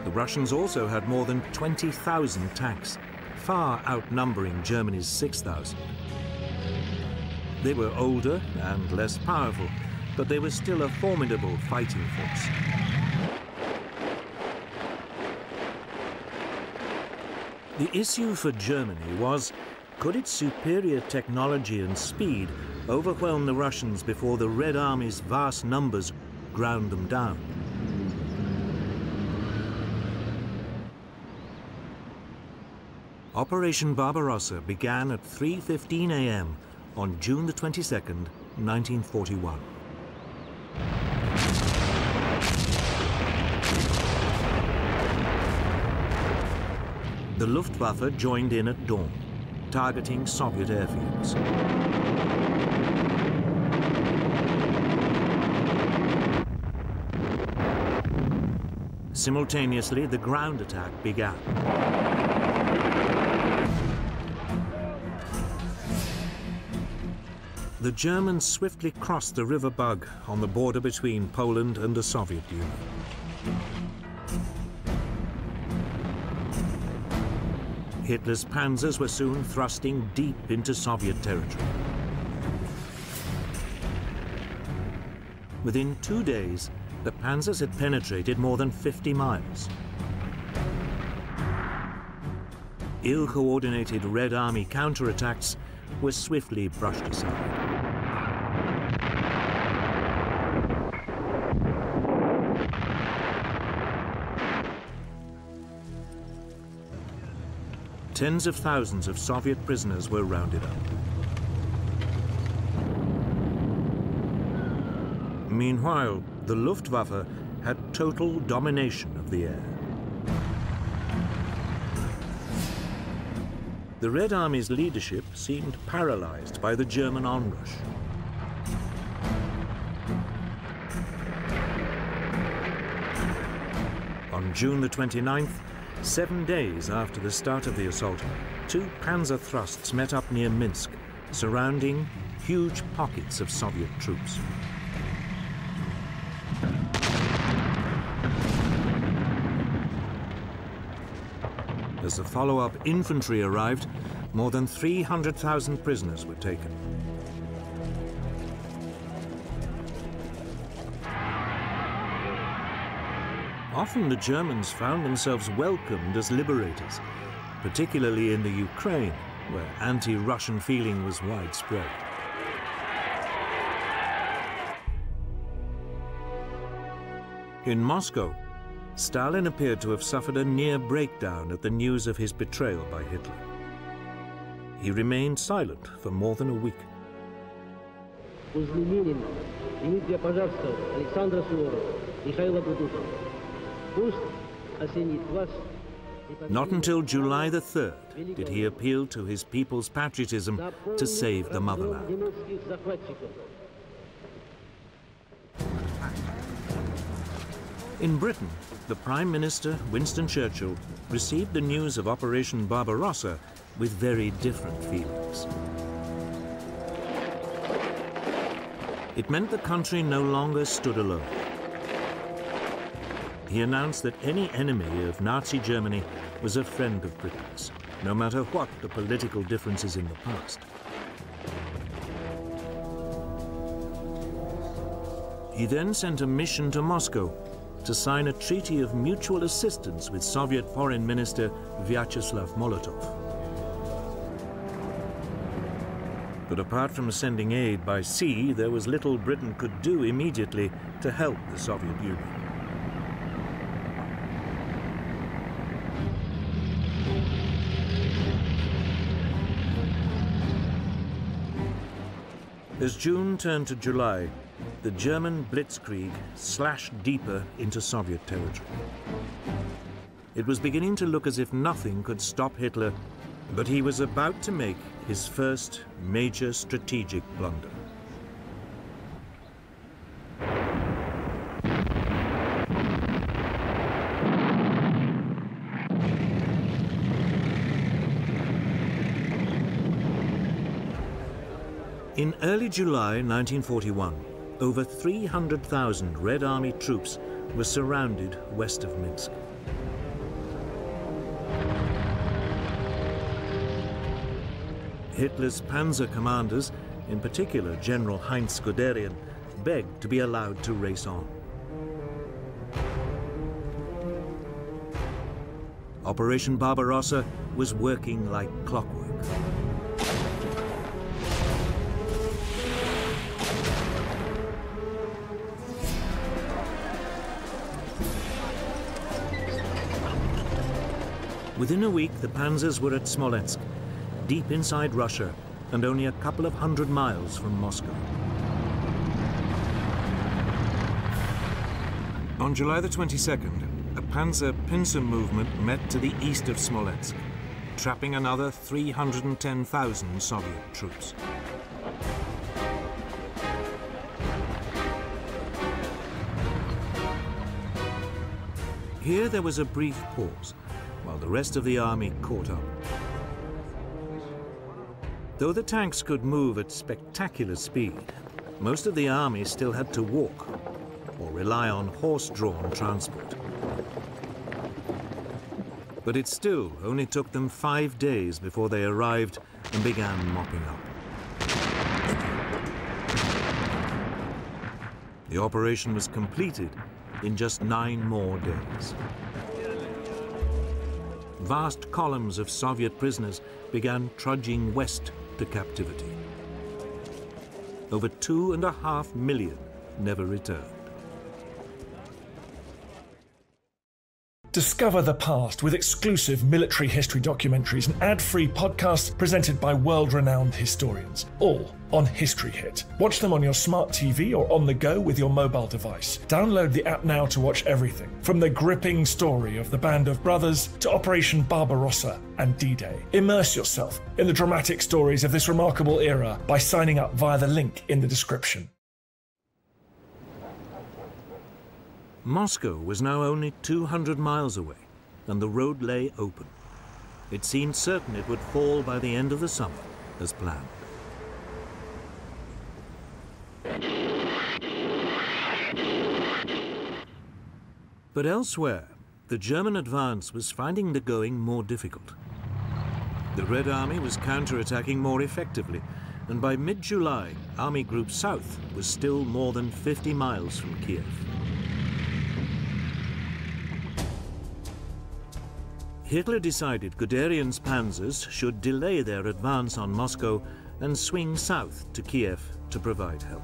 The Russians also had more than 20,000 tanks, far outnumbering Germany's 6,000. They were older and less powerful, but they were still a formidable fighting force. The issue for Germany was, could its superior technology and speed overwhelm the Russians before the Red Army's vast numbers ground them down? Operation Barbarossa began at 3:15 a.m. on June the 22nd, 1941. The Luftwaffe joined in at dawn, targeting Soviet airfields. Simultaneously, the ground attack began. The Germans swiftly crossed the River Bug on the border between Poland and the Soviet Union. Hitler's panzers were soon thrusting deep into Soviet territory. Within 2 days, the panzers had penetrated more than 50 miles. Ill-coordinated Red Army counterattacks were swiftly brushed aside. Tens of thousands of Soviet prisoners were rounded up. Meanwhile, the Luftwaffe had total domination of the air. The Red Army's leadership seemed paralyzed by the German onrush. On June the 29th, 7 days after the start of the assault, 2 panzer thrusts met up near Minsk, surrounding huge pockets of Soviet troops. As the follow-up infantry arrived, more than 300,000 prisoners were taken. Often the Germans found themselves welcomed as liberators, particularly in the Ukraine, where anti-Russian feeling was widespread. In Moscow, Stalin appeared to have suffered a near breakdown at the news of his betrayal by Hitler. He remained silent for more than a week. Not until July the 3rd did he appeal to his people's patriotism to save the motherland. In Britain, the Prime Minister, Winston Churchill, received the news of Operation Barbarossa with very different feelings. It meant the country no longer stood alone. He announced that any enemy of Nazi Germany was a friend of Britain's, no matter what the political differences in the past. He then sent a mission to Moscow to sign a treaty of mutual assistance with Soviet Foreign Minister Vyacheslav Molotov. But apart from sending aid by sea, there was little Britain could do immediately to help the Soviet Union. As June turned to July, the German blitzkrieg slashed deeper into Soviet territory. It was beginning to look as if nothing could stop Hitler, but he was about to make his first major strategic blunder. In early July 1941, over 300,000 Red Army troops were surrounded west of Minsk. Hitler's panzer commanders, in particular General Heinz Guderian, begged to be allowed to race on. Operation Barbarossa was working like clockwork. Within a week, the panzers were at Smolensk, deep inside Russia and only a couple of hundred miles from Moscow. On July the 22nd, a panzer pincer movement met to the east of Smolensk, trapping another 310,000 Soviet troops. Here there was a brief pause, while the rest of the army caught up. Though the tanks could move at spectacular speed, most of the army still had to walk or rely on horse-drawn transport. But it still only took them 5 days before they arrived and began mopping up. The operation was completed in just 9 more days. Vast columns of Soviet prisoners began trudging west to captivity. Over 2.5 million never returned. Discover the past with exclusive military history documentaries and ad-free podcasts presented by world-renowned historians, all on History Hit. Watch them on your smart TV or on the go with your mobile device. Download the app now to watch everything, from the gripping story of the Band of Brothers to Operation Barbarossa and D-Day. Immerse yourself in the dramatic stories of this remarkable era by signing up via the link in the description. Moscow was now only 200 miles away, and the road lay open. It seemed certain it would fall by the end of the summer, as planned. But elsewhere, the German advance was finding the going more difficult. The Red Army was counter-attacking more effectively, and by mid-July, Army Group South was still more than 50 miles from Kiev. Hitler decided Guderian's panzers should delay their advance on Moscow and swing south to Kiev to provide help.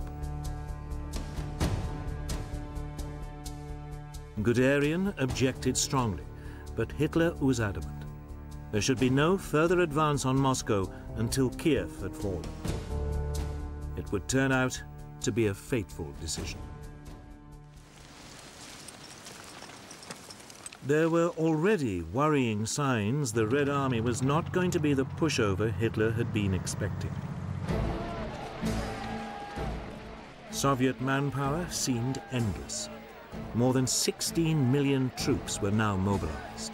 Guderian objected strongly, but Hitler was adamant. There should be no further advance on Moscow until Kiev had fallen. It would turn out to be a fateful decision. There were already worrying signs the Red Army was not going to be the pushover Hitler had been expecting. Soviet manpower seemed endless. More than 16 million troops were now mobilized.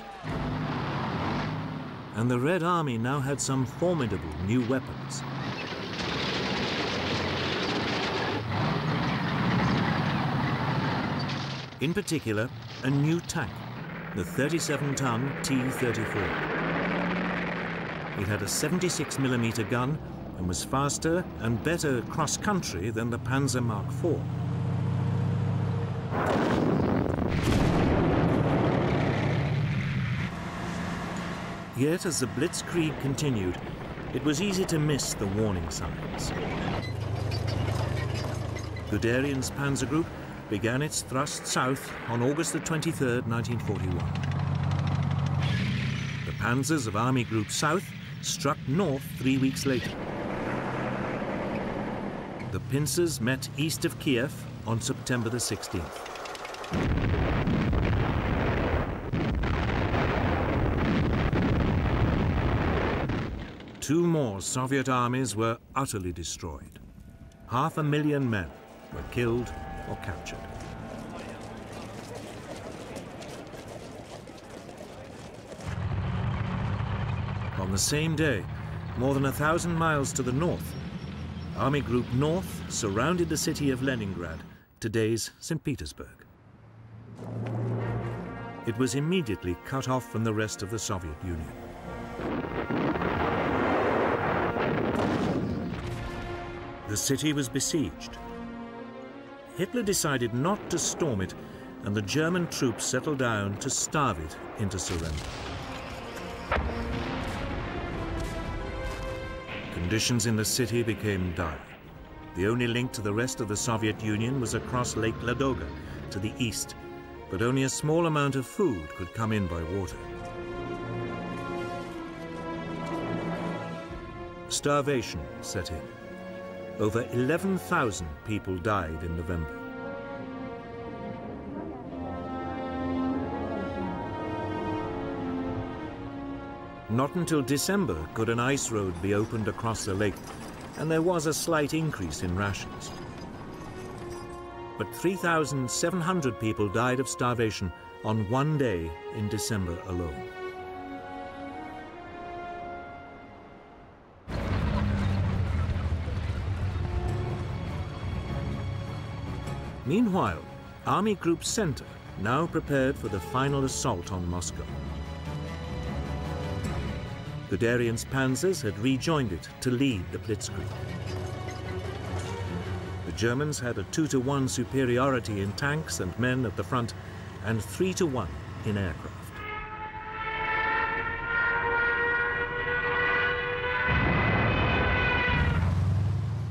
And the Red Army now had some formidable new weapons. In particular, a new tank, the 37-ton T-34. It had a 76mm gun and was faster and better cross-country than the Panzer Mark IV. Yet, as the Blitzkrieg continued, it was easy to miss the warning signs. Guderian's Panzer Group began its thrust south on August the 23rd, 1941. The panzers of Army Group South struck north 3 weeks later. The pincers met east of Kiev on September the 16th. Two more Soviet armies were utterly destroyed. 500,000 men were killed or captured. On the same day, more than 1,000 miles to the north, Army Group North surrounded the city of Leningrad, today's St. Petersburg. It was immediately cut off from the rest of the Soviet Union. The city was besieged. Hitler decided not to storm it, and the German troops settled down to starve it into surrender. Conditions in the city became dire. The only link to the rest of the Soviet Union was across Lake Ladoga to the east, but only a small amount of food could come in by water. Starvation set in. Over 11,000 people died in November. Not until December could an ice road be opened across the lake, and there was a slight increase in rations. But 3,700 people died of starvation on one day in December alone. Meanwhile, Army Group Center now prepared for the final assault on Moscow. Guderian's panzers had rejoined it to lead the blitzkrieg. The Germans had a 2-to-1 superiority in tanks and men at the front, and 3-to-1 in aircraft.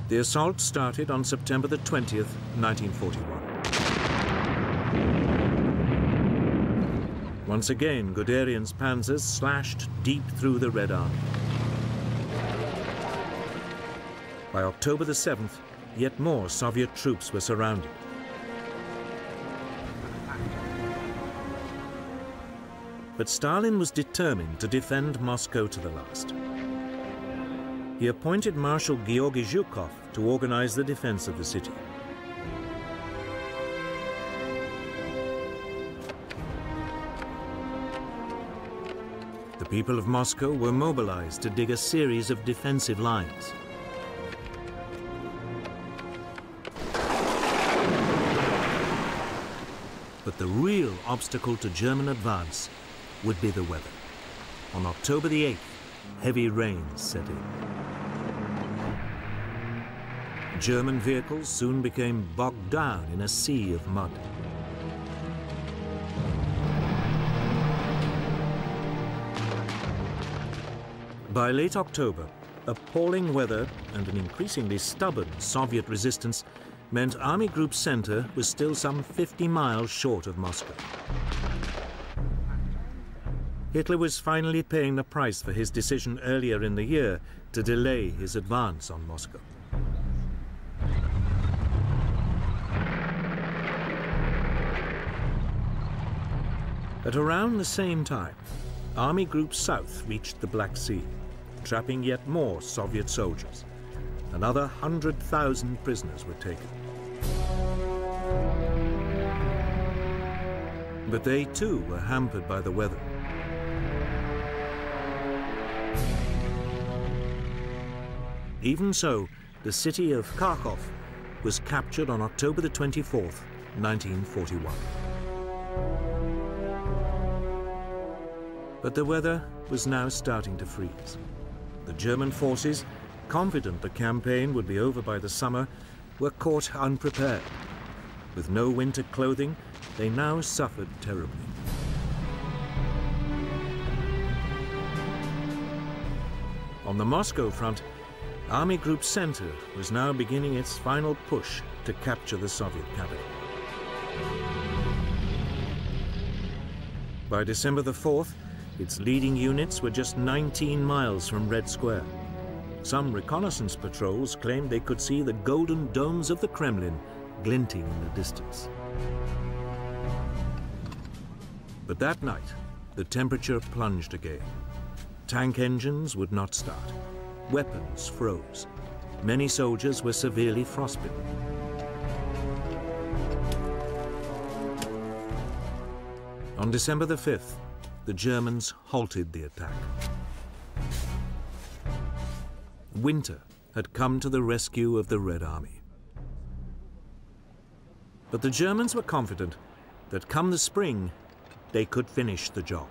The assault started on September the 20th, 1941. Once again, Guderian's panzers slashed deep through the Red Army. By October the 7th, yet more Soviet troops were surrounded. But Stalin was determined to defend Moscow to the last. He appointed Marshal Georgy Zhukov to organize the defense of the city. The people of Moscow were mobilized to dig a series of defensive lines. But the real obstacle to German advance would be the weather. On October the 8th, heavy rains set in. German vehicles soon became bogged down in a sea of mud. By late October, appalling weather and an increasingly stubborn Soviet resistance meant Army Group Center was still some 50 miles short of Moscow. Hitler was finally paying the price for his decision earlier in the year to delay his advance on Moscow. At around the same time, Army Group South reached the Black Sea, trapping yet more Soviet soldiers. Another 100,000 prisoners were taken. But they too were hampered by the weather. Even so, the city of Kharkov was captured on October the 24th, 1941. But the weather was now starting to freeze. The German forces, confident the campaign would be over by the summer, were caught unprepared. With no winter clothing, they now suffered terribly. On the Moscow front, Army Group Center was now beginning its final push to capture the Soviet capital. By December the 4th, its leading units were just 19 miles from Red Square. Some reconnaissance patrols claimed they could see the golden domes of the Kremlin glinting in the distance. But that night, the temperature plunged again. Tank engines would not start. Weapons froze. Many soldiers were severely frostbitten. On December the 5th, the Germans halted the attack. Winter had come to the rescue of the Red Army. But the Germans were confident that come the spring, they could finish the job.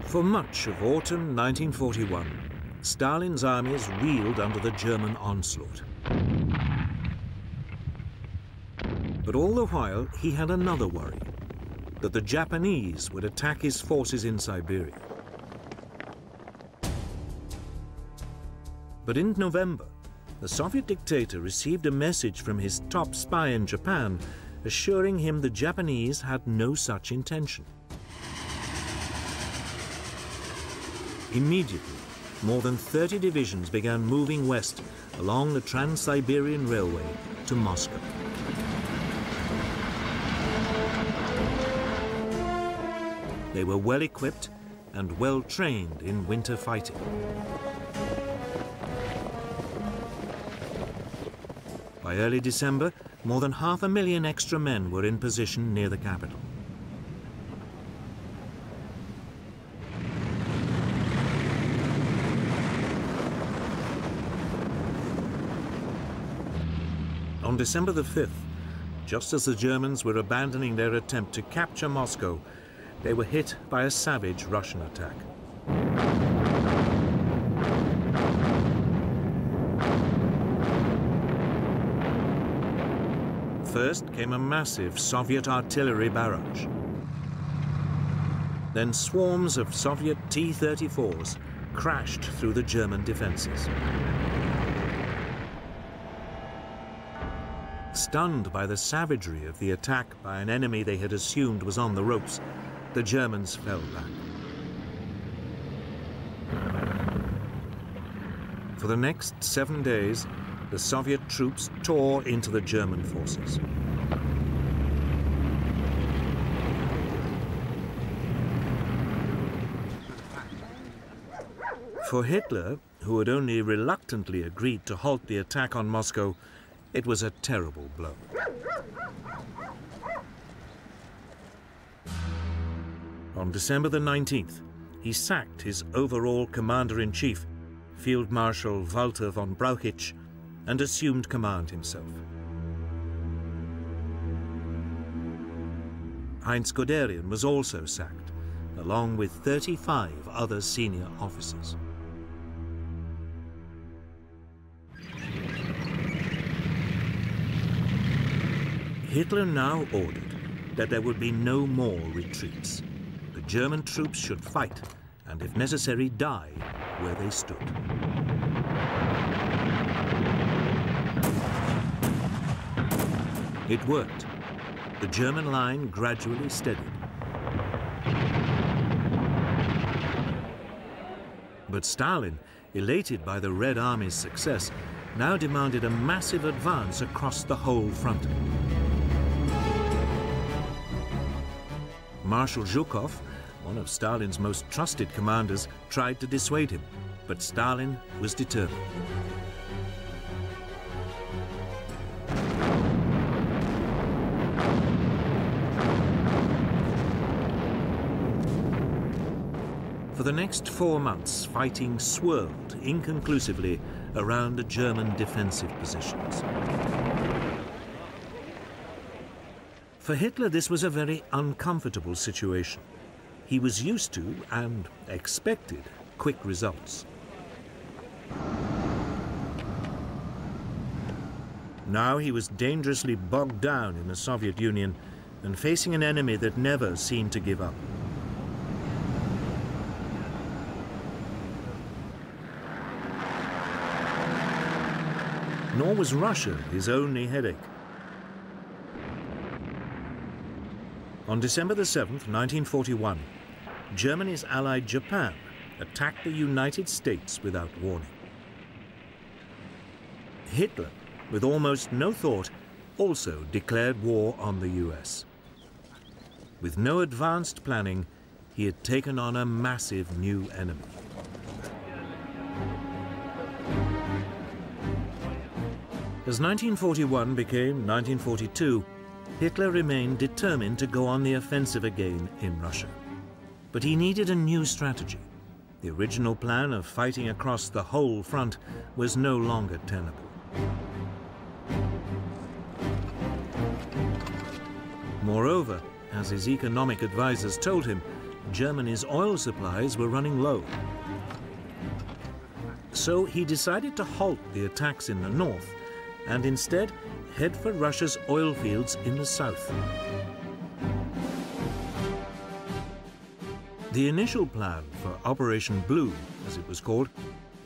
For much of autumn 1941, Stalin's armies reeled under the German onslaught. But all the while, he had another worry, that the Japanese would attack his forces in Siberia. But in November, the Soviet dictator received a message from his top spy in Japan, assuring him the Japanese had no such intention. Immediately, more than 30 divisions began moving west along the Trans-Siberian Railway to Moscow. They were well equipped and well trained in winter fighting. By early December, more than 500,000 extra men were in position near the capital. On December the 5th, just as the Germans were abandoning their attempt to capture Moscow, they were hit by a savage Russian attack. First came a massive Soviet artillery barrage. Then swarms of Soviet T-34s crashed through the German defenses. Stunned by the savagery of the attack by an enemy they had assumed was on the ropes, the Germans fell back. For the next 7 days, the Soviet troops tore into the German forces. For Hitler, who had only reluctantly agreed to halt the attack on Moscow, it was a terrible blow. On December the 19th, he sacked his overall commander-in-chief, Field Marshal Walter von Brauchitsch, and assumed command himself. Heinz Guderian was also sacked, along with 35 other senior officers. Hitler now ordered that there would be no more retreats. The German troops should fight, and if necessary, die where they stood. It worked. The German line gradually steadied. But Stalin, elated by the Red Army's success, now demanded a massive advance across the whole front. Marshal Zhukov, one of Stalin's most trusted commanders, tried to dissuade him, but Stalin was determined. For the next 4 months, fighting swirled inconclusively around the German defensive positions. For Hitler, this was a very uncomfortable situation. He was used to, and expected, quick results. Now he was dangerously bogged down in the Soviet Union and facing an enemy that never seemed to give up. Nor was Russia his only headache. On December the 7th, 1941, Germany's ally Japan attacked the United States without warning. Hitler, with almost no thought, also declared war on the US. With no advanced planning, he had taken on a massive new enemy. As 1941 became 1942, Hitler remained determined to go on the offensive again in Russia. But he needed a new strategy. The original plan of fighting across the whole front was no longer tenable. Moreover, as his economic advisors told him, Germany's oil supplies were running low. So he decided to halt the attacks in the north and instead head for Russia's oil fields in the south. The initial plan for Operation Blue, as it was called,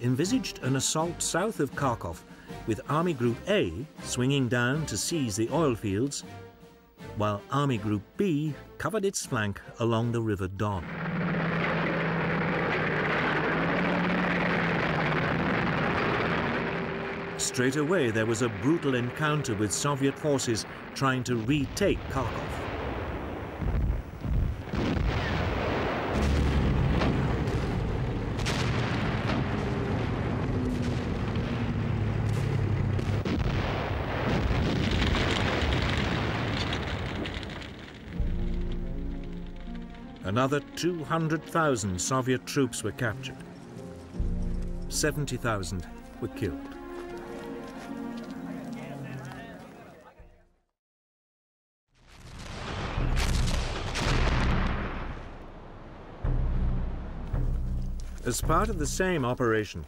envisaged an assault south of Kharkov, with Army Group A swinging down to seize the oil fields, while Army Group B covered its flank along the River Don. Straight away, there was a brutal encounter with Soviet forces trying to retake Kharkov. Another 200,000 Soviet troops were captured. 70,000 were killed. As part of the same operation,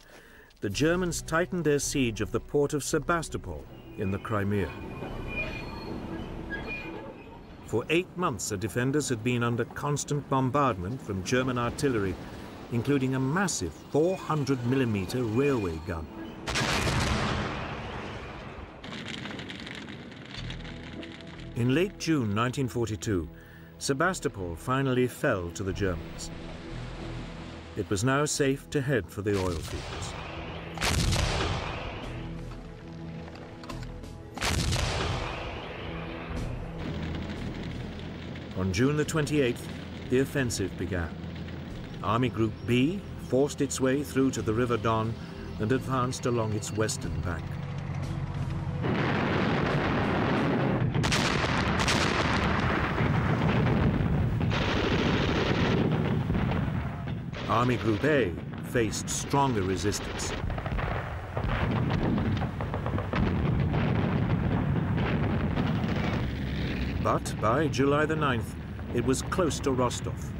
the Germans tightened their siege of the port of Sebastopol in the Crimea. For 8 months, the defenders had been under constant bombardment from German artillery, including a massive 400mm railway gun. In late June 1942, Sebastopol finally fell to the Germans. It was now safe to head for the oil fields. On June the 28th, the offensive began. Army Group B forced its way through to the River Don and advanced along its western bank. Army Group A faced stronger resistance. But by July the 9th, it was close to Rostov.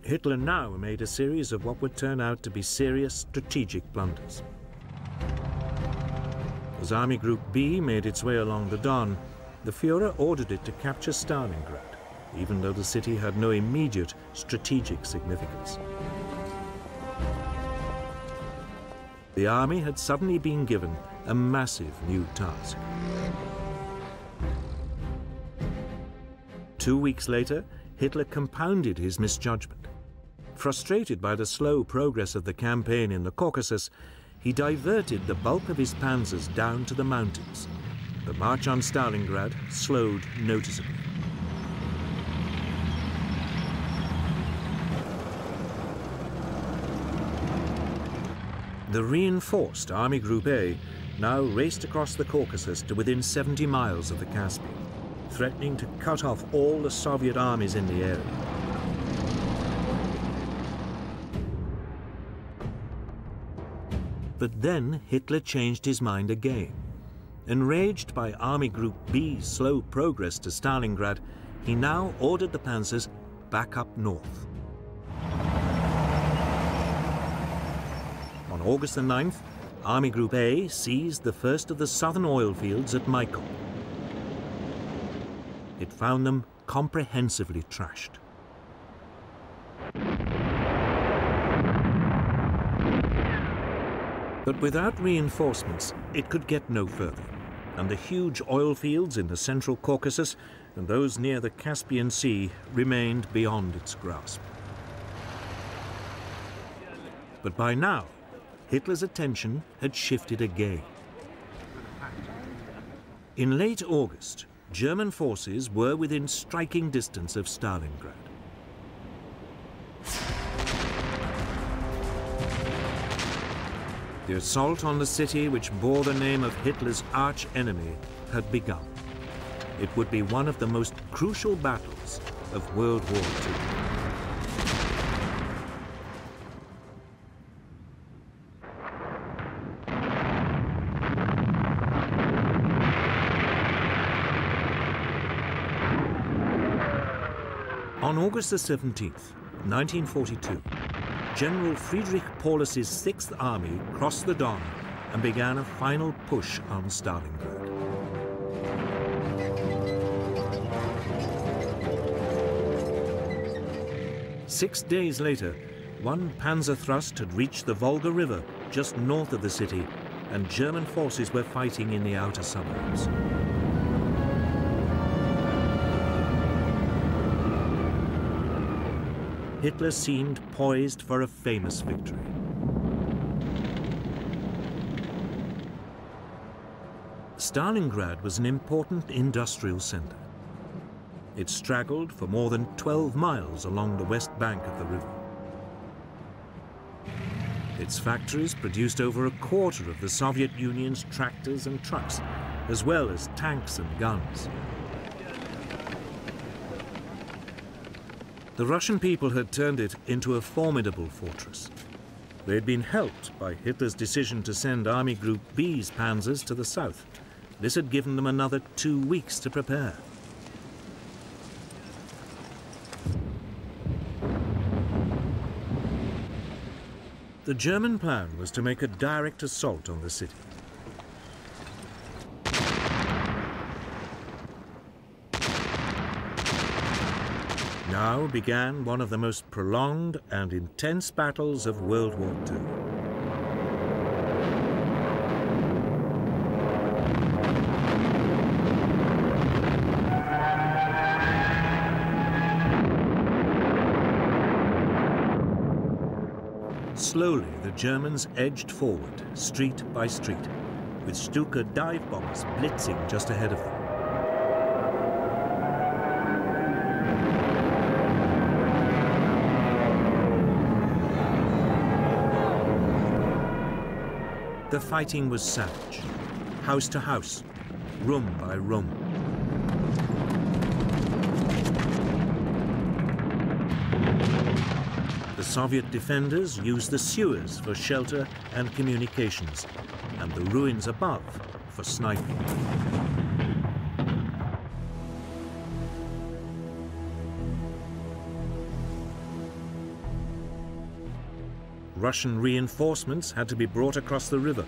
Hitler now made a series of what would turn out to be serious strategic blunders. As Army Group B made its way along the Don, the Führer ordered it to capture Stalingrad, even though the city had no immediate strategic significance. The army had suddenly been given a massive new task. 2 weeks later, Hitler compounded his misjudgment. Frustrated by the slow progress of the campaign in the Caucasus, he diverted the bulk of his panzers down to the mountains. The march on Stalingrad slowed noticeably. The reinforced Army Group A now raced across the Caucasus to within 70 miles of the Caspian, threatening to cut off all the Soviet armies in the area. But then Hitler changed his mind again. Enraged by Army Group B's slow progress to Stalingrad, he now ordered the panzers back up north. On August the 9th, Army Group A seized the first of the southern oil fields at Mykop. It found them comprehensively trashed. But without reinforcements, it could get no further, and the huge oil fields in the central Caucasus and those near the Caspian Sea remained beyond its grasp. But by now, Hitler's attention had shifted again. In late August, German forces were within striking distance of Stalingrad. The assault on the city, which bore the name of Hitler's arch-enemy, had begun. It would be one of the most crucial battles of World War II. On August the 17th, 1942, General Friedrich Paulus's 6th Army crossed the Don and began a final push on Stalingrad. Six days later, one panzer thrust had reached the Volga River just north of the city, and German forces were fighting in the outer suburbs. Hitler seemed poised for a famous victory. Stalingrad was an important industrial center. It straggled for more than 12 miles along the west bank of the river. Its factories produced over a quarter of the Soviet Union's tractors and trucks, as well as tanks and guns. The Russian people had turned it into a formidable fortress. They had been helped by Hitler's decision to send Army Group B's panzers to the south. This had given them another 2 weeks to prepare. The German plan was to make a direct assault on the city. Now began one of the most prolonged and intense battles of World War II. Slowly, the Germans edged forward, street by street, with Stuka dive bombers blitzing just ahead of them. The fighting was savage, house to house, room by room. The Soviet defenders used the sewers for shelter and communications, and the ruins above for sniping. Russian reinforcements had to be brought across the river.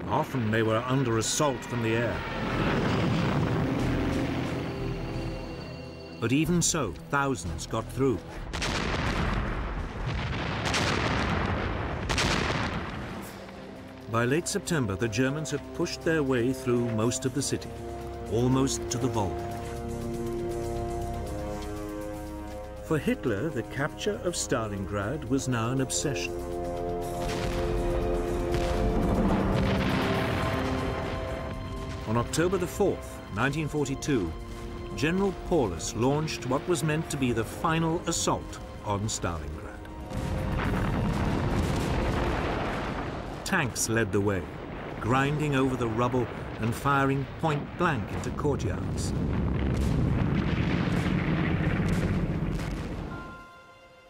Often they were under assault from the air. But even so, thousands got through. By late September, the Germans had pushed their way through most of the city, almost to the Volga. For Hitler, the capture of Stalingrad was now an obsession. On October the 4th, 1942, General Paulus launched what was meant to be the final assault on Stalingrad. Tanks led the way, grinding over the rubble and firing point blank into courtyards.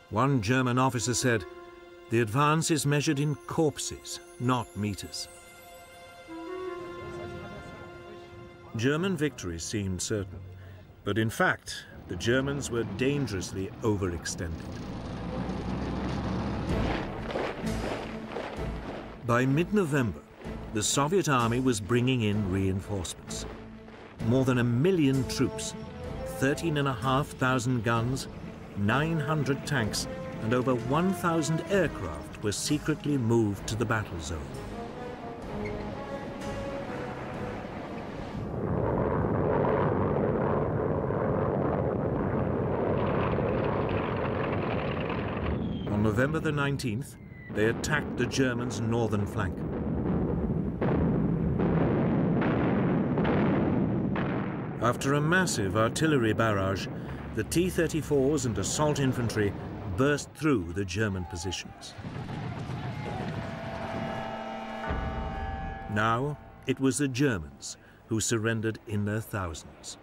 One German officer said, "The advance is measured in corpses, not meters." German victory seemed certain, but in fact, the Germans were dangerously overextended. By mid-November, the Soviet army was bringing in reinforcements. More than 1 million troops, 13,500 guns, 900 tanks, and over 1,000 aircraft were secretly moved to the battle zone. On November the 19th, they attacked the Germans' northern flank. After a massive artillery barrage, the T-34s and assault infantry burst through the German positions. Now it was the Germans who surrendered in their thousands.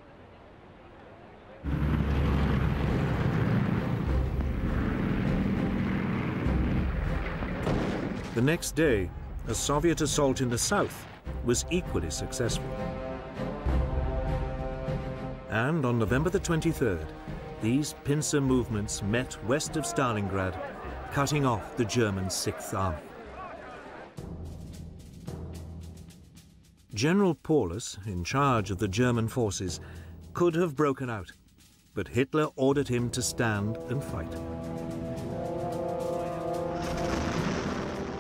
The next day, a Soviet assault in the south was equally successful. And on November the 23rd, these pincer movements met west of Stalingrad, cutting off the German 6th Army. General Paulus, in charge of the German forces, could have broken out, but Hitler ordered him to stand and fight.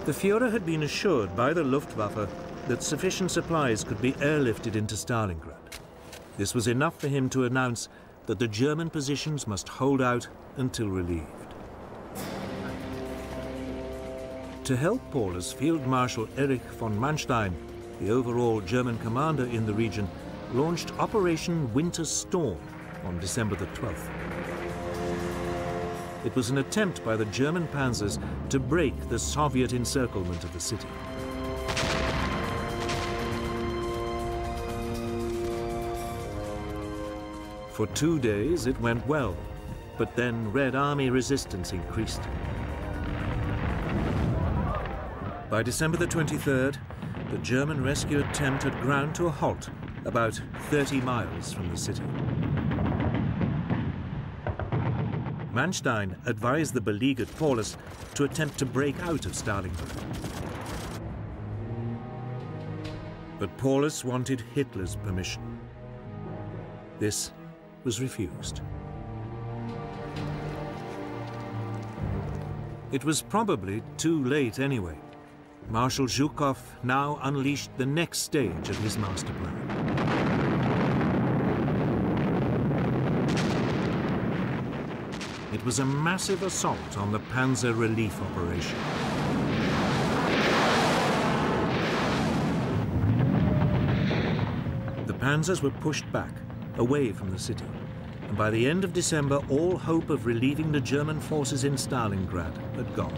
The Führer had been assured by the Luftwaffe that sufficient supplies could be airlifted into Stalingrad. This was enough for him to announce that the German positions must hold out until relieved. To help Paulus, Field Marshal Erich von Manstein, the overall German commander in the region, launched Operation Winter Storm on December the 12th. It was an attempt by the German panzers to break the Soviet encirclement of the city. For 2 days it went well, but then Red Army resistance increased. By December the 23rd, the German rescue attempt had ground to a halt about 30 miles from the city. Manstein advised the beleaguered Paulus to attempt to break out of Stalingrad. But Paulus wanted Hitler's permission. This was refused. It was probably too late anyway. Marshal Zhukov now unleashed the next stage of his master plan. It was a massive assault on the Panzer Relief Operation. The panzers were pushed back, away from the city, and by the end of December, all hope of relieving the German forces in Stalingrad had gone.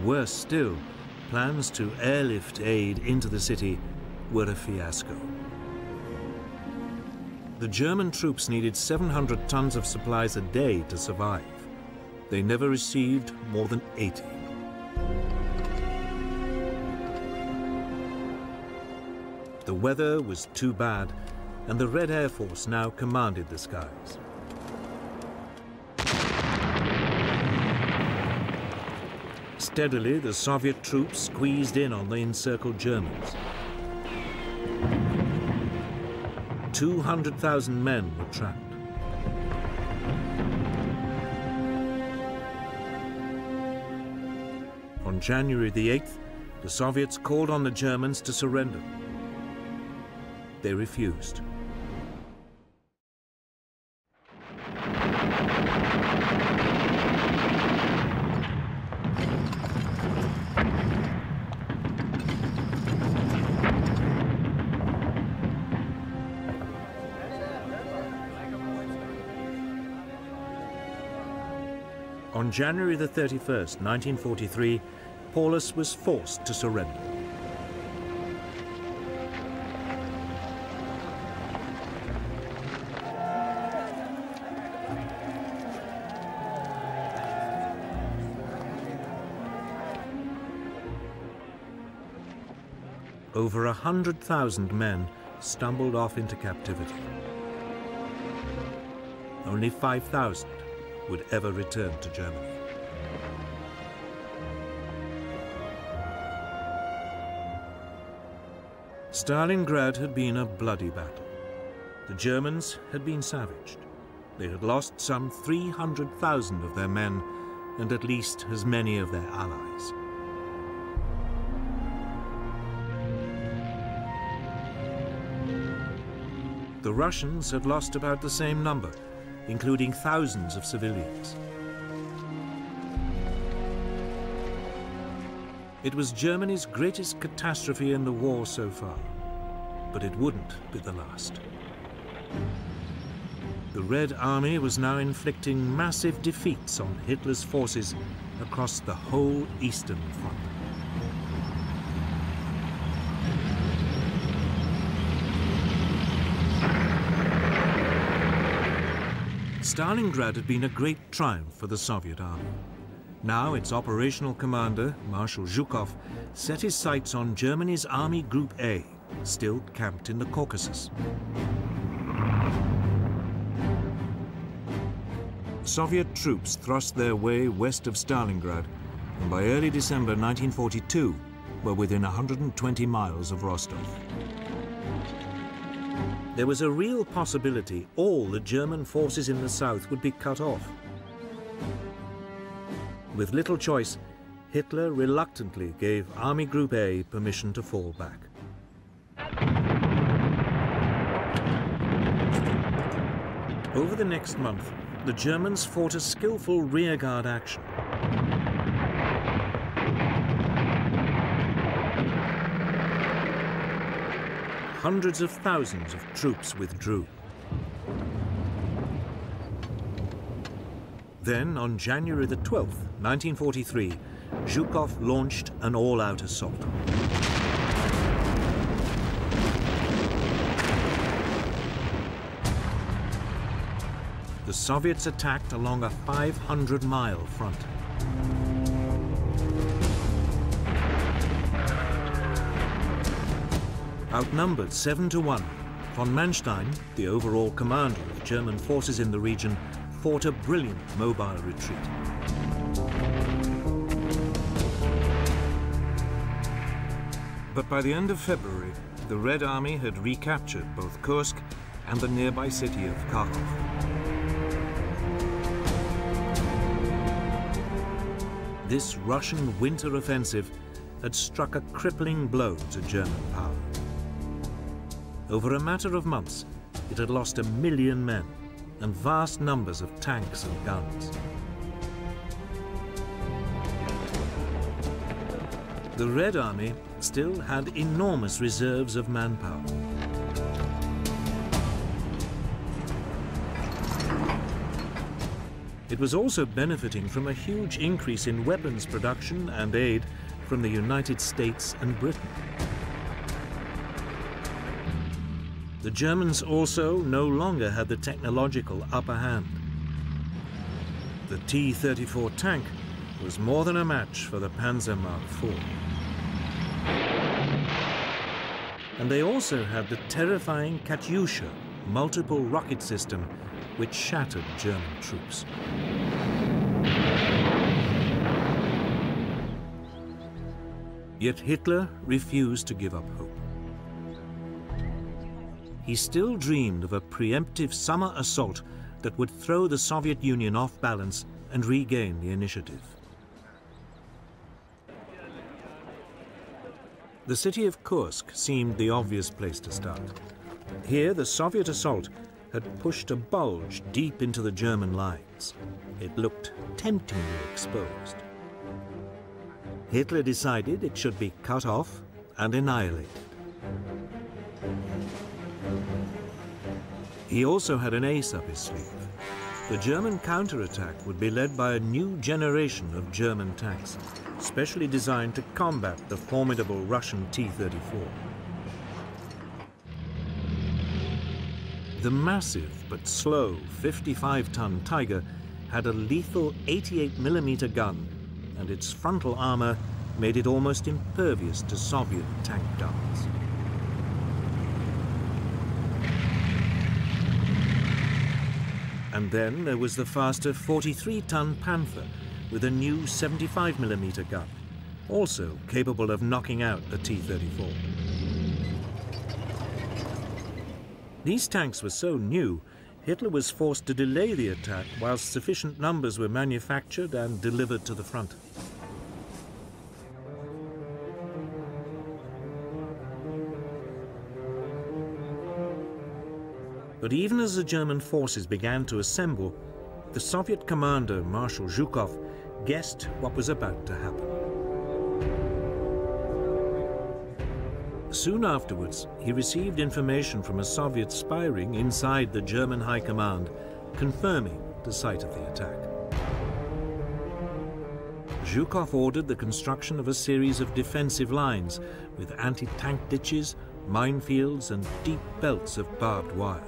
Worse still, plans to airlift aid into the city were a fiasco. The German troops needed 700 tons of supplies a day to survive. They never received more than 80. The weather was too bad, and the Red Air Force now commanded the skies. Steadily, the Soviet troops squeezed in on the encircled Germans. 200,000 men were trapped. On January the 8th, the Soviets called on the Germans to surrender. They refused. On January the 31st, 1943, Paulus was forced to surrender. Over 100,000 men stumbled off into captivity. Only 5,000 would ever return to Germany. Stalingrad had been a bloody battle. The Germans had been savaged. They had lost some 300,000 of their men and at least as many of their allies. The Russians had lost about the same number, including thousands of civilians. It was Germany's greatest catastrophe in the war so far, but it wouldn't be the last. The Red Army was now inflicting massive defeats on Hitler's forces across the whole Eastern Front. Stalingrad had been a great triumph for the Soviet army. Now its operational commander, Marshal Zhukov, set his sights on Germany's Army Group A, still camped in the Caucasus. Soviet troops thrust their way west of Stalingrad, and by early December 1942 were within 120 miles of Rostov. There was a real possibility all the German forces in the south would be cut off. With little choice, Hitler reluctantly gave Army Group A permission to fall back. Over the next month, the Germans fought a skillful rearguard action. Hundreds of thousands of troops withdrew. Then, on January the 12th, 1943, Zhukov launched an all-out assault. The Soviets attacked along a 500-mile front. Outnumbered 7-1, von Manstein, the overall commander of German forces in the region, fought a brilliant mobile retreat. But by the end of February, the Red Army had recaptured both Kursk and the nearby city of Kharkov. This Russian winter offensive had struck a crippling blow to German power. Over a matter of months, it had lost 1 million men and vast numbers of tanks and guns. The Red Army still had enormous reserves of manpower. It was also benefiting from a huge increase in weapons production and aid from the United States and Britain. The Germans also no longer had the technological upper hand. The T-34 tank was more than a match for the Panzer Mark IV. And they also had the terrifying Katyusha multiple rocket system, which shattered German troops. Yet Hitler refused to give up hope. He still dreamed of a preemptive summer assault that would throw the Soviet Union off balance and regain the initiative. The city of Kursk seemed the obvious place to start. Here, the Soviet assault had pushed a bulge deep into the German lines. It looked temptingly exposed. Hitler decided it should be cut off and annihilated. He also had an ace up his sleeve. The German counterattack would be led by a new generation of German tanks, specially designed to combat the formidable Russian T-34. The massive but slow 55-ton Tiger had a lethal 88mm gun, and its frontal armor made it almost impervious to Soviet tank guns. And then there was the faster 43-ton Panther with a new 75mm gun, also capable of knocking out the T-34. These tanks were so new, Hitler was forced to delay the attack whilst sufficient numbers were manufactured and delivered to the front. But even as the German forces began to assemble, the Soviet commander, Marshal Zhukov, guessed what was about to happen. Soon afterwards, he received information from a Soviet spy ring inside the German High Command, confirming the site of the attack. Zhukov ordered the construction of a series of defensive lines with anti-tank ditches, minefields, and deep belts of barbed wire.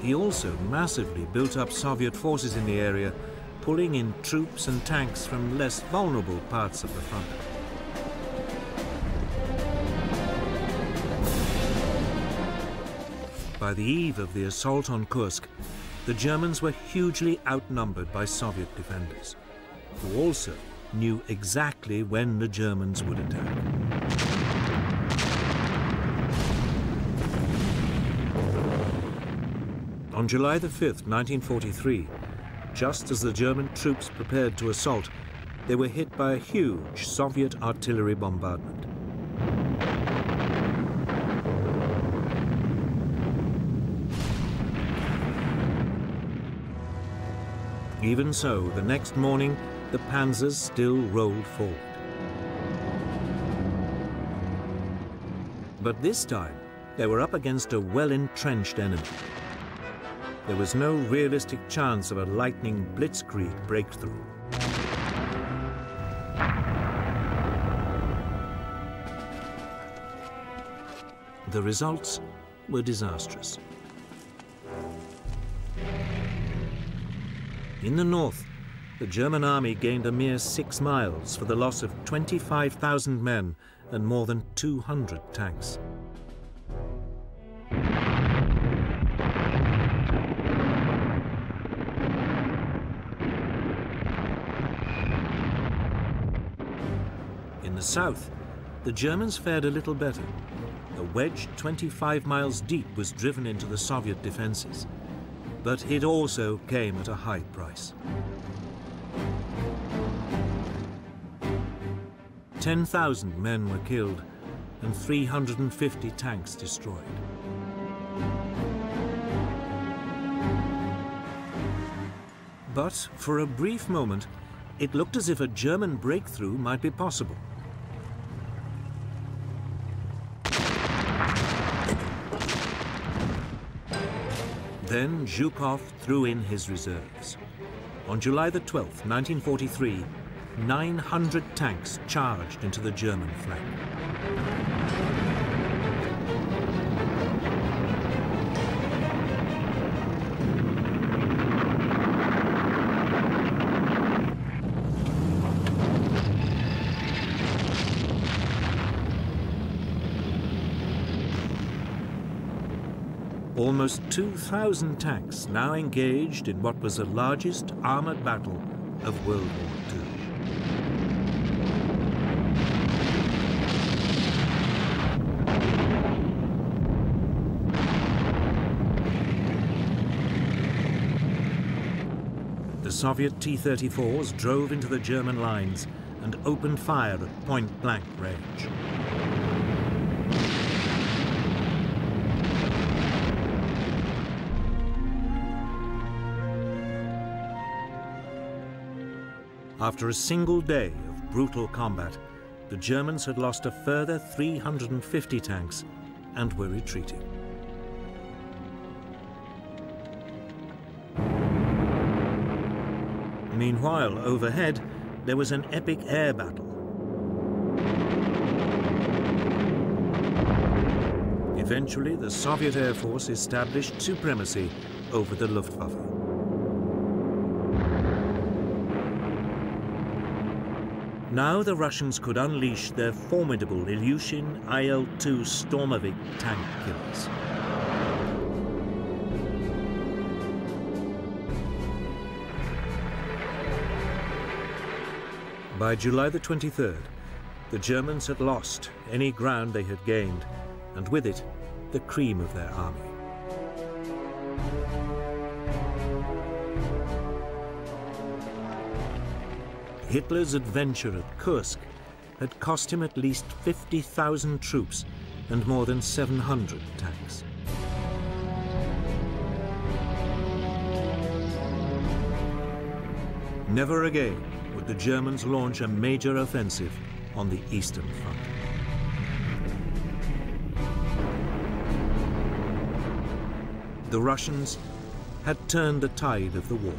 He also massively built up Soviet forces in the area, pulling in troops and tanks from less vulnerable parts of the front. By the eve of the assault on Kursk, the Germans were hugely outnumbered by Soviet defenders, who also knew exactly when the Germans would attack. On July the 5th, 1943, just as the German troops prepared to assault, they were hit by a huge Soviet artillery bombardment. Even so, the next morning, the panzers still rolled forward. But this time, they were up against a well-entrenched enemy. There was no realistic chance of a lightning blitzkrieg breakthrough. The results were disastrous. In the north, the German army gained a mere 6 miles for the loss of 25,000 men and more than 200 tanks. In the south, the Germans fared a little better. A wedge 25 miles deep was driven into the Soviet defenses, but it also came at a high price. 10,000 men were killed and 350 tanks destroyed. But for a brief moment, it looked as if a German breakthrough might be possible. Then Zhukov threw in his reserves. On July the 12th, 1943, 900 tanks charged into the German flank. Almost 2,000 tanks now engaged in what was the largest armored battle of World War II. The Soviet T-34s drove into the German lines and opened fire at point-blank range. After a single day of brutal combat, the Germans had lost a further 350 tanks and were retreating. Meanwhile, overhead, there was an epic air battle. Eventually, the Soviet Air Force established supremacy over the Luftwaffe. Now the Russians could unleash their formidable Ilyushin IL-2 Stormovik tank killers. By July the 23rd, the Germans had lost any ground they had gained, and with it, the cream of their army. Hitler's adventure at Kursk had cost him at least 50,000 troops and more than 700 tanks. Never again would the Germans launch a major offensive on the Eastern Front. The Russians had turned the tide of the war.